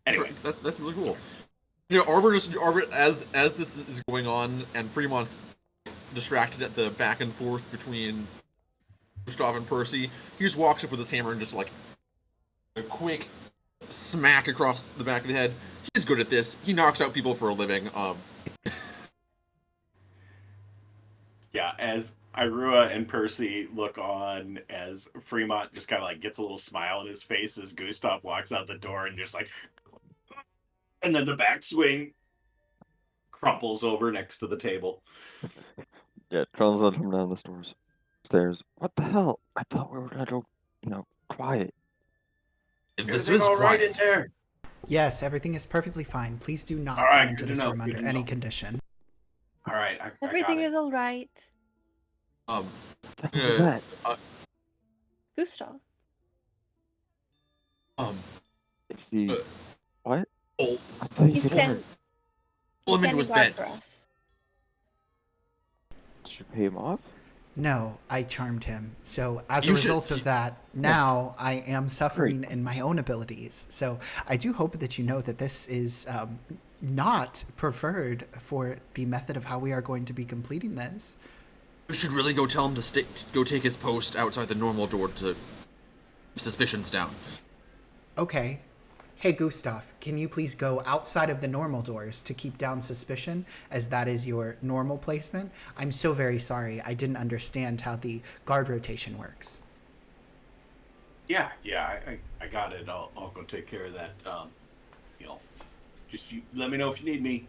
Anyway, that's really cool. Arbor as this is going on and Fremont's distracted at the back and forth between Gustav and Percy, he just walks up with his hammer and just like a quick smack across the back of the head. He's good at this. He knocks out people for a living. Yeah, as Irua and Percy look on as Fremont just kind of like gets a little smile on his face as Gustav walks out the door and just like, and then the backswing crumples over next to the table. Yeah, Charles led him down the stairs. What the hell? I thought we were gonna go, quiet. This Everything is all right quiet. in there? Yes, everything is perfectly fine. Please do All not right, come into good to this know. room Good under to any know. condition. All right, I got Everything it. is all right. Um, What the hell was that? Gustav. um, Is he uh, what? pull, I thought he He's said stand- dinner. pull him into standing his guard bed. for us. Did you pay him off? No, I charmed him. So as a You should- result of that, now I am suffering in my own abilities. So I do hope that you know that this is not preferred for the method of how we are going to be completing this. You should really go tell him to go take his post outside the normal door to keep suspicions down. Okay. Hey, Gustav, can you please go outside of the normal doors to keep down suspicion, as that is your normal placement? I'm so very sorry. I didn't understand how the guard rotation works. Yeah, I got it. I'll go take care of that. Just let me know if you need me.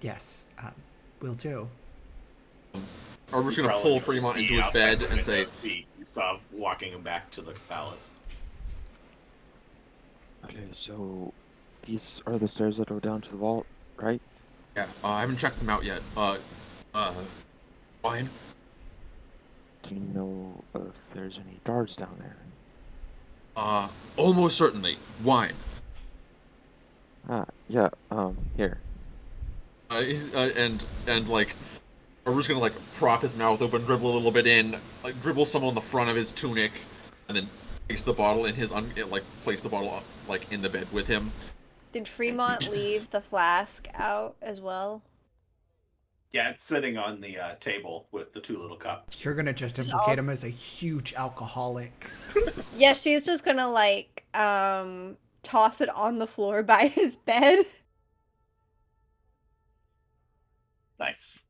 Yes, will do. Or we're just gonna Probably pull just Fremont see into his outside bed the and say, window, see Gustav walking him back to the palace. Okay, so these are the stairs that go down to the vault, right? "Yeah, I haven't checked them out yet. Wine? Do you know if there's any guards down there? Almost certainly. Wine." Yeah, here. And like, we're just gonna like prop his mouth open, dribble a little bit in, like dribble some on the front of his tunic, and then place the bottle in his place the bottle like in the bed with him. Did Fremont leave the flask out as well? Yeah, it's sitting on the table with the two little cups. You're gonna just implicate him as a huge alcoholic. Yeah, she's just gonna like toss it on the floor by his bed. Nice.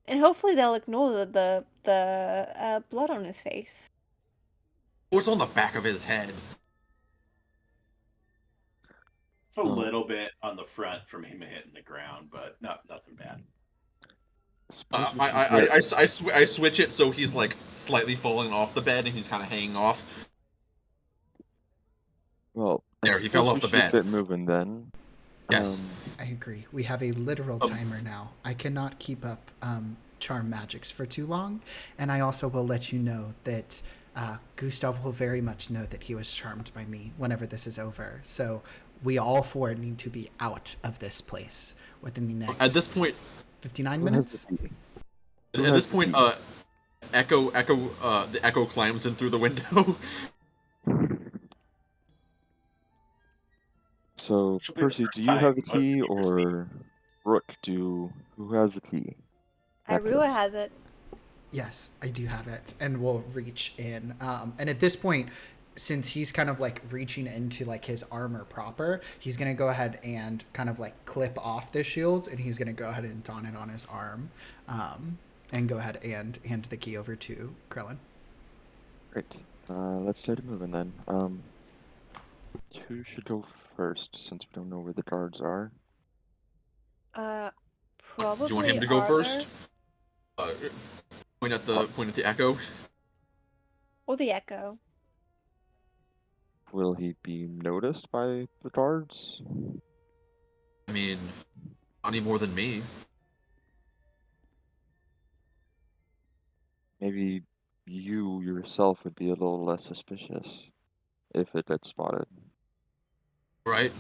And hopefully they'll ignore the blood on his face. Oh, it's on the back of his head. It's a little bit on the front from him hitting the ground, but nothing bad. I switch it so he's like slightly falling off the bed and he's kind of hanging off. Well, There, he fell off the bed. Get moving then. Yes. I agree. We have a literal timer now. I cannot keep up charm magics for too long, and I also will let you know that Gustav will very much know that he was charmed by me whenever this is over. So we all four need to be out of this place within the next. At this point, 59 minutes. At this point, the echo climbs in through the window. So, Should be the Percy, first do you time have the most of key, you receive. or Rook, who has the key? Irua has it. Yes, I do have it, and we'll reach in. And at this point, since he's kind of like reaching into like his armor proper, he's gonna go ahead and kind of like clip off the shield, and he's gonna go ahead and don it on his arm, and go ahead and hand the key over to Krillin. Great. Let's start moving then. Who should go first, since we don't know where the guards are? Probably. Do you want him to go Arthur first? Point at the echo. or the Echo. Will he be noticed by the guards? I mean, not any more than me. Maybe you yourself would be a little less suspicious if it gets spotted. Right?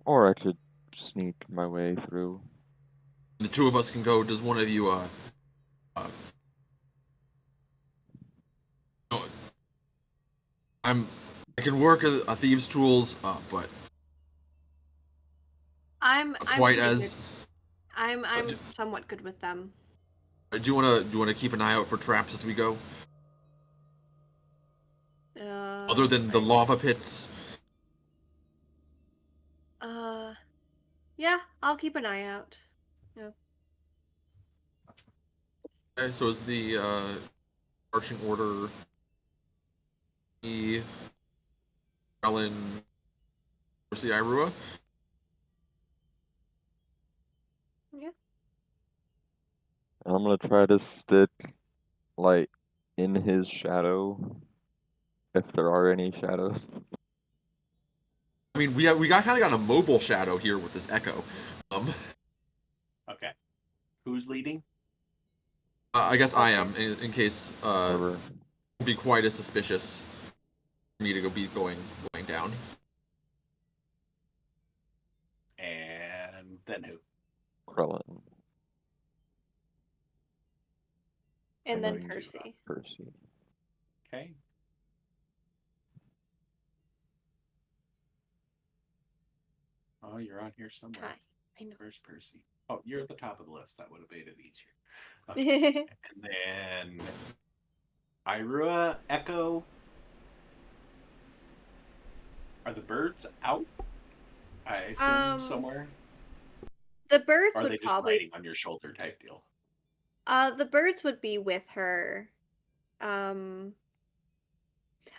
Or I could sneak my way through. The two of us can go. Does one of you no, I can work a thieves' tools, but I'm quite pretty as. good. I'm somewhat good with them. Do you wanna keep an eye out for traps as we go? Other than the lava pits. Yeah, I'll keep an eye out. Yeah. Okay, so is the marching order the Ellen versus the Irua? Yeah. And I'm gonna try to stick like in his shadow, if there are any shadows. I mean, we got kind of got a mobile shadow here with this echo. Okay. Who's leading? I guess I Okay. am in case Whatever. it'd be quite as suspicious for me to be going down. And then who? Krellin. And then Going to Percy. Percy. Okay. Oh, you're on here somewhere. Hi. I know. Where's Percy? Oh, you're at the top of the list. That would have made it easier. Okay. And then Irua, Echo. Are the birds out? I assume somewhere. The birds Or are would they just probably riding on your shoulder type deal? the birds would be with her. Um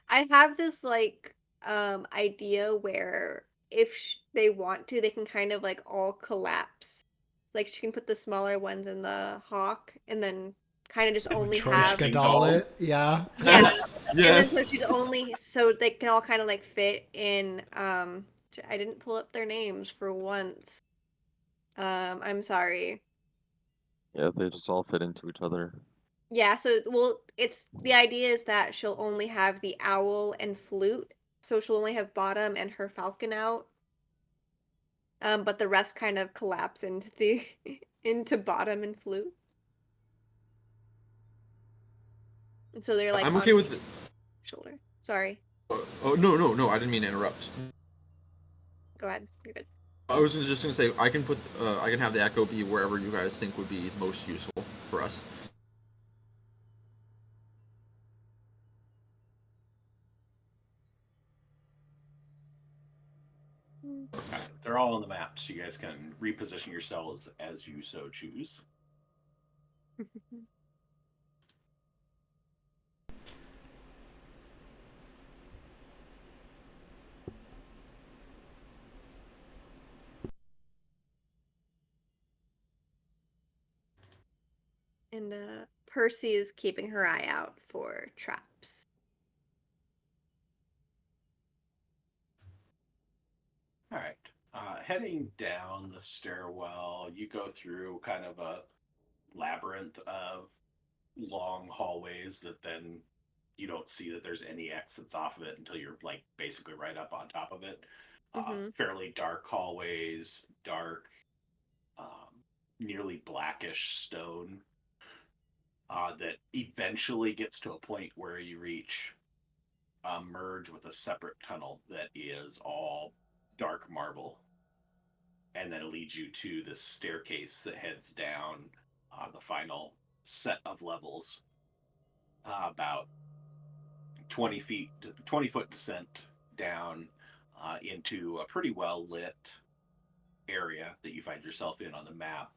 I have this like idea where if they want to, they can kind of like all collapse. Like she can put the smaller ones in the hawk and then kind of just only have Matryoshka doll it. Yeah. yeah. And then so Yes. she's only so they can all kind of like fit in I didn't pull up their names for once. I'm sorry. Yeah, they just all fit into each other. Yeah, so well, it's the idea is that she'll only have the owl and flute, so she'll only have Bottom and her falcon out. But the rest kind of collapse into the into Bottom and flute, and so they're like I'm on okay with each it. shoulder. Sorry, Oh no! I didn't mean to interrupt. go ahead. You're good. I was just gonna say I can have the echo be wherever you guys think would be most useful for us. They're all on the map, so you guys can reposition yourselves as you so choose. And Percy is keeping her eye out for traps. All right. Heading down the stairwell, you go through kind of a labyrinth of long hallways that then you don't see that there's any exits off of it until you're like basically right up on top of it. Fairly dark hallways, dark, nearly blackish stone that eventually gets to a point where you reach a merge with a separate tunnel that is all dark marble. And then it leads you to this staircase that heads down the final set of levels, about 20 foot descent down into a pretty well lit area that you find yourself in on the map.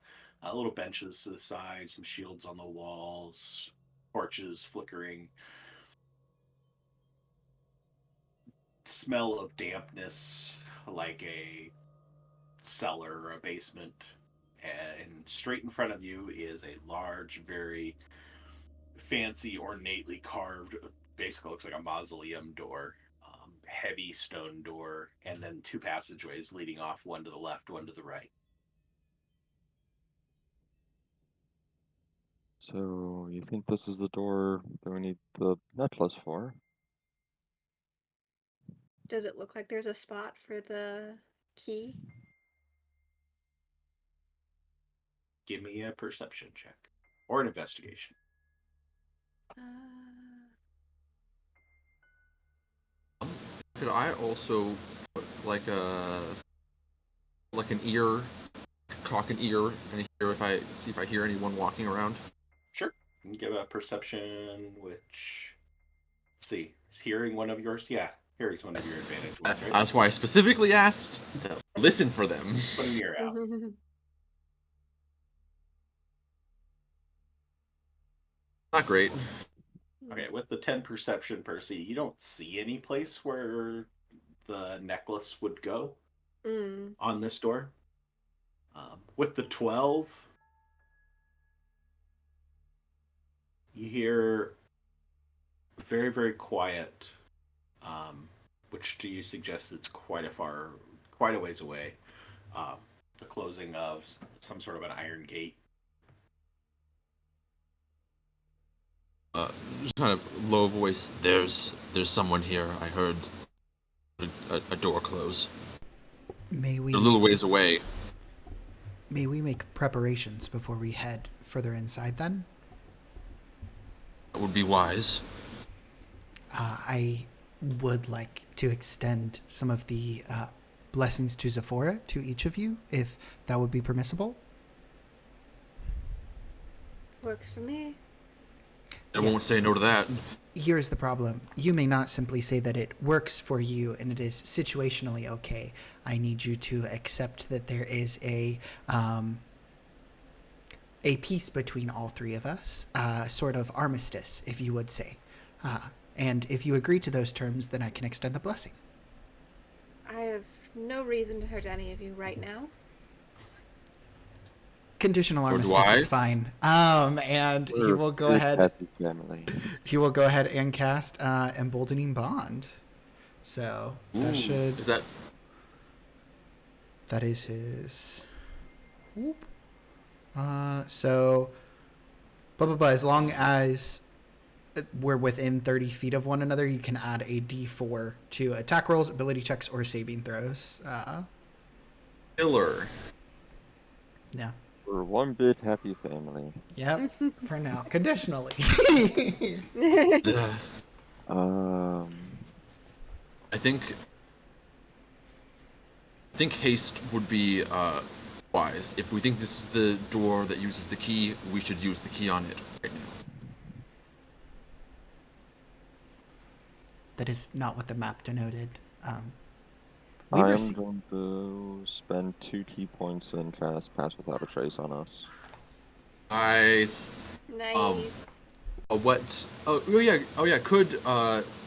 Little benches to the side, some shields on the walls, torches flickering, smell of dampness like a cellar or a basement. And straight in front of you is a large, very fancy, ornately carved, basically looks like a mausoleum door, heavy stone door, and then two passageways leading off, one to the left, one to the right. So you think this is the door that we need the necklace for? Does it look like there's a spot for the key? Give me a perception check or an investigation. Could I also put like an ear, cock an ear, and hear if I see if I hear anyone walking around? Sure. You can give a perception, which, let's see, is hearing one of yours? Yeah, hearing's one of your advantage ones, right? That's why I specifically asked to listen for them. Put an ear out. Not great. Okay, with the 10 perception, Percy, you don't see any place where the necklace would go Mm. on this door. With the 12, you hear very, very quiet, which do you suggest it's quite a ways away. Um, the closing of some sort of an iron gate. Just kind of low voice. There's someone here. I heard a door close. May They're a little we ways away. make preparations before we head further inside then? That would be wise. I would like to extend some of the blessings to Zephora to each of you, if that would be permissible. Works for me. I won't say no to that. Here's the problem. You may not simply say that it works for you and it is situationally okay. I need you to accept that there is a peace between all three of us, sort of armistice, if you would say. And if you agree to those terms, then I can extend the blessing. I have no reason to hurt any of you right now. Conditional Or do armistice I? is fine. And he We're will go a ahead. happy family. He will go ahead and cast emboldening bond. So that Ooh, should. Is that That is his. Whoop. So. Blah blah blah. As long as we're within 30 feet of one another, you can add a D4 to attack rolls, ability checks, or saving throws. killer? Yeah. We're one big happy family. Yep. For now, conditionally. Yeah. Um, I think haste would be wise. If we think this is the door that uses the key, we should use the key on it right now. That is not what the map denoted. We I am rece- going to spend 2 key points and cast Pass Without a Trace on us. Nice. Nice. What? Oh yeah. Oh yeah. Could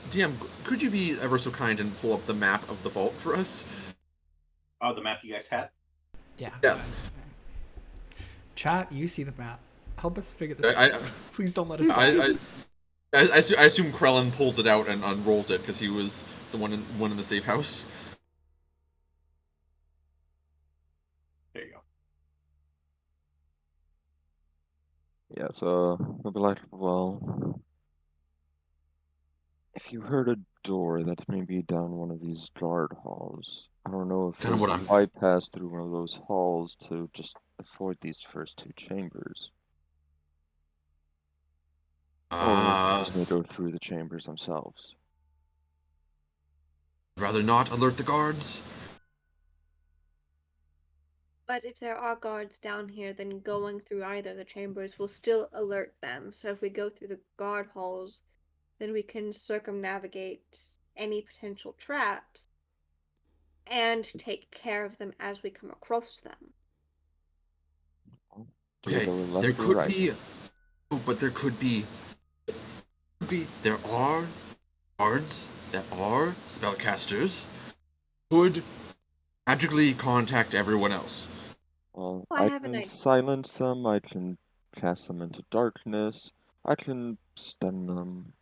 DM? Could you be ever so kind and pull up the map of the vault for us? Oh, the map you guys had? Yeah. Yeah. Chat, you see the map. Help us figure this I- out. Please don't let us die. I assume Krellin pulls it out and unrolls it because he was the one in the safe house. There you go. Yeah, so we'll be like, well, if you heard a door that may be down one of these guard halls, I don't know if Kinda there's what a I'm- bypass through one of those halls to just avoid these first 2 chambers. Or if we're just gonna go through the chambers themselves. Rather not alert the guards. But if there are guards down here, then going through either of the chambers will still alert them. So if we go through the guard halls, then we can circumnavigate any potential traps and take care of them as we come across them. Do you Okay, go left there or could right? be, but there could be, there are guards that are spellcasters could magically contact everyone else. Well, Oh, I I have an can idea. silence them, I can cast them into darkness, I can stun them.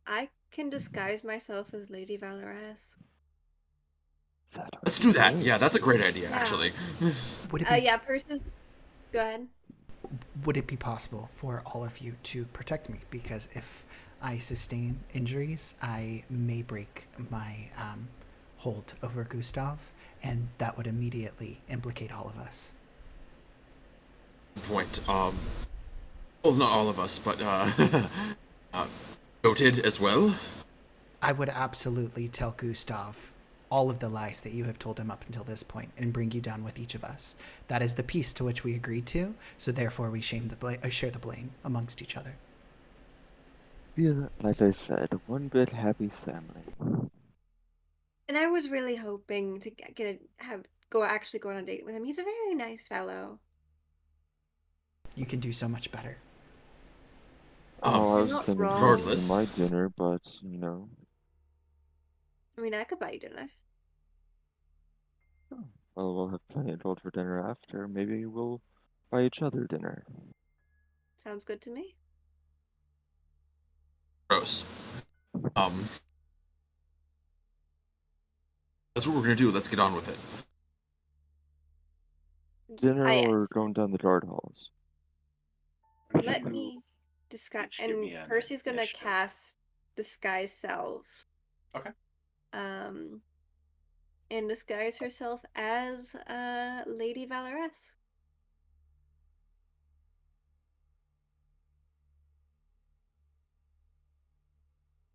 I can disguise myself as Lady Valorous. That would Let's be do that. great. Yeah, that's a great idea, Yeah. actually. Would it be Yeah, Persis. Go ahead. would it be possible for all of you to protect me? Because if I sustain injuries, I may break my hold over Gustav, and that would immediately implicate all of us. Point. Well, not all of us, but noted as well. I would absolutely tell Gustav all of the lies that you have told him up until this point and bring you down with each of us. That is the peace to which we agreed to, so therefore we share the blame amongst each other. Yeah, like I said, one big happy family. And I was really hoping to actually go on a date with him. He's a very nice fellow. You can do so much better. Oh, I You're was just not interested in wrong. Regardless. my dinner, but you know. I mean, I could buy you dinner. Well, we'll have plenty of gold for dinner after. Maybe we'll buy each other dinner. Sounds good to me. Gross. That's what we're gonna do. Let's get on with it. Dinner or Yes. going down the guard halls? Let me disguise. Each give And me an Percy's gonna initiative. cast disguise self. Okay. And disguise herself as Lady Valoress.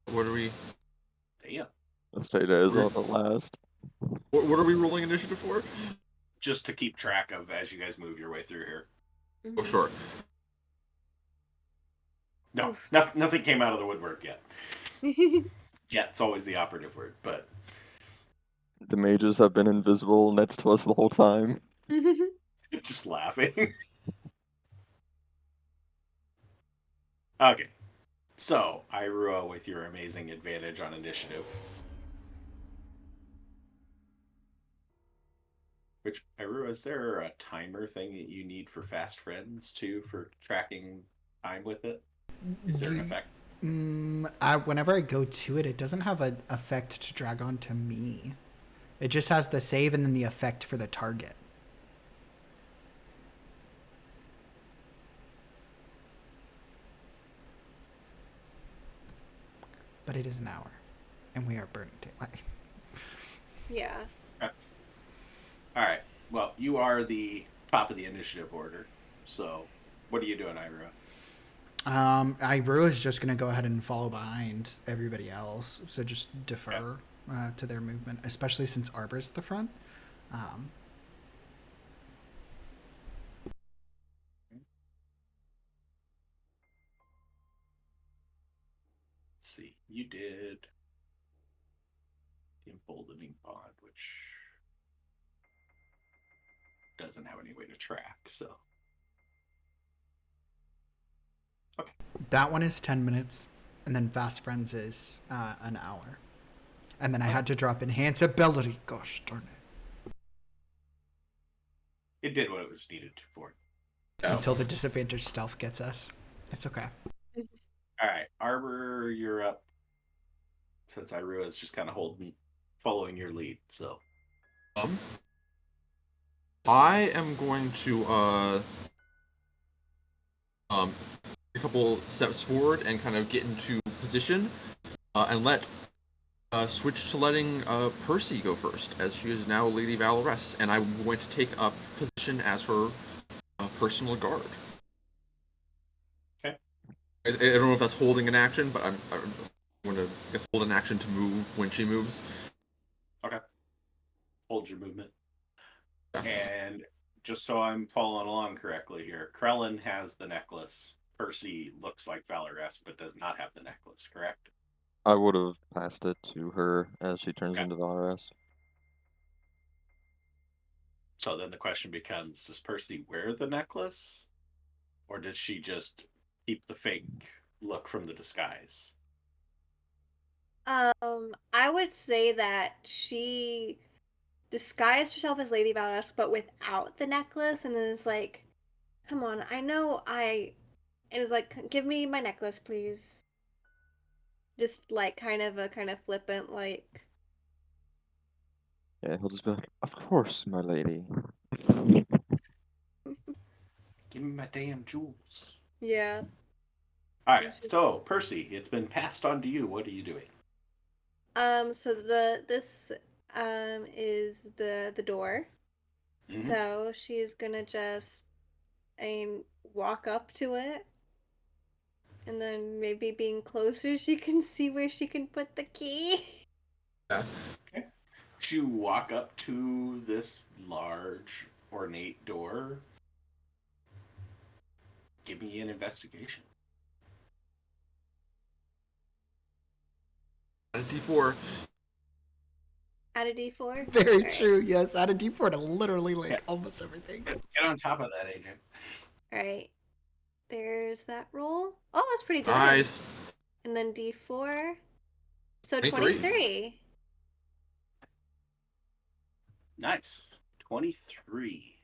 What are we? Damn. Let's try to is all the last. What are we rolling initiative for? Just to keep track of as you guys move your way through here. Oh, sure. No, Oof. nothing came out of the woodwork yet. Yeah, it's always the operative word, but The mages have been invisible next to us the whole time. just laughing. Okay. So, Irua with your amazing advantage on initiative. Which, Irua, is there a timer thing that you need for fast friends too for tracking time with it? Is there an effect? Whenever I go to it, it doesn't have an effect to drag on to me. It just has the save and then the effect for the target. But it is an hour, and we are burning daylight. Yeah. All right. Well, you are the top of the initiative order. So, what are you doing, Irua? Iru is just going to go ahead and follow behind everybody else. So just defer to their movement, especially since Arbor's at the front. Let's see. You did the emboldening bond, which doesn't have any way to track. So, okay. That one is 10 minutes, and then Fast Friends is an hour. And then I had to drop Enhance Ability. Gosh darn it. It did what it was needed for. Until the disadvantage stealth gets us. It's okay. All right, Arbor, you're up. Since Irua is just kind of following your lead, so I am going to a couple steps forward and kind of get into position, and switch to letting Percy go first, as she is now Lady Valoress, and I'm going to take up position as her personal guard. okay. I don't know if that's holding an action, but I'm going to, I guess, hold an action to move when she moves. Okay. Hold your movement. Yeah. And just so I'm following along correctly here, Krellin has the necklace. Percy looks like Valoress, but does not have the necklace, correct? I would have passed it to her as she turns Okay. into Valoress. So then the question becomes, does Percy wear the necklace? Or does she just keep the fake look from the disguise? I would say that she disguised herself as Lady Valorous, but without the necklace, and then is like, "Come on, I know I," and is like, "Give me my necklace, please." Just like kind of flippant, like. Yeah, he'll just be like, "Of course, my lady." Give me my damn jewels. Yeah. All right, so Percy, it's been passed on to you. What are you doing? So this is the door. Mm-hmm. So she's gonna just walk up to it, and then maybe being closer, she can see where she can put the key. Yeah. Okay. You walk up to this large, ornate door. Give me an investigation. D4. Add a D4. Very true. Yes, add a D4 to literally Yeah. almost everything. Get on top of that, agent. All right. There's that roll. Oh, that's pretty good. Nice. And then D4. So 23. 23. Nice. 23.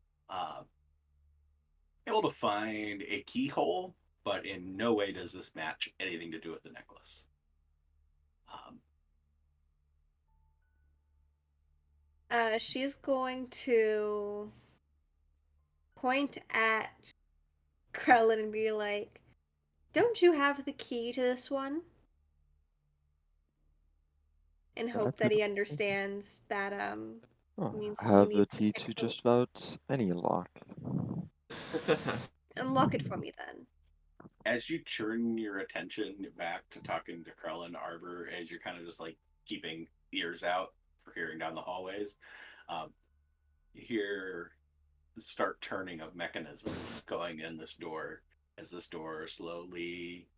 Able to find a keyhole, but in no way does this match anything to do with the necklace. She's going to point at Krellin and be like, "Don't you have the key to this one?" And hope that he understands that Oh, means I he have the needs to key pick to the just about any lock. unlock it for me then. As you turn your attention back to talking to Krellin Arbor, as you're kind of just like keeping ears out for hearing down the hallways, you hear the start turning of mechanisms going in this door as this door slowly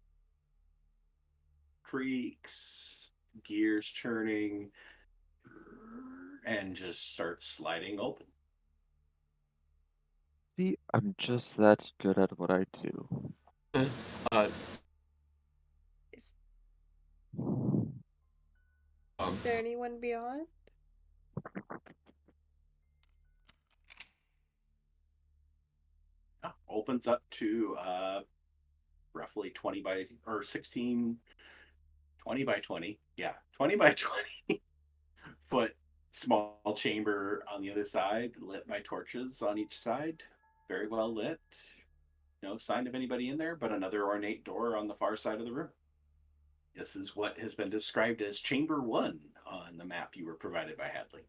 creaks, gears turning, and just starts sliding open. See, I'm just that good at what I do. uh, Is, um, is there anyone beyond? Opens up to roughly 20 by or 16, 20 by 20. Yeah, 20 by 20 foot small chamber on the other side, lit by torches on each side. Very well lit. No sign of anybody in there, but another ornate door on the far side of the room. This is what has been described as Chamber 1 on the map you were provided by Hadley.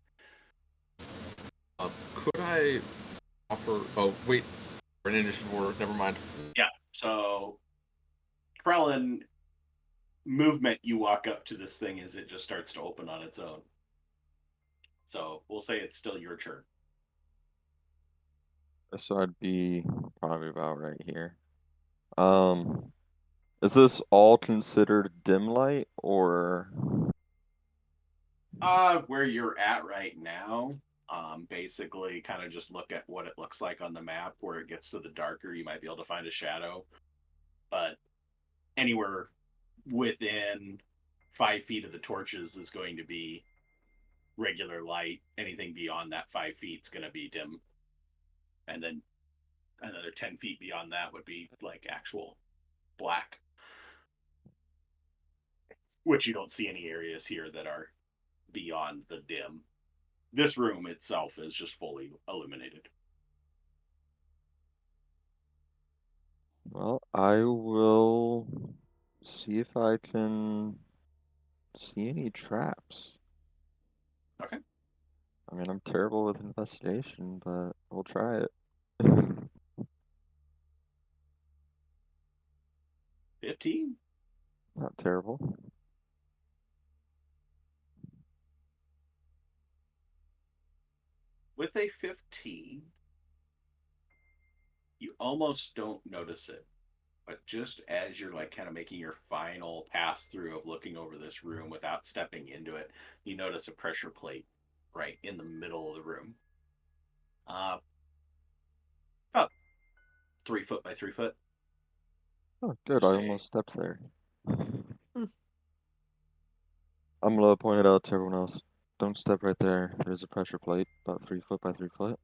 could I offer? Oh, wait. An initiative order. Never mind. Yeah, so Krellin, movement, you walk up to this thing as it just starts to open on its own. So we'll say it's still your turn. So I'd be probably about right here. Um, is this all considered dim light or? Where you're at right now, basically kind of just look at what it looks like on the map. Where it gets to the darker, you might be able to find a shadow. But anywhere within 5 feet of the torches is going to be regular light. Anything beyond that 5 feet is going to be dim. And then another 10 feet beyond that would be like actual black, which you don't see any areas here that are beyond the dim. This room itself is just fully illuminated. Well, I will see if I can see any traps. Okay. I mean, I'm terrible with investigation, but we'll try it. 15. Not terrible. With a 15, you almost don't notice it. But just as you're like kind of making your final pass through of looking over this room without stepping into it, you notice a pressure plate right in the middle of the room. About 3 foot by 3 foot. Oh, good. I Say, almost stepped there. I'm gonna point it out to everyone else. Don't step right there. There's a pressure plate, about 3 foot by 3 foot.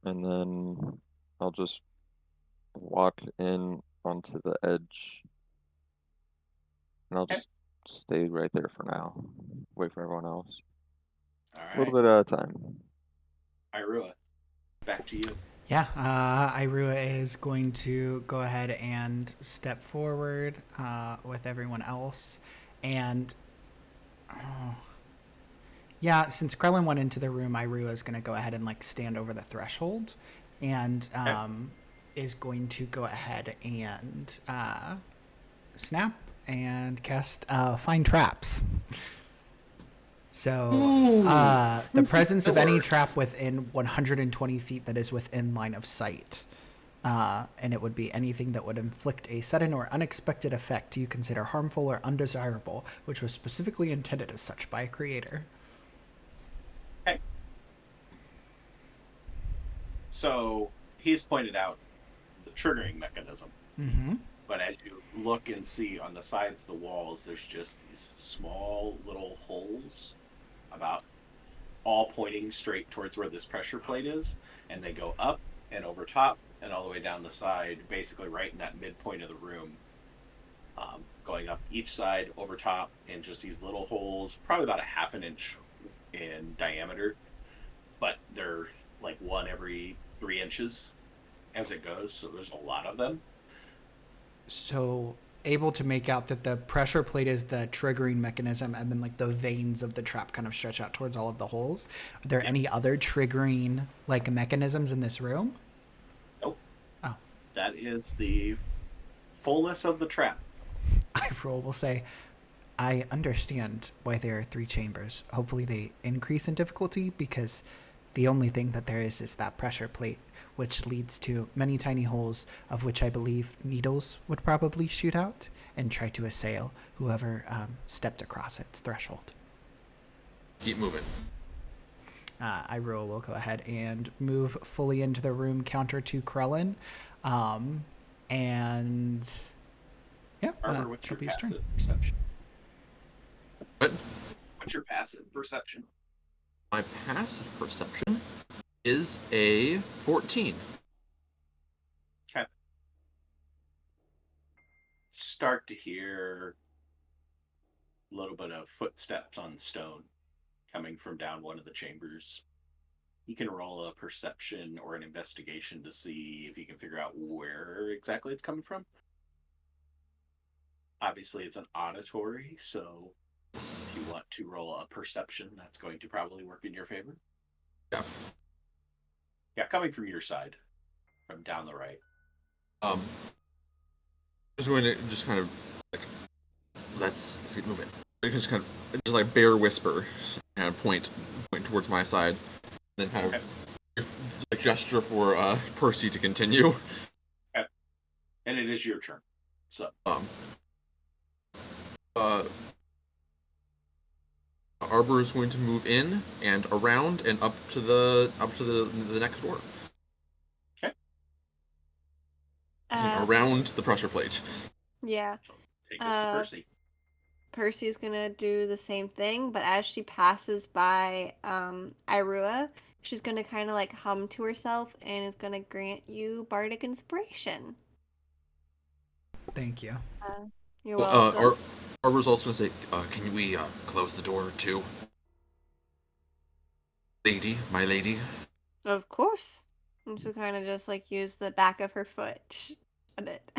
And then I'll just walk in onto the edge. And I'll okay. just stay right there for now. Wait for everyone else. All A little right. bit at a time. Irua, back to you. Yeah, Irua is going to go ahead and step forward with everyone else. And yeah, since Krellin went into the room, Irua is going to go ahead and like stand over the threshold and Okay. is going to go ahead and snap and cast Find Traps. So, the presence of any trap within 120 feet that is within line of sight. And it would be anything that would inflict a sudden or unexpected effect you consider harmful or undesirable, which was specifically intended as such by a creator. Okay. So he's pointed out the triggering mechanism. Mm-hmm. But as you look and see on the sides of the walls, there's just these small little holes, about all pointing straight towards where this pressure plate is, and they go up and over top and all the way down the side, basically right in that midpoint of the room, going up each side, over top, and just these little holes, probably about a half an inch in diameter, but they're like one every 3 inches as it goes, so there's a lot of them. So able to make out that the pressure plate is the triggering mechanism, and then like the veins of the trap kind of stretch out towards all of the holes. Are there any other triggering like mechanisms in this room? Nope. Oh. That is the fullness of the trap. I will say, I understand why there are 3 chambers. Hopefully they increase in difficulty, because the only thing that there is that pressure plate, which leads to many tiny holes, of which I believe needles would probably shoot out and try to assail whoever stepped across its threshold. Keep moving. Iroh will go ahead and move fully into the room, counter to Krellin. And yeah, Arbor, what's your it'll be his turn. passive perception? What? What's your passive perception? My passive perception is a 14. Okay. Start to hear a little bit of footsteps on stone coming from down one of the chambers. You can roll a perception or an investigation to see if you can figure out where exactly it's coming from. Obviously, it's an auditory, so if you want to roll a perception, that's going to probably work in your favor. Yeah. Yeah, coming from your side, from down the right. I'm just going to just kind of like let's keep moving. I just kind of just like bear whisper, kind of point towards my side, then kind of like gesture for Percy to continue. Okay. And it is your turn. So Arbor is going to move in and around and up to the next door. Okay. Around the pressure plate. Yeah. Take us to Percy. Percy's gonna do the same thing, but as she passes by Irua, she's gonna kind of like hum to herself and is gonna grant you bardic inspiration. Thank you. You're welcome. Arbor's also going to say, can we close the door too? Lady, my lady. Of course. And she'll kind of just like use the back of her foot to shut it.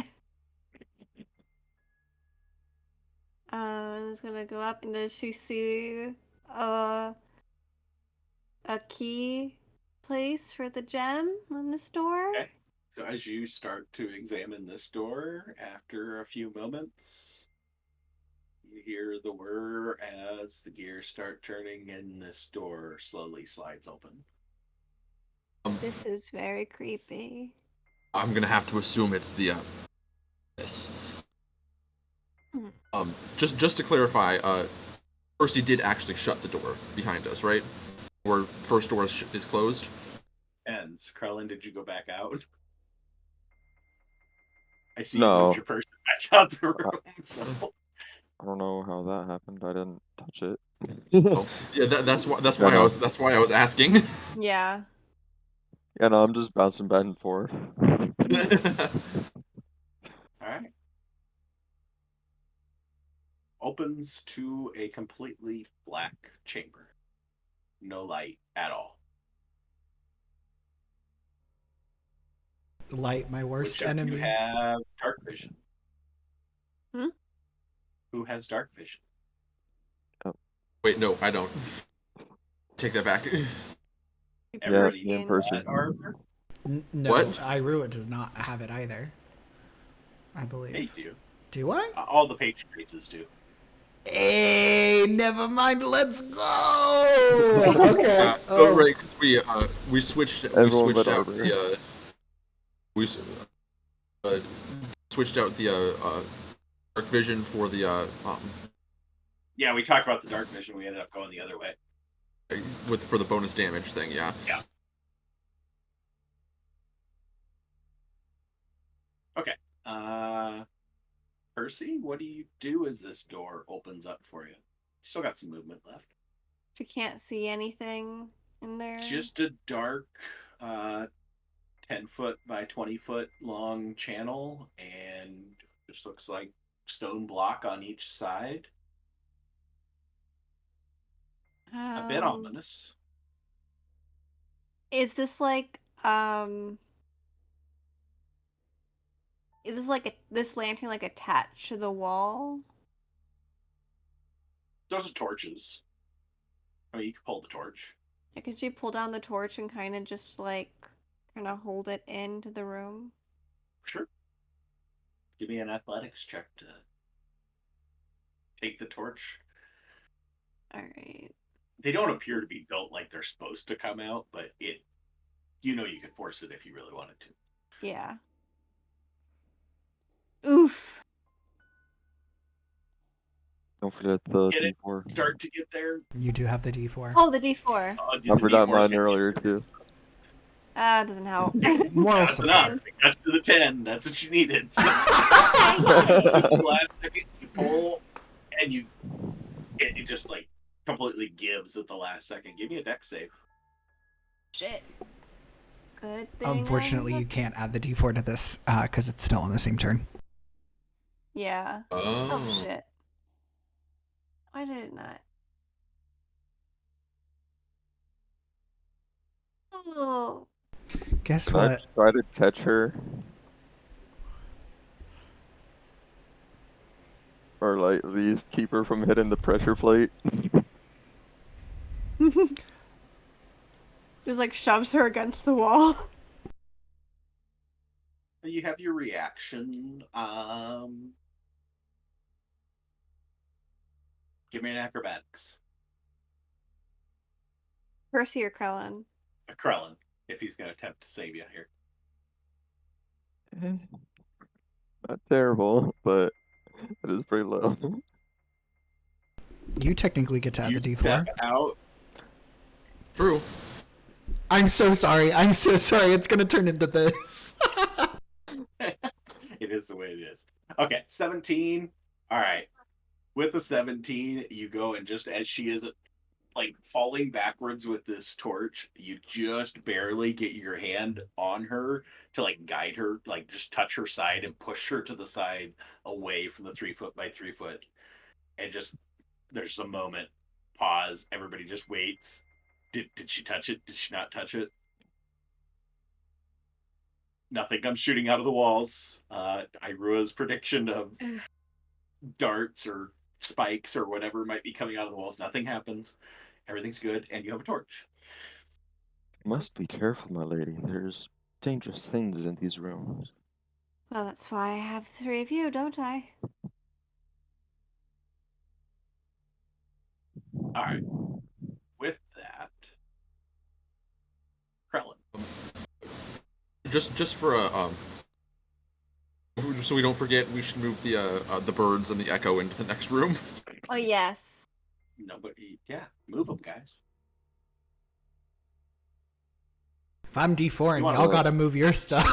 It's gonna go up, and does she see a key place for the gem on this door? Okay. So as you start to examine this door, after a few moments, you hear the whir as the gears start turning and this door slowly slides open. This is very creepy. I'm going to have to assume it's the this. Just to clarify, Percy did actually shut the door behind us, right? Or first door is closed. And Carlin, did you go back out? I see No. you moved your person back out the room. So I don't know how that happened. I didn't touch it. Oh, yeah, that's why I was asking. Yeah. Yeah, no, I'm just bouncing back and forth. all right. Opens to a completely black chamber. No light at all. Light, my worst Which of enemy. you have dark vision? Hmm? Who has dark vision? Wait, no, I don't. Take that back. Everybody yeah, in in person. that arbor? No, What? Irua does not have it either, I believe. They do. Do I? All the patron races do. Hey, never mind. Let's go. Okay. Oh, right, because we switched Everyone but out Arbor. the switched out the dark vision for the Yeah, we talked about the dark vision. We ended up going the other way. for the bonus damage thing. Yeah. Yeah. Okay. Percy, what do you do as this door opens up for you? Still got some movement left. She can't see anything in there. Just a dark, 10-foot by 20-foot long channel, and just looks like stone block on each side. A bit ominous. Is this like this lantern like attached to the wall? Those are torches. I mean, you can pull the torch. Could she pull down the torch and kind of just like kind of hold it into the room? Sure. Give me an athletics check to take the torch. All right. They don't appear to be built like they're supposed to come out, but you could force it if you really wanted to. Yeah. Oof. Don't forget the Get it? D4. Start to get there. You do have the D4. Oh, the D4. I forgot mine earlier too. Doesn't help. Moral That's support. enough. It got you to the 10. That's what you needed. So, the last second you pull, and it just like completely gives at the last second. Give me a dex save. Shit. Good thing. Unfortunately, you can't add the D4 to this because it's still on the same turn. Yeah. Oh shit. Why did it not? Oh. Guess Can I what? try to catch her? Or like at least keep her from hitting the pressure plate? Just like shoves her against the wall. You have your reaction. Give me an acrobatics. Percy or Krellin? Krellin, if he's going to attempt to save you here. Not terrible, but it is pretty low. You technically get to add You the D4. step out. True. I'm so sorry. I'm so sorry. It's going to turn into this. It is the way it is. Okay, 17. All right. With the 17, you go, and just as she is like falling backwards with this torch, you just barely get your hand on her to like guide her, like just touch her side and push her to the side away from the 3-foot by 3-foot. And just there's a moment, pause, everybody just waits. Did she touch it? Did she not touch it? Nothing comes shooting out of the walls. Irua's prediction of darts or spikes or whatever might be coming out of the walls. Nothing happens. Everything's good, and you have a torch. Must be careful, my lady. There's dangerous things in these rooms. Well, that's why I have 3 of you, don't I? All right. With that, Krellin. Just for so we don't forget, we should move the birds and the echo into the next room. Oh yes. Nobody. Yeah, move them, guys. If I'm D4 and You y'all wanna- got to move your stuff.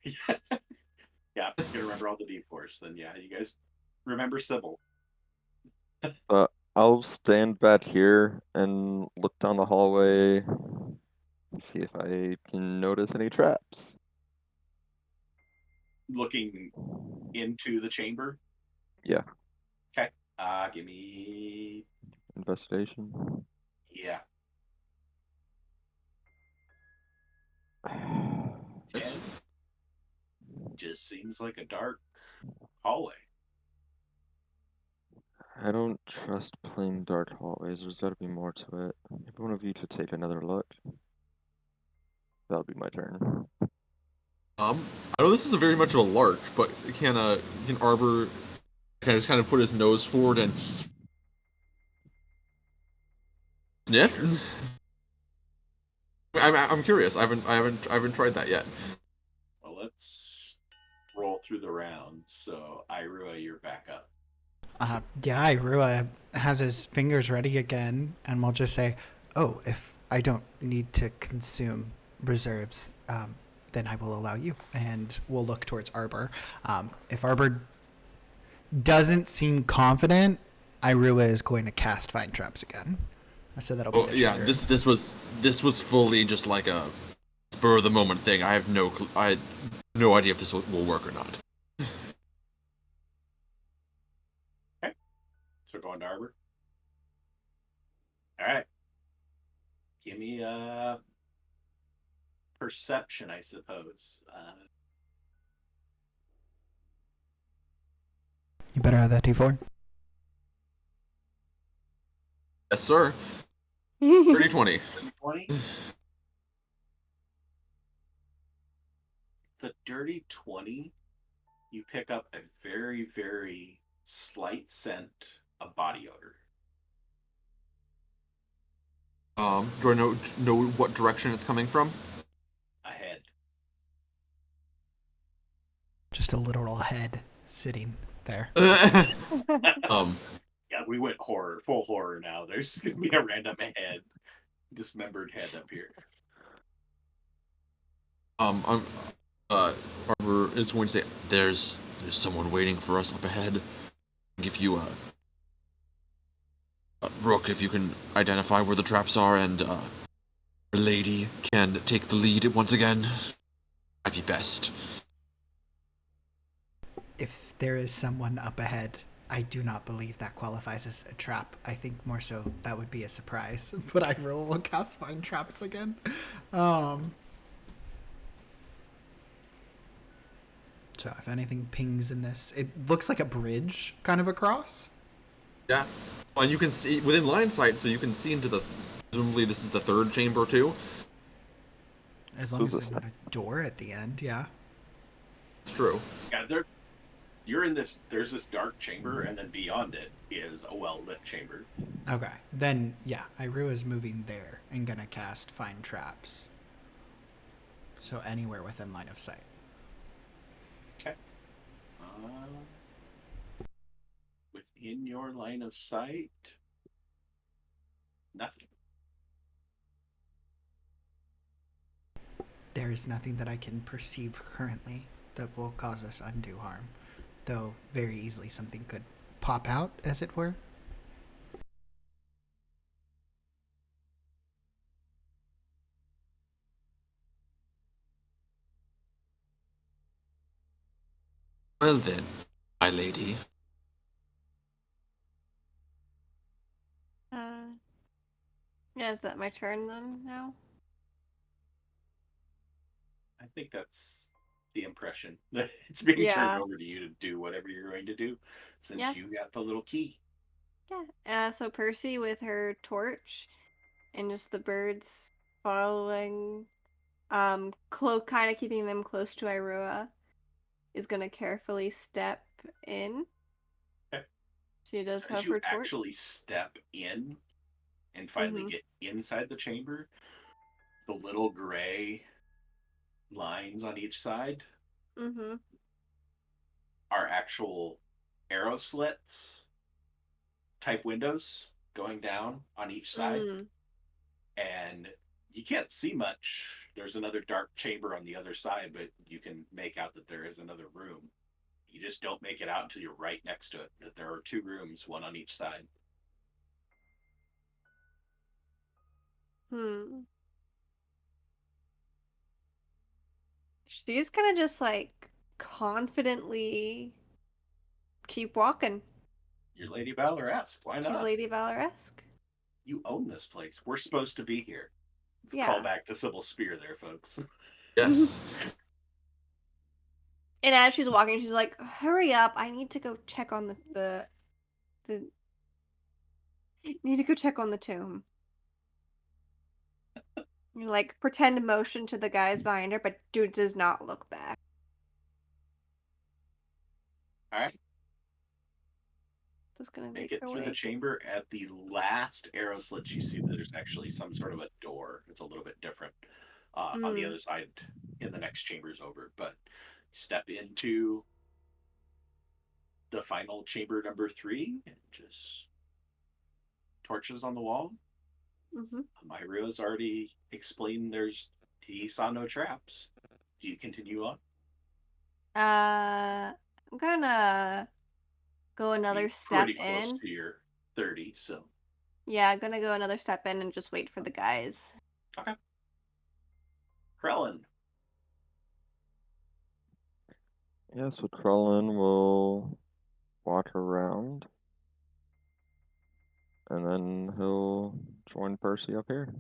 Yeah, if it's gonna remember all the D4s, then yeah, you guys remember Sybil. I'll stand back here and look down the hallway, see if I can notice any traps. Looking into the chamber. Yeah. Okay. Give me. Investigation. Yeah. Yes. 10. Just seems like a dark hallway. I don't trust plain dark hallways. There's got to be more to it. Maybe one of you to take another look. That'll be my turn. I know this is a very much of a lark, but can Arbor just kind of put his nose forward and sniff? I'm curious. I haven't tried that yet. Well, let's roll through the round. So, Irua, you're back up. Yeah, Irua has his fingers ready again, and we'll just say, oh, if I don't need to consume reserves, then I will allow you. And we'll look towards Arbor. If Arbor doesn't seem confident, Irua is going to cast Find Traps again. So that'll be Oh the yeah, trigger. this was fully just like a spur of the moment thing. I have I had no idea if this will work or not. Okay. So going to Arbor. All right. Give me a perception, I suppose. You better have that D4. Yes, sir. 30-20. 20. The dirty 20, you pick up a very, very slight scent of body odor. Do I know what direction it's coming from? Ahead. Just a literal head sitting there. um, Yeah, we went full horror now. There's going to be a random head, dismembered head up here. I'm, Arbor is going to say, there's someone waiting for us up ahead. Give you Rook, if you can identify where the traps are, and our lady can take the lead once again, might be best. If there is someone up ahead, I do not believe that qualifies as a trap. I think more so that would be a surprise. But I will cast Find Traps again. So if anything pings in this, it looks like a bridge kind of across. Yeah, and you can see within line sight, so you can see into the. Presumably, this is the third chamber too. As So long is as this- there's not a door at the end, yeah. It's true. Yeah, you're in this. There's this dark chamber, and then beyond it is a well-lit chamber. Okay. Then, yeah, Irua is moving there and gonna cast Find Traps. So anywhere within line of sight. Okay. Within your line of sight, nothing. There is nothing that I can perceive currently that will cause us undue harm. Though very easily something could pop out, as it were. Well then, my lady. Yeah, is that my turn then now? I think that's the impression that it's being turned Yeah. over to you to do whatever you're going to do, since Yeah. you got the little key. Yeah. So Percy with her torch and just the birds following, kind of keeping them close to Irua, is gonna carefully step in. Okay. She does As have you her torch. actually step in and finally Mhm. get inside the chamber, the little gray lines on each side Mm-hmm. are actual arrow slits type windows going down on each side. Mm. And you can't see much. There's another dark chamber on the other side, but you can make out that there is another room. You just don't make it out until you're right next to it, that there are two rooms, one on each side. Hmm. She's gonna just like confidently keep walking. You're Lady Valor-esque. Why She's not? Lady Valor-esque. You own this place. We're supposed to be here. It's a Yeah. call back to Sybil Spear there, folks. Yes. And as she's walking, she's like, "Hurry up! I need to go check on the need to go check on the tomb." You like pretend motion to the guys behind her, but dude does not look back. All right. Just gonna Make make it her through the way. chamber. At the last arrow slit, you see that there's actually some sort of a door. It's a little bit different on the other side in the next chambers over. But step into the final chamber number 3 and just torches on the wall. Mm-hmm. Myra's already explained He saw no traps. Do you continue on? I'm gonna go another Be step pretty close in. to your 30, so. Yeah, I'm gonna go another step in and just wait for the guys. Okay. Krellin. Yeah, so Krellin will walk around. And then he'll join Percy up here.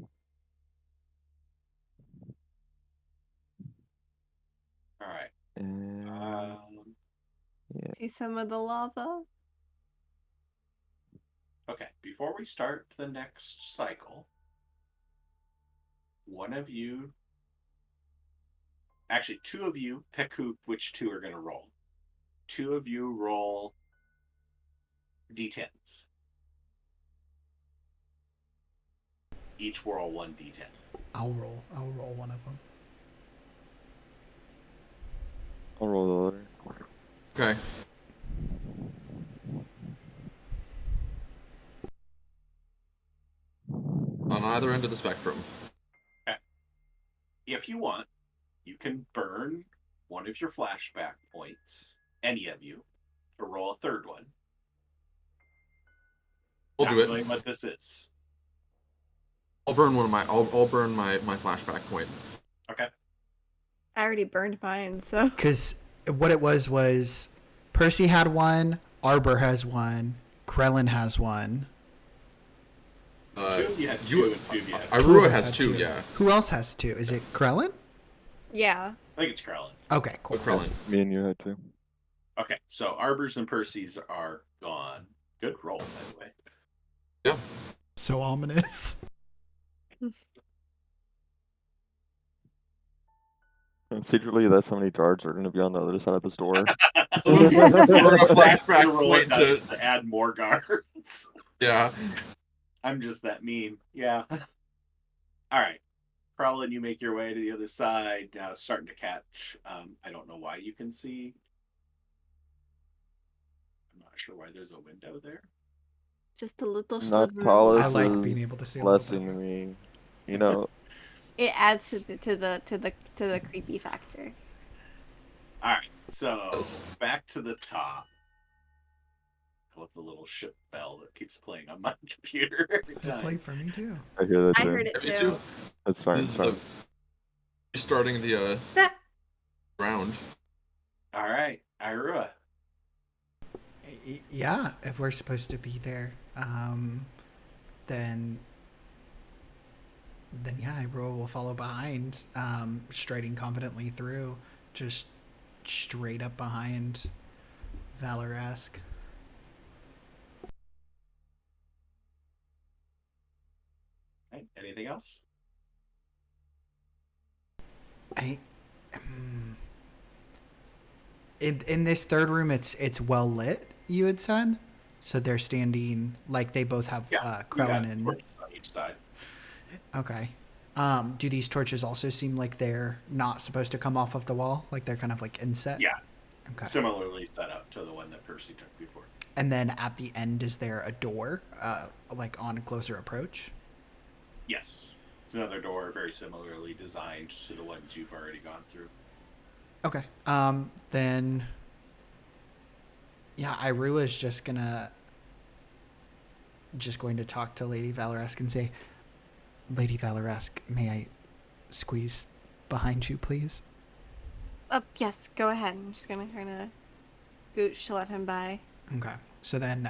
All right. And yeah. See some of the lava? Okay. Before we start the next cycle, one of you, actually, two of you pick which two are going to roll. Two of you roll d10s. Each roll one d10. I'll roll one of them. I'll roll the other. Okay. On either end of the spectrum. Okay. If you want, you can burn one of your flashback points, any of you, to roll a third one. I'll Not do it. knowing what this is. I'll burn one of my. I'll burn my flashback point. Okay. I already burned mine, so. Because what it was Percy had one, Arbor has one, Krellin has one. Two of you had two, and two of you had Two of Irua us has had two, yeah. Who else has two? Is it Krellin? Yeah. I think it's Krellin. Okay, cool. Oh, Krellin. Me and you had two. Okay, so Arbors and Percy's are gone. Good roll, by the way. Yeah. So ominous. And secretly, that's how many guards are going to be on the other side of this door. Burn a flashback You roll point dice to. to add more guards. Yeah. I'm just that mean. Yeah. All right. Krellin, you make your way to the other side. Now it's starting to catch. I don't know why you can see. I'm not sure why there's a window there. Just a little Not sliver of Paulus I like is being able to see a little bit. blessing me. You know, It adds to the creepy factor. All right. So back to the top. I love the little ship bell that keeps playing on my computer every It time. played for me too. I hear that I too. heard it Me too. too. It's fine. This It's is fine. starting the round. All right, Irua. Yeah, if we're supposed to be there, then yeah, Irua will follow behind, striding confidently through, just straight up behind Valorask. Okay, anything else? In this third room, it's well lit. You had said, so they're standing like they both have You got Krellin and. torches on each side. Okay. Do these torches also seem like they're not supposed to come off of the wall? Like they're kind of like inset? Yeah. Okay. Similarly set up to the one that Percy took before. And then at the end, is there a door, like on a closer approach? Yes. It's another door very similarly designed to the ones you've already gone through. Okay. Then. Yeah, Irua is just going to talk to Lady Valorask and say, Lady Valorask, may I squeeze behind you, please? Yes, go ahead. I'm just gonna kind of gooch to let him by. Okay. So then,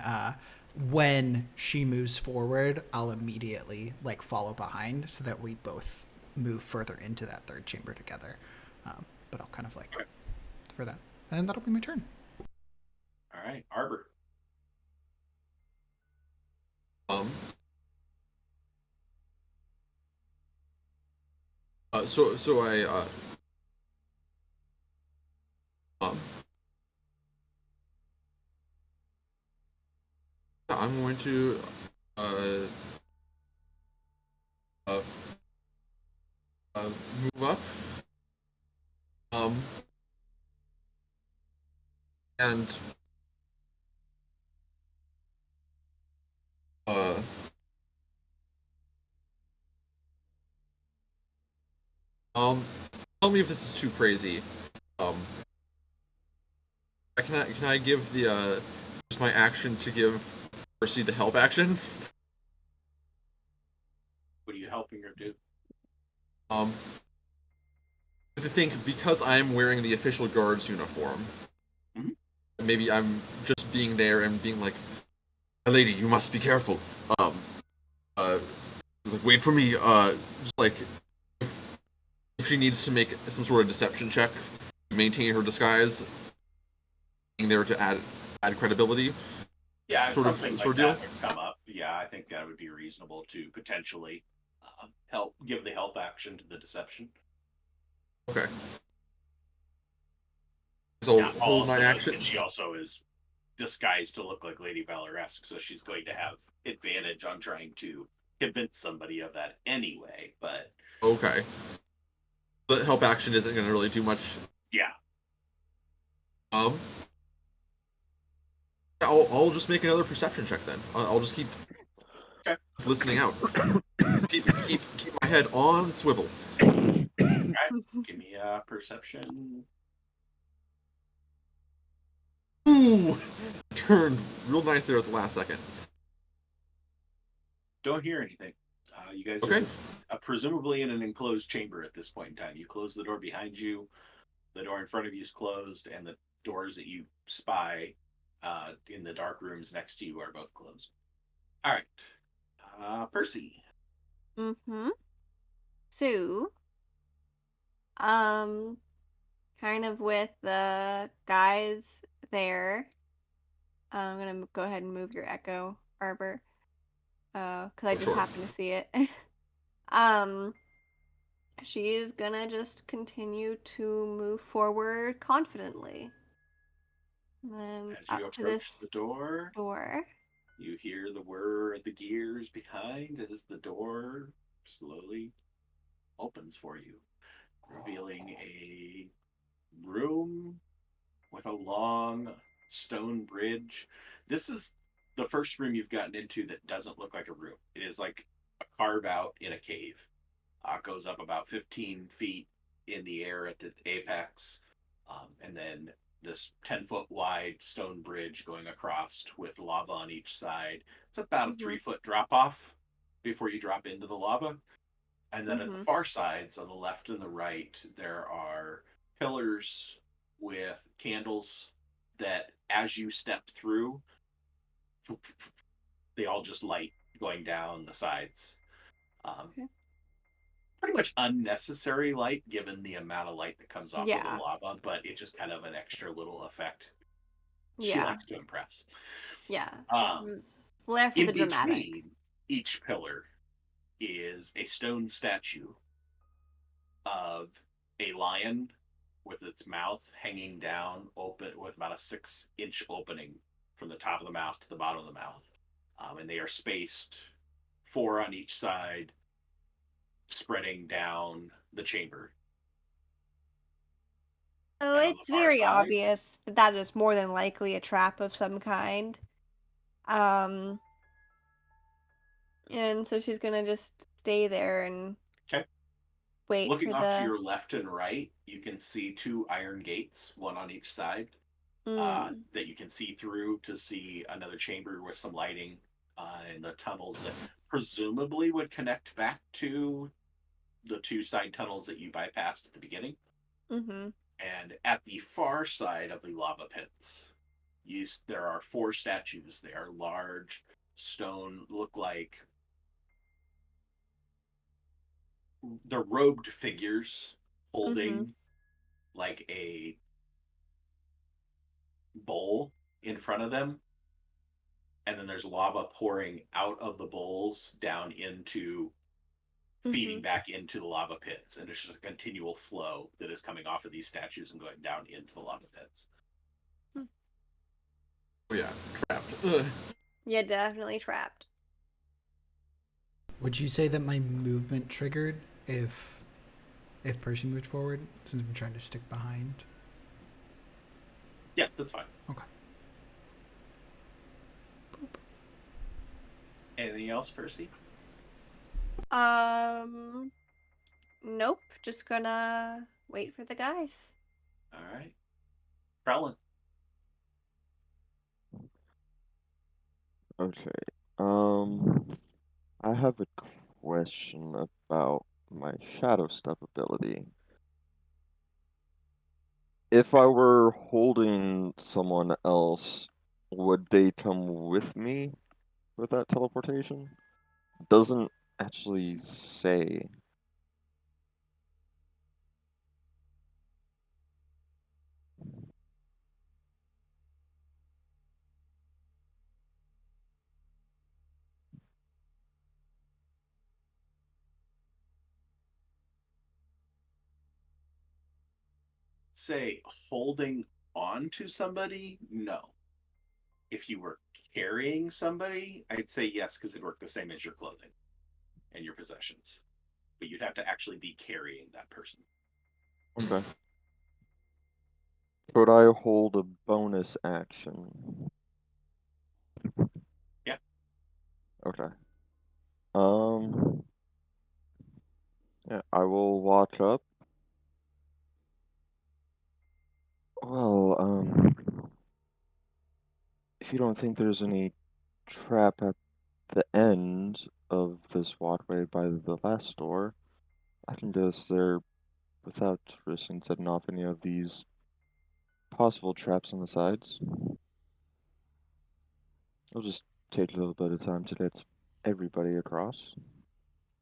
when she moves forward, I'll immediately like follow behind so that we both move further into that third chamber together. But I'll kind of like for that, and that'll be my turn. All right, Arbor. So I I'm going to uh, move up and Tell me if this is too crazy. Can I give the just my action to give Percy the help action? What are you helping her do? To think because I'm wearing the official guard's uniform, Mhm. maybe I'm just being there and being like, "My lady, you must be careful." Uh, like wait for me. Just like if she needs to make some sort of deception check, to maintain her disguise, being there to add credibility, Yeah, if something sort like of deal. that would come up, yeah, I think that would be reasonable to potentially give the help action to the deception. Okay. So Now, I'll I'll hold also my note action. that she also is disguised to look like Lady Valoresque, so she's going to have advantage on trying to convince somebody of that anyway. But Okay. The help action isn't going to really do much. yeah, Um, I'll just make another perception check then. I'll just keep okay. listening out. Keep my head on swivel. Give me a perception. Ooh, turned real nice there at the last second. Don't hear anything. You guys Okay. are presumably in an enclosed chamber at this point in time. You close the door behind you. The door in front of you is closed, and the doors that you spy in the dark rooms next to you are both closed. All right, Percy. Mm-hmm. So, um, kind of with the guys there, I'm gonna go ahead and move your echo, Arbor, because I Oh, just sure. happened to see it. um, she's gonna just continue to move forward confidently. And then As you up to approach the this door, door. you hear the whir of the gears behind as the door slowly opens for you, revealing a room with a long stone bridge. This is the first room you've gotten into that doesn't look like a room. It is like a carve out in a cave. It goes up about 15 feet in the air at the apex, and then this 10-foot wide stone bridge going across with lava on each side. It's about a Mm-hmm. 3-foot drop off before you drop into the lava. And then at the Mm-hmm. far sides, on the left and the right, there are pillars with candles that, as you step through, they all just light going down the sides. Um, Okay. Pretty much unnecessary light given the amount of light that comes off of the Yeah. lava, but it's just kind of an extra little effect. She Yeah. likes to impress. Yeah. This Um, is flair for in the dramatic. between each pillar is a stone statue of a lion with its mouth hanging down, open with about a 6-inch opening from the top of the mouth to the bottom of the mouth. And they are spaced 4 on each side, spreading down the chamber. Oh, And on the it's far very side, obvious that that is more than likely a trap of some kind. Um, and so she's gonna just stay there and okay. wait Looking for off to the. your left and right, you can see 2 iron gates, one on each side, Mm, that you can see through to see another chamber with some lighting in the tunnels that presumably would connect back to the 2 side tunnels that you bypassed at the beginning. mm-hmm. And at the far side of the lava pits, there are 4 statues. They are large stone, look like they're robed figures Mm-hmm. holding like a bowl in front of them. And then there's lava pouring out of the bowls down into Mm-hmm. feeding back into the lava pits. And it's just a continual flow that is coming off of these statues and going down into the lava pits. Oh yeah, trapped. Yeah, definitely trapped. Would you say that my movement triggered if Percy moved forward, since I'm trying to stick behind? Yeah, that's fine. Okay. Anything else, Percy? Um, Nope. Just gonna wait for the guys. All right. Krellin. Okay. I have a question about my shadow step ability. If I were holding someone else, would they come with me with that teleportation? Doesn't actually say. Say holding on to somebody? No. If you were carrying somebody, I'd say yes, because it'd work the same as your clothing and your possessions. But you'd have to actually be carrying that person. Okay. Could I hold a bonus action? Yeah. Okay. Um, yeah, I will walk up. Well, if you don't think there's any trap at the end of this walkway by the last door, I can just there without risking setting off any of these possible traps on the sides. It'll just take a little bit of time to get everybody across.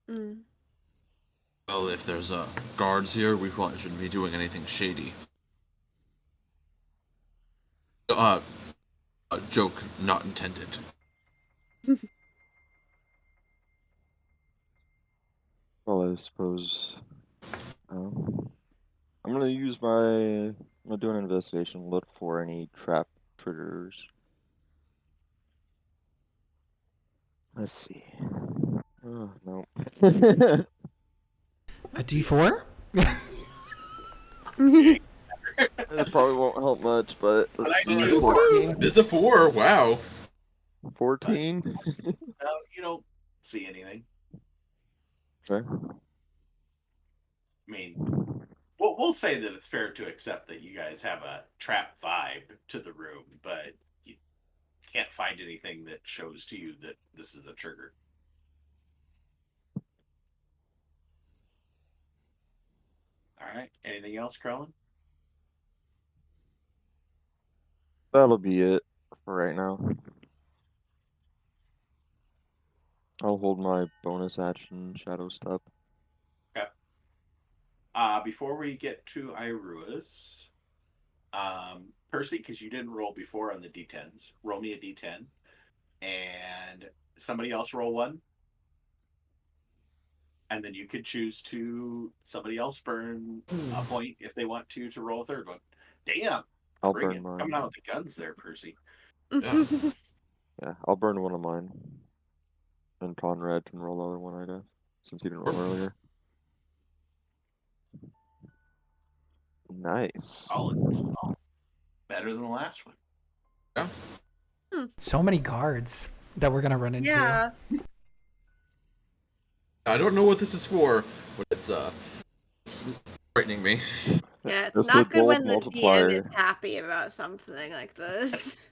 Mm. Well, if there's guards here, we probably shouldn't be doing anything shady. Uh, joke not intended. Well, I suppose um, I'm gonna use my. I'm gonna do an investigation, look for any trap triggers. Let's see. Oh, no. A D4? Yeah. It probably won't help much, but But let's I see. know Ooh, 14. it is a 4. Wow. 14. no, you don't see anything. Okay. I mean, we'll say that it's fair to accept that you guys have a trap vibe to the room, but you can't find anything that shows to you that this is a trigger. All right. Anything else, Krellin? That'll be it for right now. I'll hold my bonus action, Shadow Step. Okay. Before we get to Irua's, Percy, because you didn't roll before on the D10s, roll me a D10, and somebody else roll one, and then you could choose to somebody else burn a point if they want to roll a third one. Damn, I'll bring burn it! Coming out mine. with the guns there, Percy. Yeah. Yeah, I'll burn one of mine. And Conrad can roll the other one, I guess, since he didn't roll earlier. Nice. Solid, solid. Better than the last one. Yeah. So many guards that we're gonna run into. Yeah. I don't know what this is for, but it's frightening me. Yeah, it's Just a not good gold when the DM is multiplier. happy about something like this.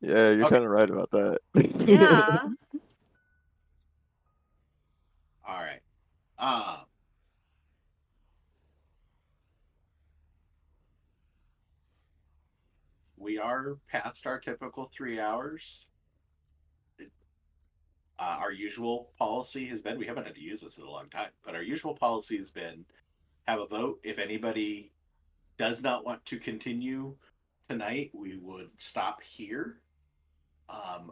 Yeah, you're Okay. kind of right about that. Yeah. All right. Um, we are past our typical 3 hours. Our usual policy has been, we haven't had to use this in a long time, but our usual policy has been have a vote. If anybody does not want to continue tonight, we would stop here.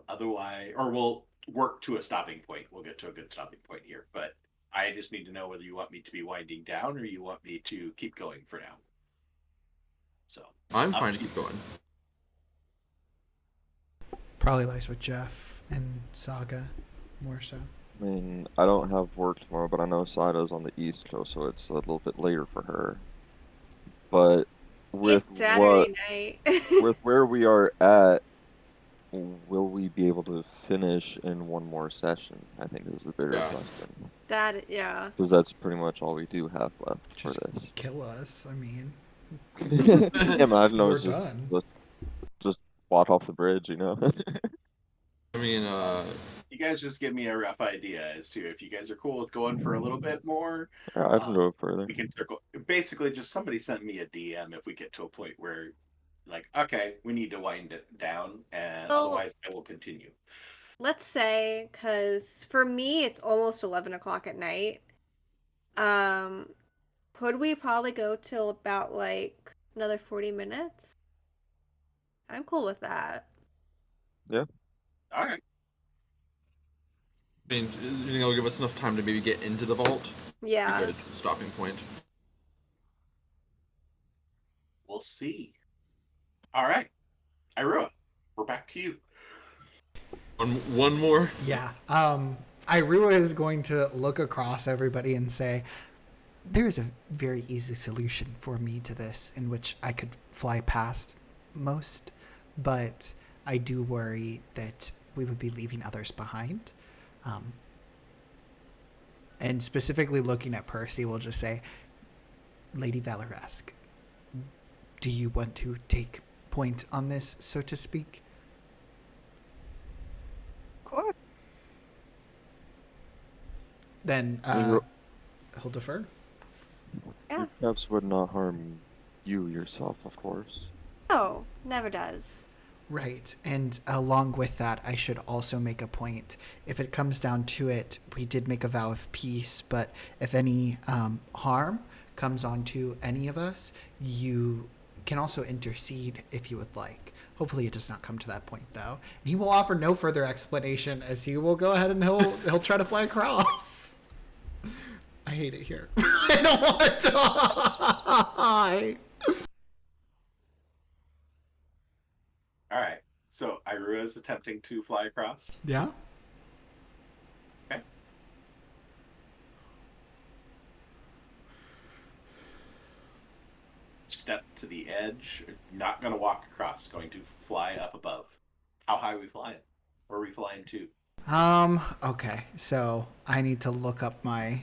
Otherwise, or we'll work to a stopping point. We'll get to a good stopping point here. But I just need to know whether you want me to be winding down or you want me to keep going for now. So I'm up fine to to you. keep going. Probably lies with Jeff and Saga, more so. I mean, I don't have work tomorrow, but I know Saida's on the East Coast, so it's a little bit later for her. But with It's Saturday night. with where we are at, will we be able to finish in one more session? I think is the bigger Yeah. question. Yeah. Because that's pretty much all we do have left for Just this. kill us. I mean, Yeah, man, I don't know. we're It's just done. just walk off the bridge, you know. I mean, You guys just give me a rough idea as to if you guys are cool with going for a little bit more. I can go further. We can circle. Basically, just somebody sent me a DM if we get to a point where, like, okay, we need to wind it down, and Well, otherwise, I will continue. let's say, because for me, it's almost 11 o'clock at night. Could we probably go till about like another 40 minutes? I'm cool with that. Yeah. All right. I mean, you think it'll give us enough time to maybe get into the vault? Yeah. A good stopping point. We'll see. All right, Irua, we're back to you. One more. Yeah. Irua is going to look across everybody and say, there is a very easy solution for me to this in which I could fly past most, but I do worry that we would be leaving others behind. And specifically looking at Percy, we'll just say, Lady Valoresk, do you want to take point on this, so to speak? Of course. Then he'll defer. Yeah. Your traps would not harm you yourself, of course. No, never does. Right. And along with that, I should also make a point. If it comes down to it, we did make a vow of peace, but if any harm comes onto any of us, you can also intercede if you would like. Hopefully it does not come to that point, though. And he will offer no further explanation, as he will go ahead and he'll try to fly across. I hate it here. I don't want to die. All right. So Irua is attempting to fly across. Yeah. Okay. Step to the edge. Not going to walk across. Going to fly up above. How high are we flying? Where are we flying to? Okay. So I need to look up my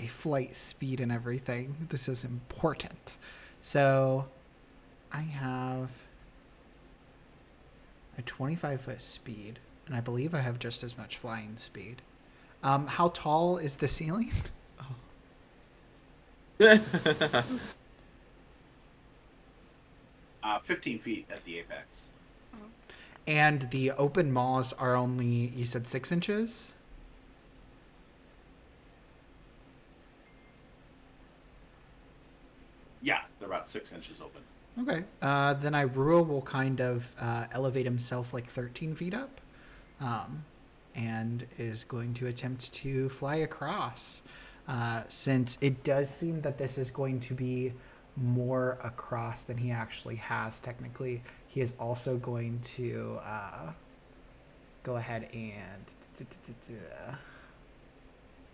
flight speed and everything. This is important. So I have a 25-foot speed, and I believe I have just as much flying speed. How tall is the ceiling? 15 feet at the apex. And the open maws are only, you said 6 inches? Yeah, they're about 6 inches open. Okay. Then Irua will kind of elevate himself like 13 feet up, and is going to attempt to fly across. Since it does seem that this is going to be more across than he actually has technically, he is also going to go ahead and...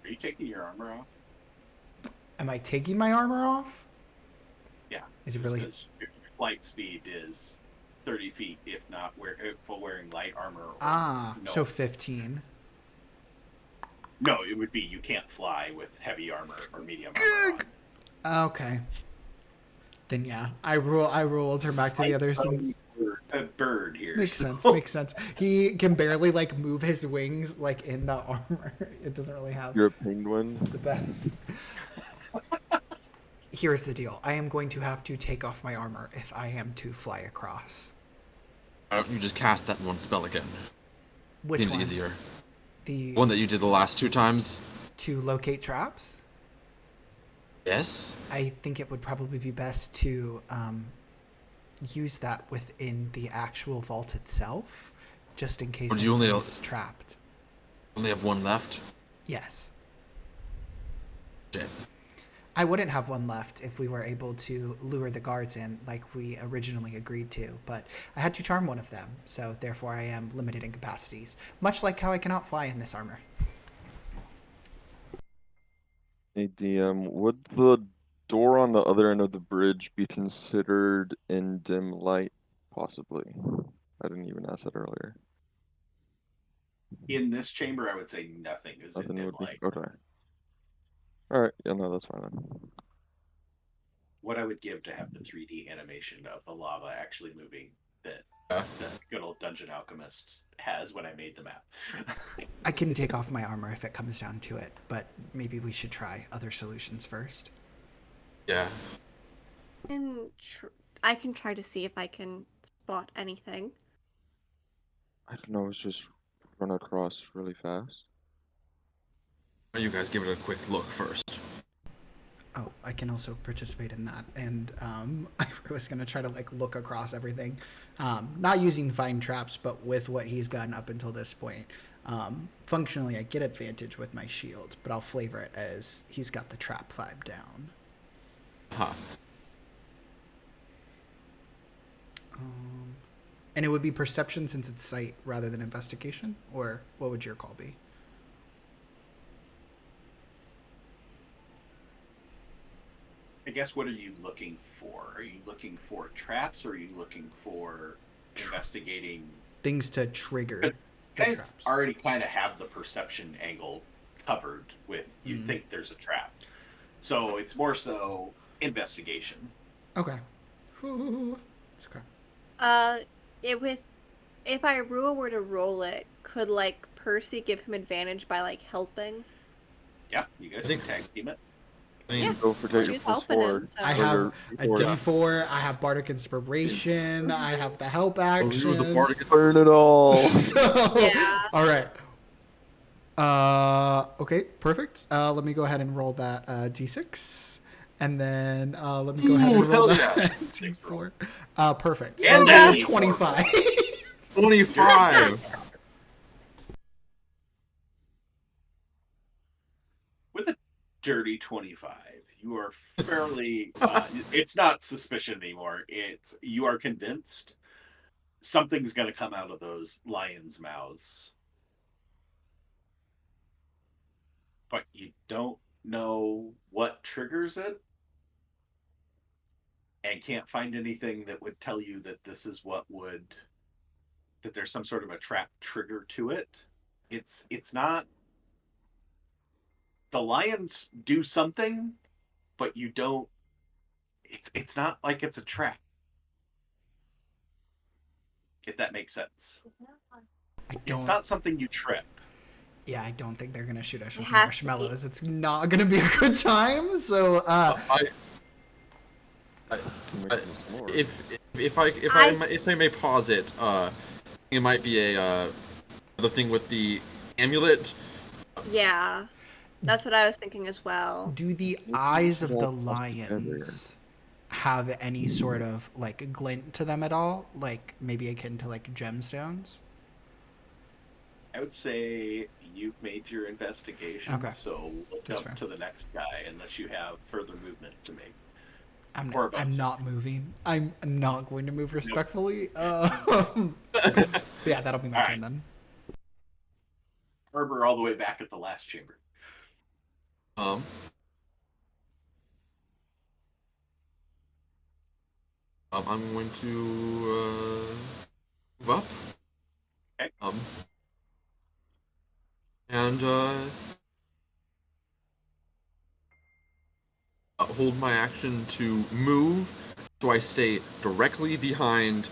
Are you taking your armor off? Am I taking my armor off? Yeah. Is it just really... 'cause your flight speed is 30 feet, if not wearing light armor. Or Ah, no. so 15. No, it would be you can't fly with heavy armor or medium armor on. Okay. Then yeah, I will turn back to the other since A bird here. makes so- sense. Makes sense. He can barely like move his wings like in the armor. It doesn't really have You're a penguin. the best. Here's the deal. I am going to have to take off my armor if I am to fly across. You just cast that one spell again. Which Seems one? easier. The One that you did the last 2 times. to locate traps. Yes. I think it would probably be best to use that within the actual vault itself, just in case Would you only- it's trapped. Only have 1 left. Yes. Shit. I wouldn't have one left if we were able to lure the guards in like we originally agreed to, but I had to charm one of them, so therefore I am limited in capacities, much like how I cannot fly in this armor. Hey, DM, would the door on the other end of the bridge be considered in dim light? Possibly. I didn't even ask that earlier. In this chamber, I would say nothing is in Nothing dim would be light. okay. All right, yeah, no, that's fine then. What I would give to have the 3D animation of the lava actually moving that Yeah. the good old Dungeon Alchemist has when I made the map. I can take off my armor if it comes down to it, but maybe we should try other solutions first. Yeah. And I can try to see if I can spot anything. I don't know, it's just run across really fast. You guys give it a quick look first. Oh, I can also participate in that. And I was going to try to like look across everything, not using vine traps, but with what he's gotten up until this point. Functionally, I get advantage with my shield, but I'll flavor it as he's got the trap vibe down. Huh. And it would be perception since it's sight rather than investigation? Or what would your call be? I guess what are you looking for? Are you looking for traps or are you looking for investigating? Things to trigger. You the guys traps. already kind of have the perception angle covered with you think there's a trap. So it's more so investigation. Okay. It's okay. If Irua were to roll it, could like Percy give him advantage by like helping? Yeah, you guys can tag team it. I mean, Yeah. Go for your She's plus helping 4. him, so- I Or have your a D4. D4, I have Bardic Inspiration, I have the help action. you're the Bardic. Burn it all. So, Yeah. all right. Okay, perfect. Let me go ahead and roll that D6. And then let me go ahead and Ooh, roll hell that D4. Perfect. So And that's a a 25. 25. With a dirty 25, you are fairly it's not suspicion anymore. It's you are convinced something's going to come out of those lions' mouths. But you don't know what triggers it and can't find anything that would tell you that this is what would that there's some sort of a trap trigger to it. It's not the lions do something, but you don't it's not like it's a trap. If that makes sense. I It's don't. not something you trip. Yeah, I don't think they're gonna shoot us It with has to be. marshmallows. It's not gonna be a good time. So, If I may pause it, it might be the thing with the amulet. Yeah. That's what I was thinking as well. do the Maybe eyes we of should the all talk together. lions have any sort of like glint to them at all? Like maybe akin to like gemstones? I would say you've made your investigation, Okay. so we'll That's jump fair. to the next guy unless you have further movement to make. I'm Or a I'm bonus not moving. I'm not going to move respectfully. Yeah, that'll be my All turn right. then. Herbert all the way back at the last chamber. I'm going to move up. Okay. And hold my action to move, so I stay directly behind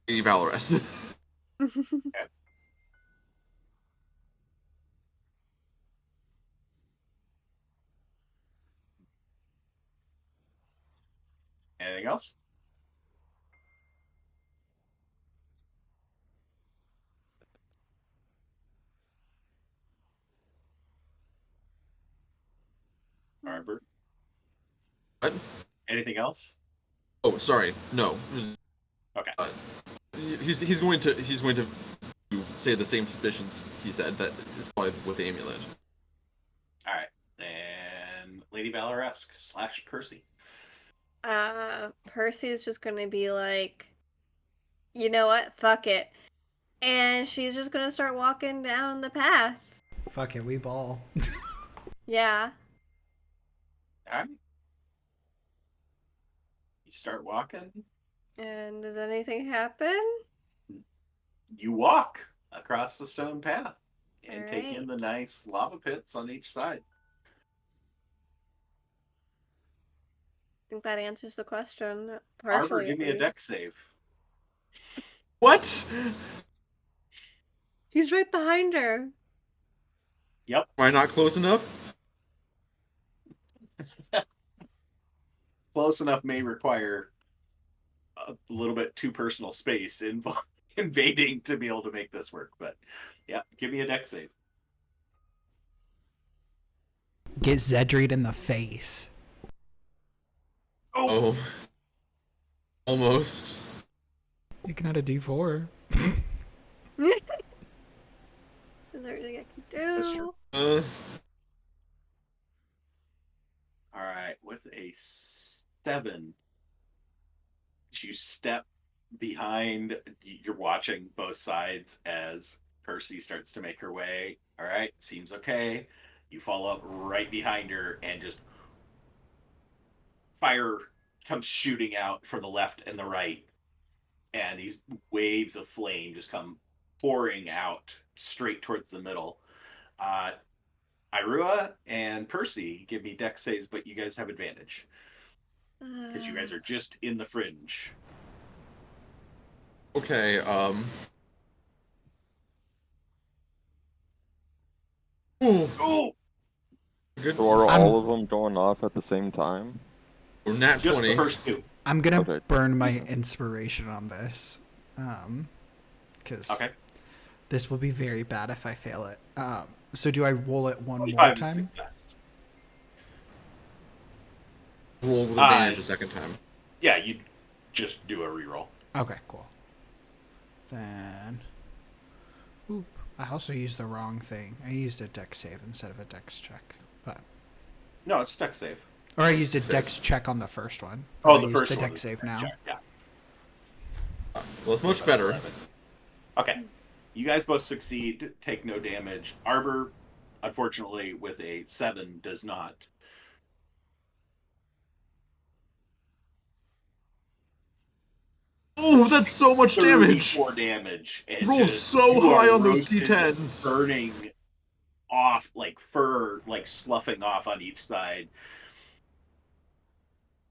Lady Valorous. Anything else? Herbert. What? Anything else? Oh, sorry. No. Okay. He's going to say the same suspicions he said that is probably with the amulet. All right. Then Lady Valoresque / Percy. Percy's just gonna be like, you know what? Fuck it. And she's just gonna start walking down the path. Fuck it, we ball. Yeah. All right. You start walking. And does anything happen? You walk. across the stone path and take in Alright. the nice lava pits on each side. I think that answers the question. Arbor, Partially, give at me a least. deck save. What? He's right behind her. Yep. Am I not close enough? Close enough may require a little bit too personal space invading to be able to make this work. But yeah, give me a deck save. Get Zedried in the face. Oh. Almost. You can add a D4. Is there anything I can do? That's true. All right, with a 7, you step behind. You're watching both sides as Percy starts to make her way. All right, seems okay. You follow up right behind her, and just fire comes shooting out from the left and the right, and these waves of flame just come pouring out straight towards the middle. Irua and Percy give me deck saves, but you guys have advantage because you guys are just in the fringe. Okay, Ooh, Oh, good. So are I'm- all of them going off at the same time? We're nat just 20. the first 2. I'm gonna Okay. burn my inspiration on this, because Okay. this will be very bad if I fail it. So do I roll it one more 25 is time? success. Roll with advantage a second time. Yeah, you just do a reroll. Okay, cool. Then, oop, I also used the wrong thing. I used a dex save instead of a dex check, but No, it's deck save. or I used a Save. dex check on the first one. Oh, I the used first the one dex was save deck now. check, yeah. Well, it's much better. 11. Okay. You guys both succeed, take no damage. Arbor, unfortunately, with a 7, does not. Oh, that's so much damage! 34 damage. And Rolled just, so you are high on those roasted, D10s. burning off like fur, like sloughing off on each side.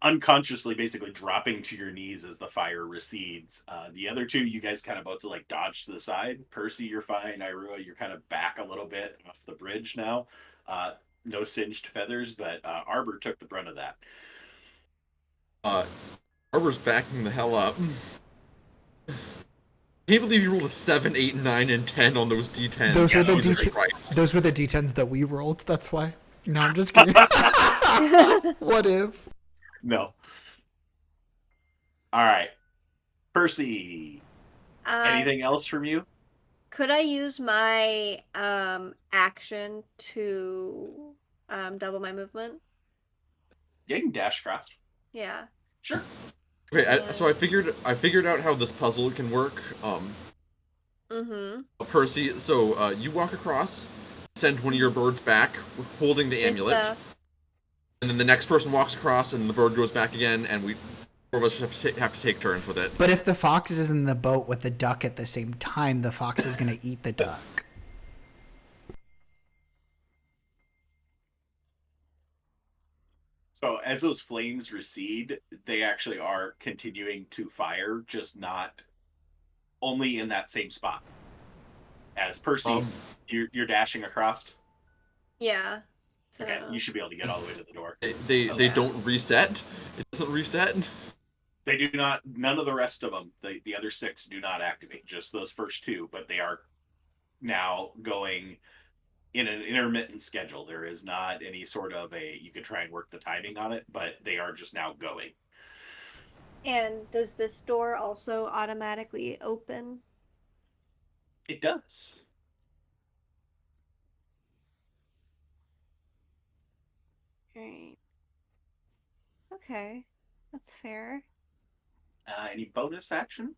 Unconsciously, basically dropping to your knees as the fire recedes. The other 2, you guys kind of both like dodge to the side. Percy, you're fine. Irua, you're kind of back a little bit off the bridge now. No singed feathers, but Arbor took the brunt of that. Arbor's backing the hell up. I can't believe you rolled a 7, 8, 9, and 10 on those D10s. Those were the Jesus D10. Christ. Those were the D10s that we rolled. That's why. No, I'm just kidding. What if? No. All right. Percy, anything else from you? Could I use my action to double my movement? Yeah, you can dash across. Yeah. Sure. Okay, so I figured out how this puzzle can work. Percy, so you walk across, send one of your birds back, holding the amulet, and then the next person walks across, and the bird goes back again, and we four of us have to take turns with it. But if the fox is in the boat with the duck at the same time, the fox is gonna eat the duck. So as those flames recede, they actually are continuing to fire, just not only in that same spot. As Percy, you're dashing across. Yeah. So... Okay, you should be able to get all the way to the door. They don't reset. It doesn't reset. They do not. None of the rest of them, the other 6, do not activate. Just those first 2, but they are now going in an intermittent schedule. There is not any sort of you could try and work the timing on it, but they are just now going. And does this door also automatically open? It does. Right. Okay. That's fair. Any bonus action?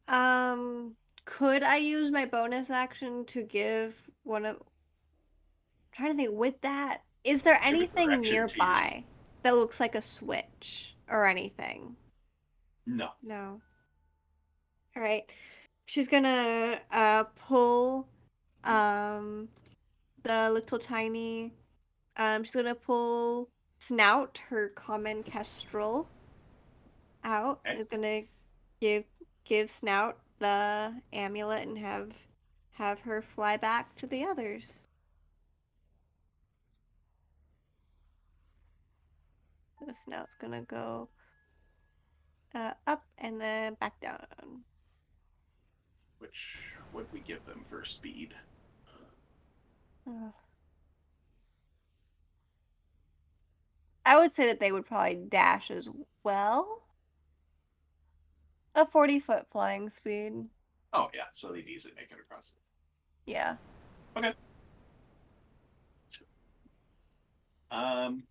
Could I use my bonus action to give one of... I'm trying to think with that. Is there Give a anything direction to nearby that looks like a switch or anything? No. No. All right. she's gonna pull the little tiny she's gonna pull Snout, her common kestrel, out. Okay. Is gonna give Snout the amulet and have her fly back to the others. The Snout's gonna go up and then back down. Which would we give them for speed? I would say that they would probably dash as well. A 40-foot flying speed. Oh yeah, so they'd easily make it across. Yeah. Okay. Um.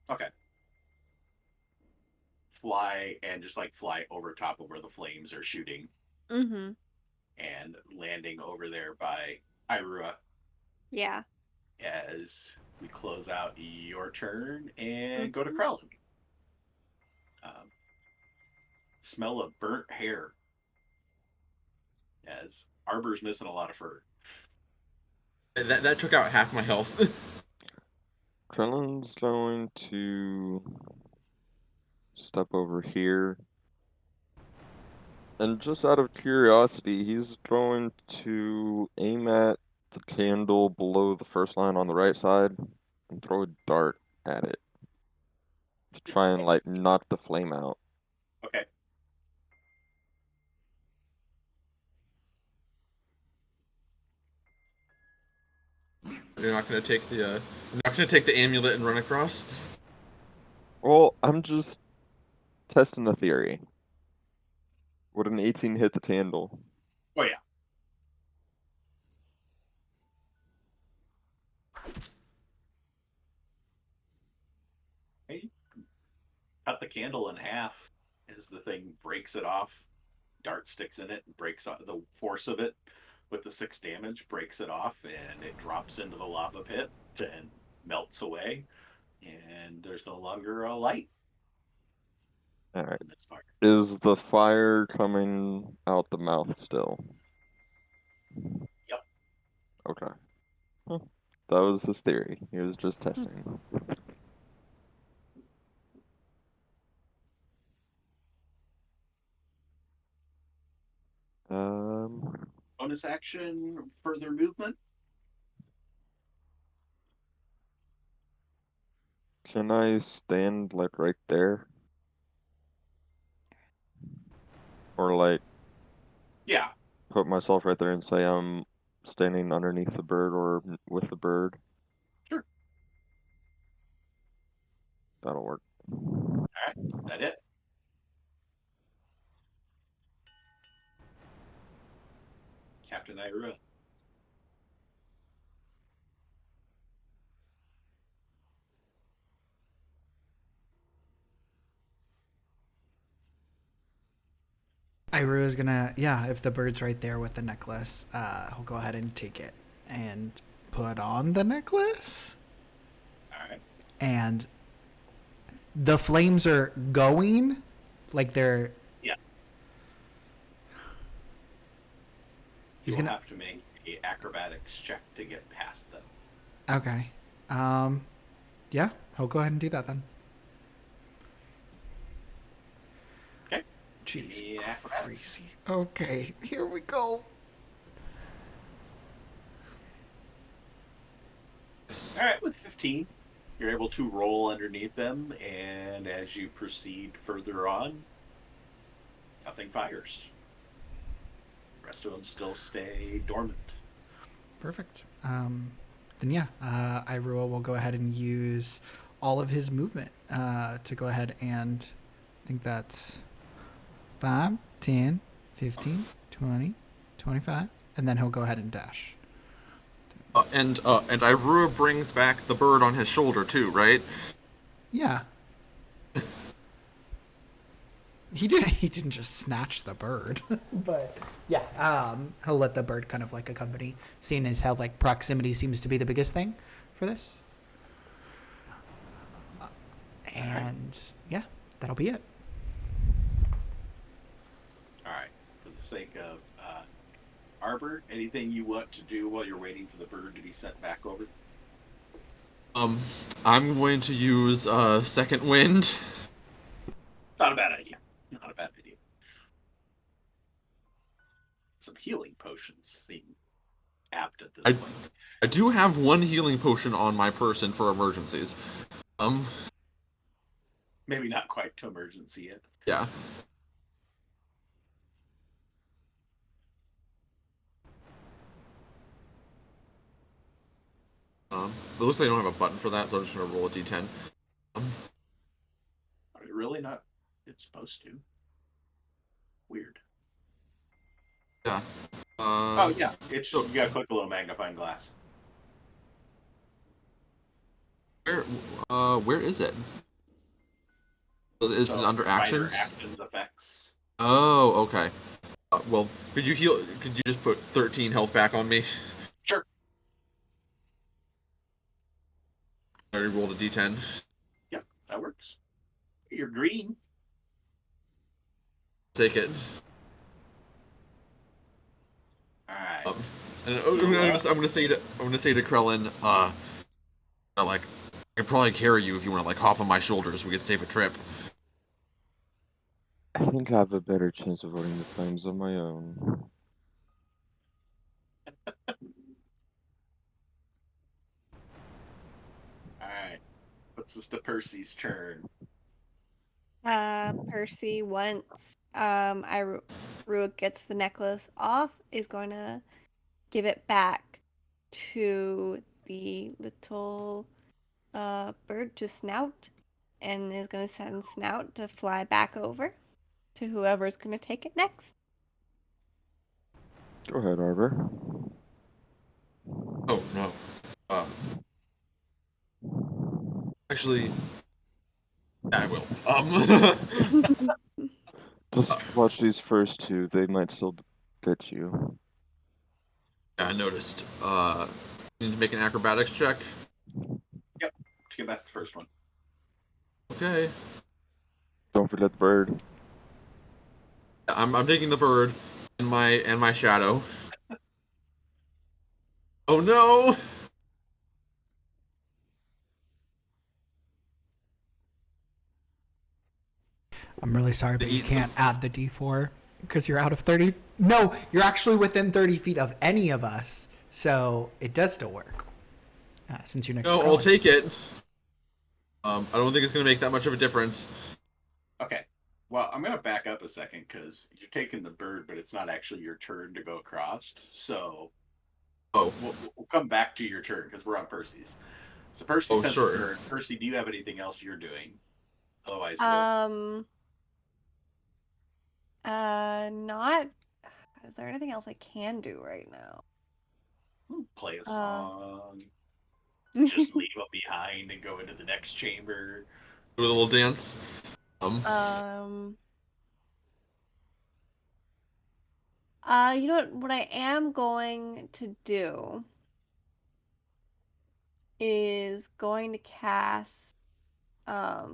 Okay. Fly and just like fly over top of where the flames are shooting Mm-hmm. and landing over there by Irua Yeah. as we close out your turn and go to Mhm. Krellin. Smell of burnt hair as Arbor's missing a lot of fur. That took out half my health. Krellin's going to step over here. And just out of curiosity, he's going to aim at the candle below the first line on the right side and throw a dart at it to try and like knock the flame out. Okay. You're not gonna take the amulet and run across. Well, I'm just testing a theory. Would an 18 hit the candle? Oh yeah. Hey, cut the candle in half as the thing breaks it off. Dart sticks in it and breaks off the force of it with the 6 damage, breaks it off, and it drops into the lava pit and melts away. And there's no longer a light All right. in this fire. Is the fire coming out the mouth still? Yep. Okay. Huh. That was his theory. He was just testing. Bonus action, further movement. Can I stand like right there? Or like Yeah, put myself right there and say I'm standing underneath the bird or with the bird? sure. That'll work. All right, that it. Captain Irua. Irua's gonna, yeah, if the bird's right there with the necklace, he'll go ahead and take it and put on the necklace. All right. And the flames are going, like they're. Yeah. He's You'll gonna. have to make a acrobatics check to get past them. Okay. Yeah, he'll go ahead and do that then. Okay. Jeez, Give me acrobatics. crazy. Okay, here we go. All right, with 15, you're able to roll underneath them, and as you proceed further on, nothing fires. The rest of them still stay dormant. Perfect. Then yeah, Irua will go ahead and use all of his movement to go ahead and I think that's 5, 10, 15, 20, 25, and then he'll go ahead and dash. And Irua brings back the bird on his shoulder too, right? Yeah. He didn't just snatch the bird, but yeah, he'll let the bird kind of like accompany, seeing as how like proximity seems to be the biggest thing for this. And yeah, that'll be it. All right. For the sake of Arbor, anything you want to do while you're waiting for the bird to be sent back over? I'm going to use second wind. Not a bad idea. Not a bad idea. Some healing potions seem apt at this point. I do have one healing potion on my person for emergencies. Maybe not quite to emergency yet. Yeah. It looks like I don't have a button for that, so I'm just gonna roll a d10. Are you really not? It's supposed to. Weird. Yeah. Oh yeah, it's just so you gotta click a little magnifying glass. where is it? Is it under Fighter actions? actions effects. Oh, okay. Well, could you heal? Could you just put 13 health back on me? Sure. I already rolled a d10. Yep, that works. You're green. Take it. All right. And I'm gonna say to Krellin, like, I could probably carry you if you want to like hop on my shoulders. So we could save a trip. I think I have a better chance of avoiding the flames on my own. All right. What's this to Percy's turn? Percy, once Ruick gets the necklace off, is going to give it back to the little bird to Snout, and is going to send Snout to fly back over to whoever's going to take it next. Go ahead, Arbor. Oh no. Actually, yeah, I will. Just watch these first two. They might still get you. Yeah, I noticed. You need to make an acrobatics check. Yep. That's the first one. Okay. Don't forget the bird. I'm taking the bird and my shadow. Oh no! I'm really sorry, but you Eat some- can't add the D4 because you're out of 30. No, you're actually within 30 feet of any of us, so it does still work. Since you're next to No, Colin. I'll take it. I don't think it's gonna make that much of a difference. Okay. Well, I'm gonna back up a second because you're taking the bird, but it's not actually your turn to go across. So, we'll come back to your turn because we're on Percy's. So Percy sent the bird. Percy, do you have anything else you're doing? Otherwise, Not. Is there anything else I can do right now? play a song. Just leave them behind and go into the next chamber. Do a little dance. You know what I am going to do is going to cast I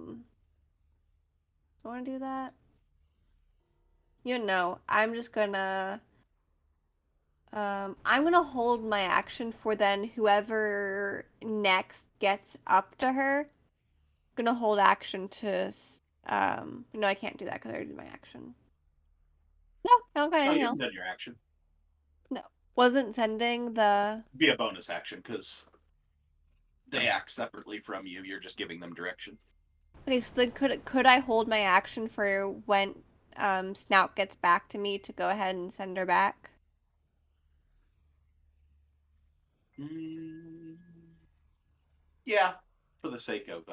want to do that. I'm just gonna I'm gonna hold my action for then whoever next gets up to her. I'm gonna hold action to no, I can't do that because I already did my action. No, I don't got No, anything you else. haven't done your action. No. Wasn't sending the Be a bonus action because they act separately from you. You're just giving them direction. Okay, so then could I hold my action for when Snout gets back to me to go ahead and send her back? Yeah, for the sake of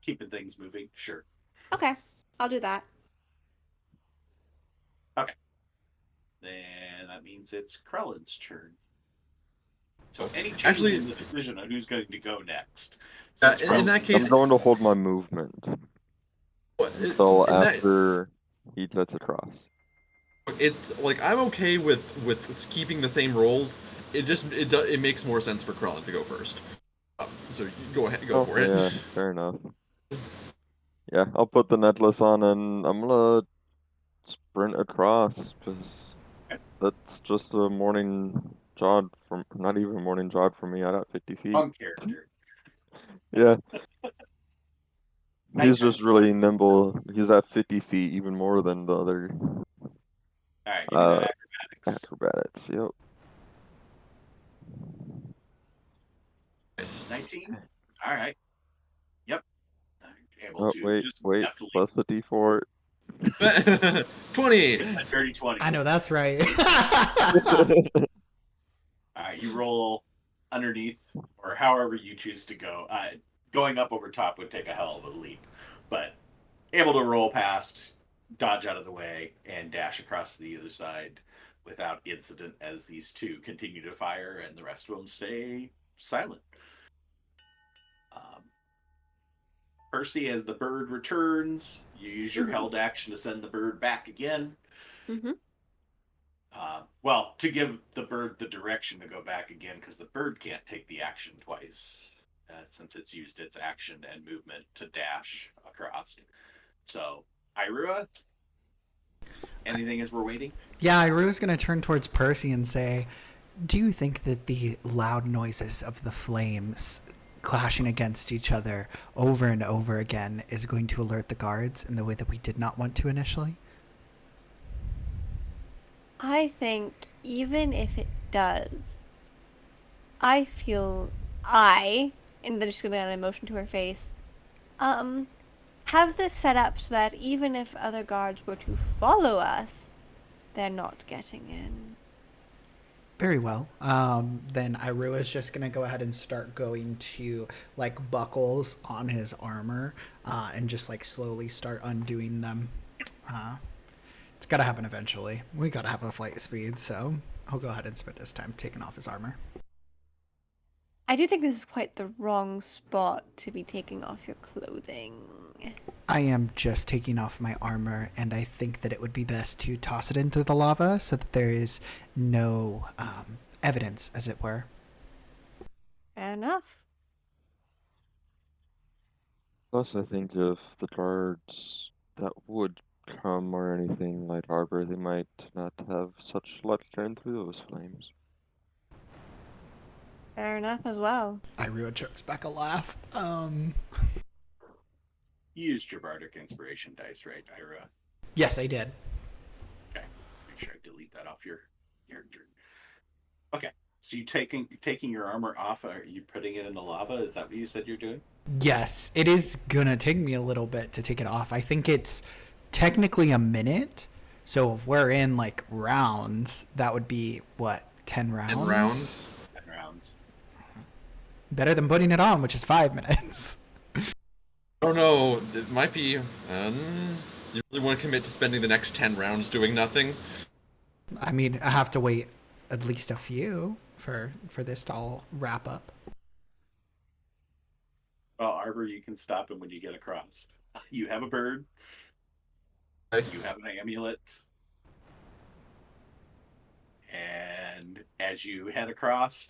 keeping things moving, sure. Okay, I'll do that. Okay. Then that means it's Krellin's turn. So any change in the decision on who's going to go next? In that case, I'm going to hold my movement until after he gets across. It's like I'm okay with keeping the same rolls. It makes more sense for Krellin to go first. So you go ahead, go for it. Yeah, fair enough. Yeah, I'll put the necklace on and I'm gonna sprint across because that's just a morning jog from not even a morning jog for me. I got 50 feet. Wrong character. Yeah, he's Nighttime just really sports. nimble. He's at 50 feet, even more than the other All right, give me that acrobatics. acrobatics. Yep. Nice. 19. All right. Yep. Able Oh, to wait, just wait. deftly Plus the D4. 20. get that dirty 20. I know that's right. All right, you roll underneath, or however you choose to go. Going up over top would take a hell of a leap, but able to roll past, dodge out of the way, and dash across to the other side without incident as these two continue to fire and the rest of them stay silent. Um, Percy, as the bird returns, you use your held action to send the bird back again. Mm-hmm. Well, to give the bird the direction to go back again, because the bird can't take the action twice, since it's used its action and movement to dash across. So, Irua, anything as we're waiting? Yeah, Iru's going to turn towards Percy and say, do you think that the loud noises of the flames clashing against each other over and over again is going to alert the guards in the way that we did not want to initially? I think even if it does, I feel and then she's gonna add an emotion to her face, have this set up so that even if other guards were to follow us, they're not getting in. Very well. Then Iru is just going to go ahead and start going to like buckles on his armor and just like slowly start undoing them. It's got to happen eventually. We got to have a flight speed, so I'll go ahead and spend his time taking off his armor. I do think this is quite the wrong spot to be taking off your clothing. I am just taking off my armor, and I think that it would be best to toss it into the lava so that there is no evidence, as it were. Fair enough. Plus, I think if the guards that would come or anything light harbor, they might not have such luck turn through those flames. Fair enough as well. Iru chokes back a laugh. You used your bardic inspiration dice, right, Irua? Yes, I did. Okay, make sure I delete that off your character. Okay, so you taking your armor off? Are you putting it in the lava? Is that what you said you're doing? Yes, it is gonna take me a little bit to take it off. I think it's technically a minute. So if we're in like rounds, that would be what, 10 rounds? 10 rounds. 10 rounds. Better than putting it on, which is 5 minutes. I don't know. It might be. You really want to commit to spending the next 10 rounds doing nothing? I mean, I have to wait at least a few for this to all wrap up. Well, Arbor, you can stop him when you get across. You have a bird. Okay. You have an amulet. And as you head across,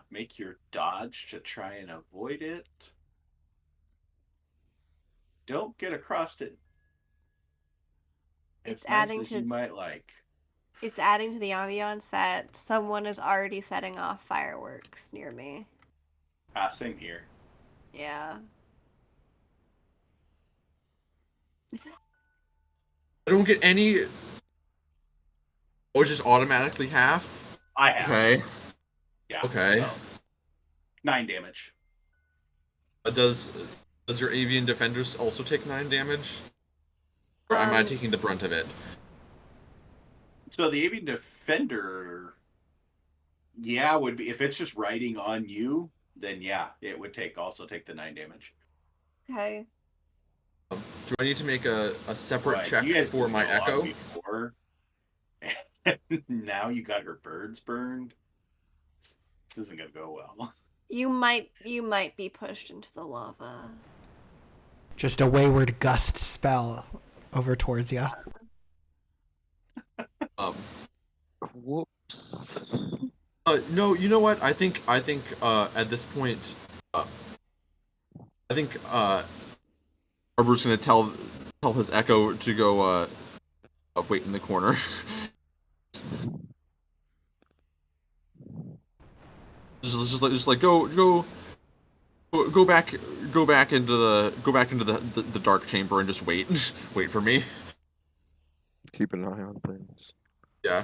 make your dodge to try and avoid it. Don't get across it It's as nice adding as to you might like. It's adding to the ambiance that someone is already setting off fireworks near me. Same here. Yeah. I don't get any. Or just automatically half? I have. Okay. Yeah. Okay. So 9 damage. Does your avian defenders also take 9 damage? Or am I taking the brunt of it? So the avian defender, yeah, would be if it's just riding on you, then yeah, it would also take the 9 damage. Okay. Do I need to make a separate But check you guys for my blew up echo? before, and now you got your birds burned. This isn't gonna go well. You might be pushed into the lava. Just a wayward gust spell over towards you. Um, Whoops. No, you know what? I think at this point, I think Arbor's gonna tell his echo to go wait in the corner. just like go back into the dark chamber and just wait wait for me. Keep an eye on things. Yeah.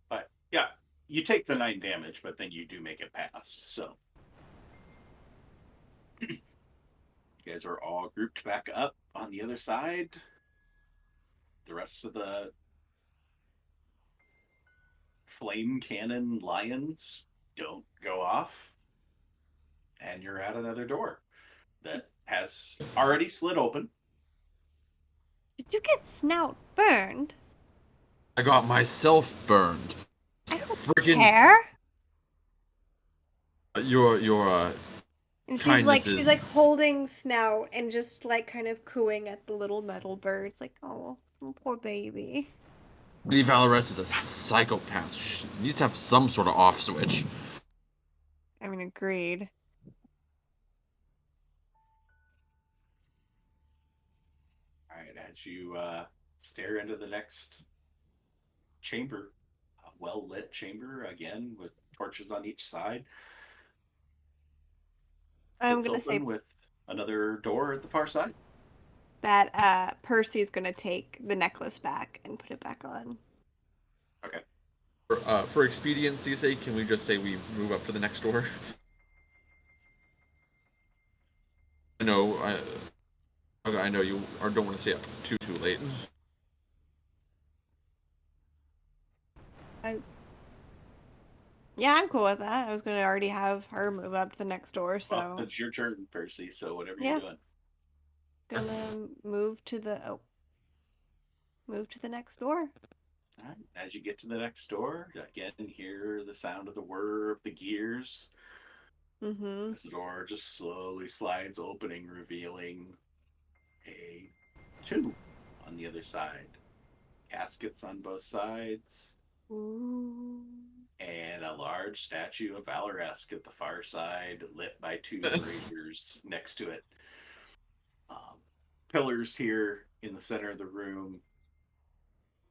But yeah, you take the 9 damage, but then you do make it past. So you guys are all grouped back up on the other side. The rest of the flame cannon lions don't go off, and you're at another door that has already slid open. Did you get snout burned? I got myself burned. I don't Friggin' care. your And kindness she's is like holding snout and just like kind of cooing at the little metal birds, like, oh poor baby. Lady Valorous is a psychopath. She needs to have some sort of off switch. I mean, agreed. All right, as you stare into the next chamber, a well lit chamber again with torches on each side, I'm sits gonna say open with another door at the far side. that Percy's gonna take the necklace back and put it back on. Okay. For expediency's sake, can we just say we move up to the next door? I know, I know you don't want to stay up too late. Yeah, I'm cool with that. I was gonna already have her move up to the next door, Well, so it's your turn, Percy. So whatever yeah, you're doing. gonna move to the next door. All right. As you get to the next door, again, hear the sound of the whir of the gears. Mm-hmm. As the door just slowly slides opening, revealing a tomb on the other side. Caskets on both sides, Ooh. and a large statue of Valoresk at the far side, lit by 2 braziers next to it. Pillars here in the center of the room,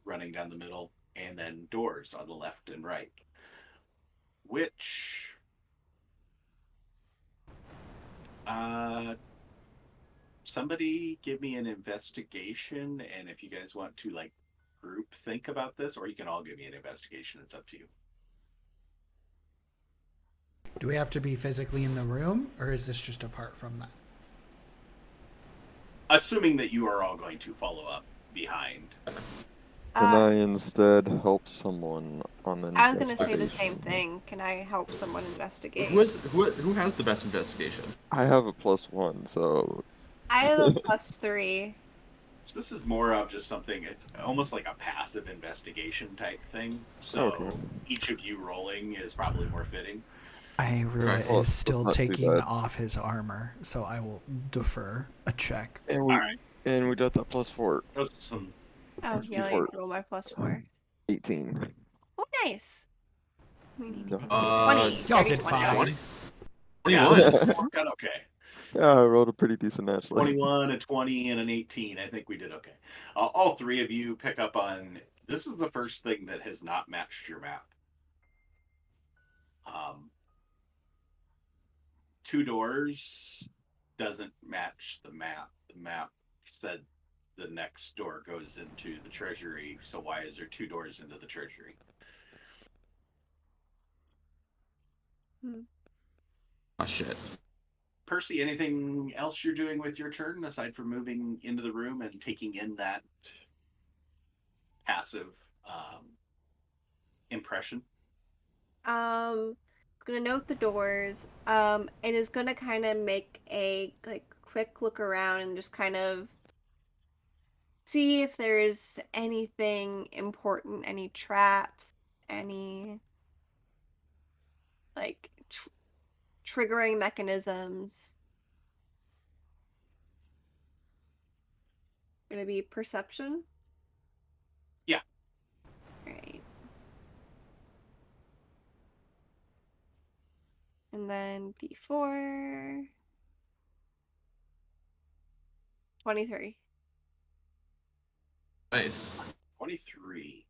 running down the middle, and then doors on the left and right. Which somebody give me an investigation, and if you guys want to like group think about this, or you can all give me an investigation, it's up to you. Do we have to be physically in the room, or is this just apart from that? Assuming that you are all going to follow up behind. Can I instead help someone on the I was gonna say the investigation? same thing. Can I help someone investigate? Who has the best investigation? I have a +1, so I have a +3. So this is more of just something, it's almost like a passive investigation type thing. So okay. each of you rolling is probably more fitting. Ira Well, is still that's not too taking bad. off his armor, so I will defer a check. And All right. we got that +4. Those are some. Oh, That's yeah, two let me fours. roll my +4. 18. Oh, nice. We need Yeah. 20. Y'all Dirty did 20. fine. 20? Yeah, 21. got okay. Yeah, I rolled a pretty decent actually. 21, a 20, and an 18. I think we did okay. All 3 of you pick up on this is the first thing that has not matched your map. 2 doors doesn't match the map. The map said the next door goes into the treasury. So why is there 2 doors into the treasury? Oh shit. Percy, anything else you're doing with your turn aside from moving into the room and taking in that passive impression? Gonna note the doors. It is gonna kind of make a like quick look around and just kind of see if there's anything important, any traps, any like triggering mechanisms. Gonna be perception. Yeah. Right. And then D4. 23. Nice. 23.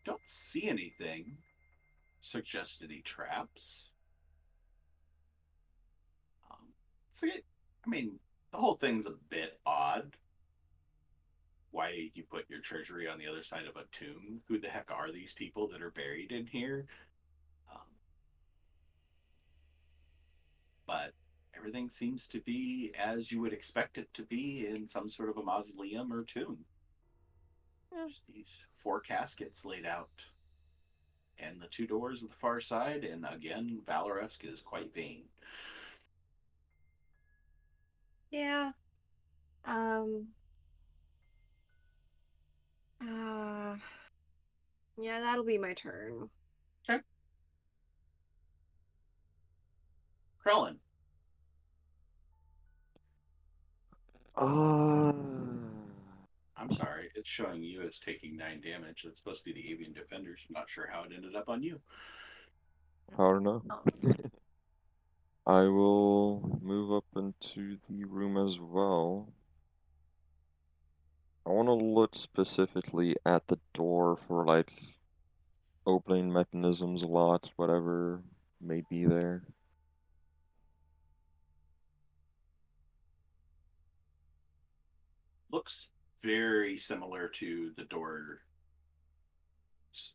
Don't see anything suggest any traps. I mean, the whole thing's a bit odd. Why you put your treasury on the other side of a tomb? Who the heck are these people that are buried in here? But everything seems to be as you would expect it to be in some sort of a mausoleum or tomb. There's these 4 caskets laid out, and the 2 doors at the far side. And again, Valoresque is quite vain. Yeah. Uh, yeah, that'll be my turn. Okay. Krellin. I'm sorry, it's showing you as taking 9 damage. It's supposed to be the Avian Defenders. I'm not sure how it ended up on you. I don't know. Oh. I will move up into the room as well. I want to look specifically at the door for like opening mechanisms, locks, whatever may be there. Looks very similar to the door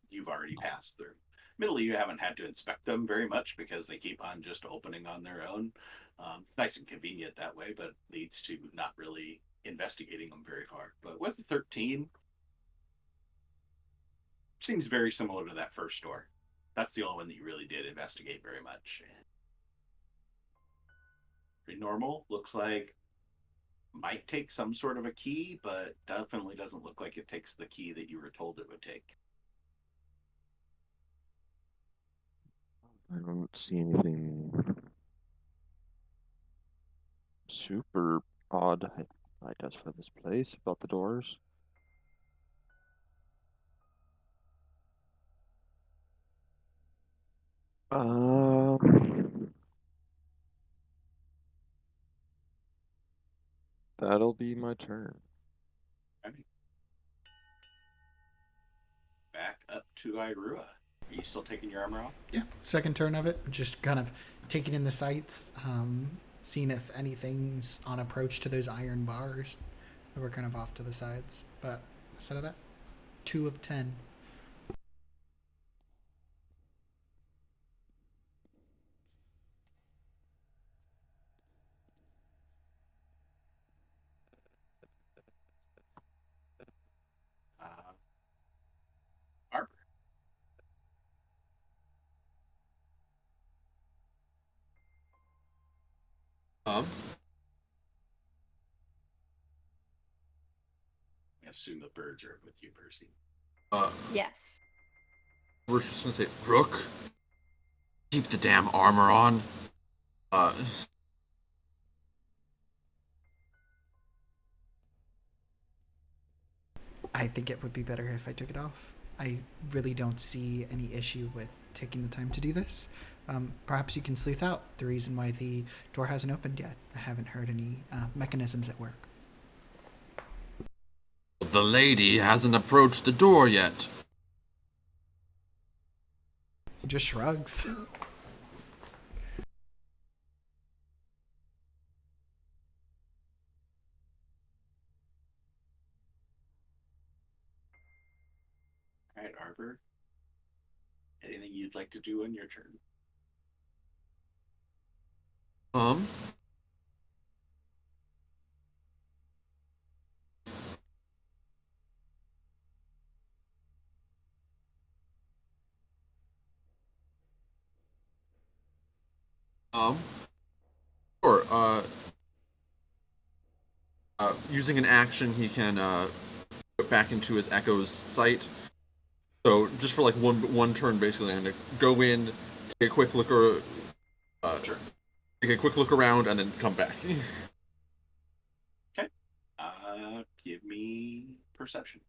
you've already passed through. Admittedly, you haven't had to inspect them very much because they keep on just opening on their own. Nice and convenient that way, but leads to not really investigating them very far. But with the 13, seems very similar to that first door. That's the only one that you really did investigate very much. Pretty normal. Looks like might take some sort of a key, but definitely doesn't look like it takes the key that you were told it would take. I don't see anything super odd, I guess, for this place about the doors. Um, that'll be my turn. Back up to Irua. Are you still taking your armor off? Yeah, second turn of it, just kind of taking in the sights, seeing if anything's on approach to those iron bars that were kind of off to the sides. But instead of that, 2 of 10. Uh, Arbor. Um, I assume the birds are with you, Percy. Yes. we're just gonna say, Rook, keep the damn armor on. Uh, I think it would be better if I took it off. I really don't see any issue with taking the time to do this. Perhaps you can sleuth out the reason why the door hasn't opened yet. I haven't heard any mechanisms at work. the lady hasn't approached the door yet. He just shrugs. All right, Arbor. Anything you'd like to do on your turn? Um, um, sure. Using an action, he can put back into his Echo's sight. So just for like one turn, basically, I'm gonna go in, take a quick look, or Sure. take a quick look around, and then come back. Okay. Give me perception.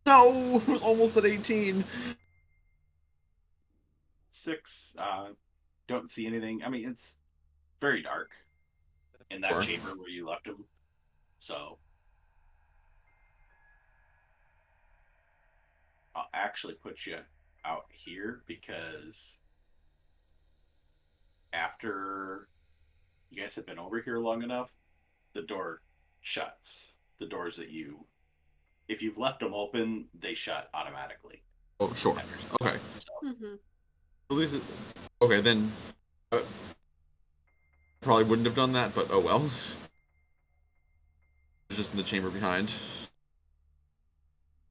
No, it was almost at 18. 6, don't see anything. I mean, it's very dark in that Sure. chamber where you left him. So I'll actually put you out here because after you guys have been over here long enough, the door shuts. The doors that you, if you've left them open, they shut automatically. Oh, sure. Okay. So, Mm-hmm. At least okay, then probably wouldn't have done that, but oh well. It's just in the chamber behind.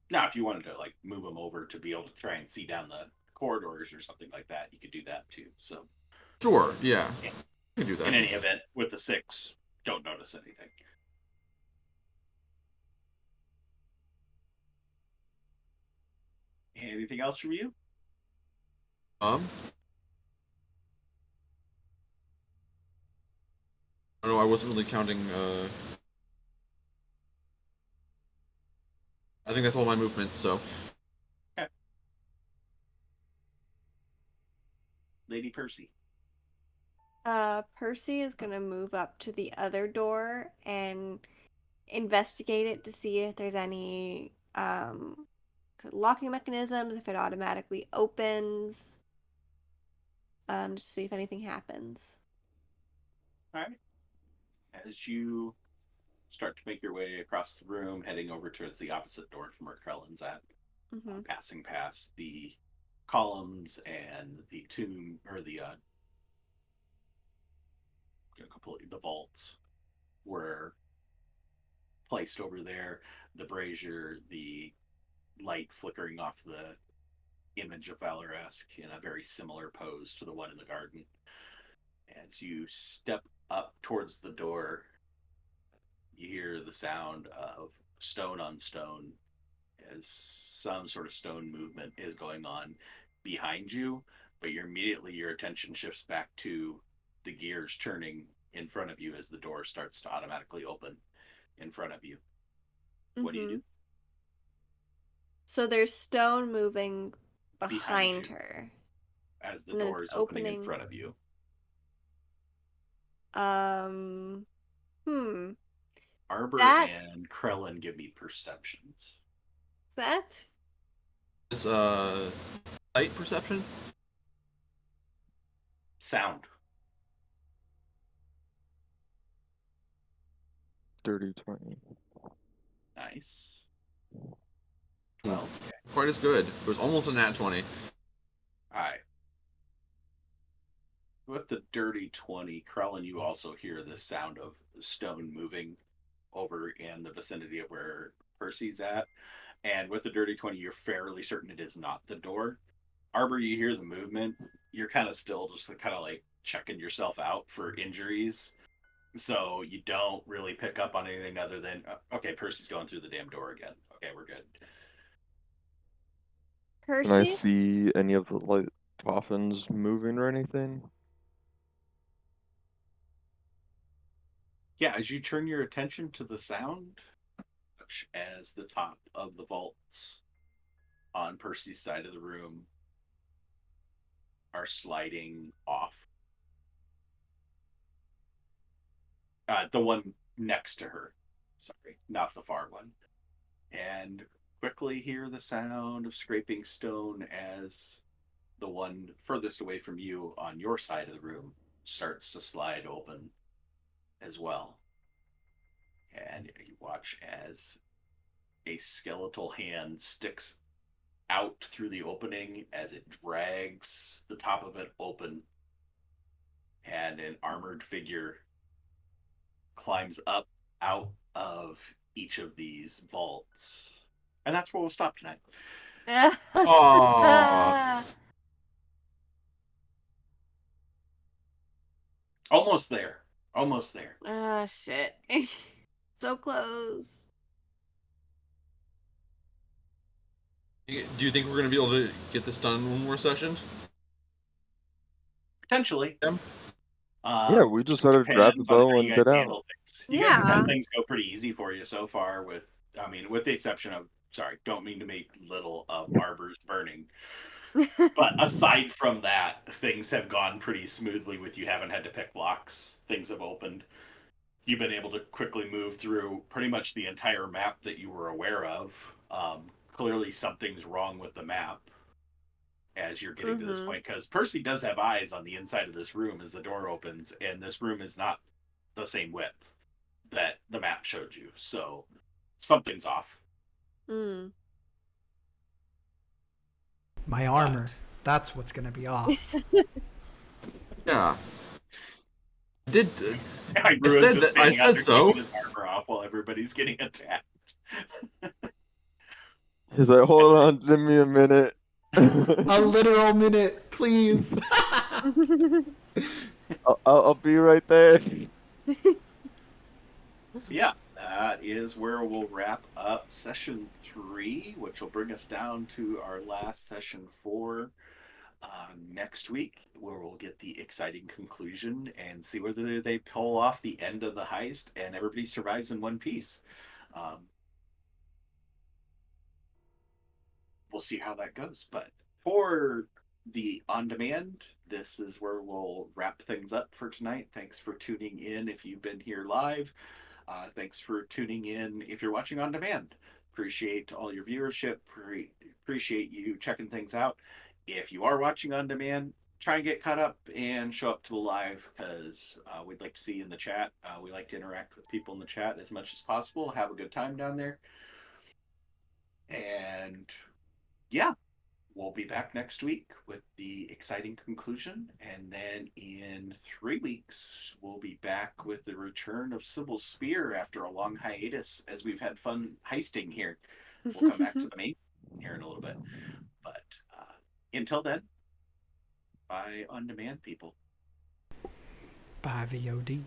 now, if you wanted to like move them over to be able to try and see down the corridors or something like that, you could do that too. So, Sure, yeah. yeah. You can do that. In any event, with the 6, don't notice anything. Anything else from you? I don't know, I wasn't really counting I think that's all my movement, so Okay. Lady Percy. Percy is gonna move up to the other door and investigate it to see if there's any locking mechanisms, if it automatically opens, just see if anything happens. All right. As you start to make your way across the room, heading over towards the opposite door from where Krellin's at, Mm-hmm. passing past the columns and the tomb or the completely the vaults were placed over there. The brazier, the light flickering off the image of Valoresk in a very similar pose to the one in the garden. As you step up towards the door, you hear the sound of stone on stone as some sort of stone movement is going on behind you, but your attention shifts back to the gears turning in front of you as the door starts to automatically open in front of you. What do you Mm-hmm. do? So there's stone moving Behind behind you her, as the and then it's door is opening in opening. front of you. Um, hmm. Arbor That's and Krellin, give me perceptions. that's is light perception? Sound. Dirty 20. Nice. Hmm. 12. Okay. Quite as good. It was almost a nat 20. All right. With the dirty 20, Krellin, you also hear the sound of stone moving over in the vicinity of where Percy's at. And with the dirty 20, you're fairly certain it is not the door. Arbor, you hear the movement. You're kind of still just kind of like checking yourself out for injuries. So you don't really pick up on anything other than, okay, Percy's going through the damn door again. Okay, we're good. Can I Percy. see any of the like coffins moving or anything? Yeah, as you turn your attention to the sound, as the top of the vaults on Percy's side of the room are sliding off. The one next to her, sorry, not the far one. And quickly hear the sound of scraping stone as the one furthest away from you on your side of the room starts to slide open as well. And you watch as a skeletal hand sticks out through the opening as it drags the top of it open, and an armored figure climbs up out of each of these vaults. And that's where we'll stop tonight. Aww. Almost there. Almost there. Ah, shit. So close. Do you think we're going to be able to get this done in one more session? Potentially. Yeah. Yeah, we just had to grab the Depends on bow how you and guys get out. handle things. You guys have Yeah. had things go pretty easy for you so far with, I mean, with the exception of sorry, don't mean to make little of arbors burning. But aside from that, things have gone pretty smoothly with you haven't had to pick locks. Things have opened. You've been able to quickly move through pretty much the entire map that you were aware of. Clearly, something's wrong with the map as you're getting to this point because Percy does have eyes on the inside of this room as the door opens, and this room is not the same width that the map showed you. So something's off. Mm. My armor. That's what's going to be off. Yeah. Did I said that. I said so. His armor off while everybody's getting attacked. He's like, hold on, give me a minute. A literal minute, please. I'll be right there. Yeah, that is where we'll wrap up session 3, which will bring us down to our last session 4 next week, where we'll get the exciting conclusion and see whether they pull off the end of the heist and everybody survives in one piece. We'll see how that goes. But for the on demand, this is where we'll wrap things up for tonight. Thanks for tuning in if you've been here live. Thanks for tuning in if you're watching on demand. Appreciate all your viewership. Appreciate you checking things out. If you are watching on demand, try and get caught up and show up to the live because we'd like to see you in the chat. We like to interact with people in the chat as much as possible. Have a good time down there. And yeah, we'll be back next week with the exciting conclusion. And then in 3 weeks, we'll be back with the return of Sybil's Spear after a long hiatus as we've had fun heisting here. We'll come back to the main here in a little bit. But until then, bye on demand, people. Bye, VOD.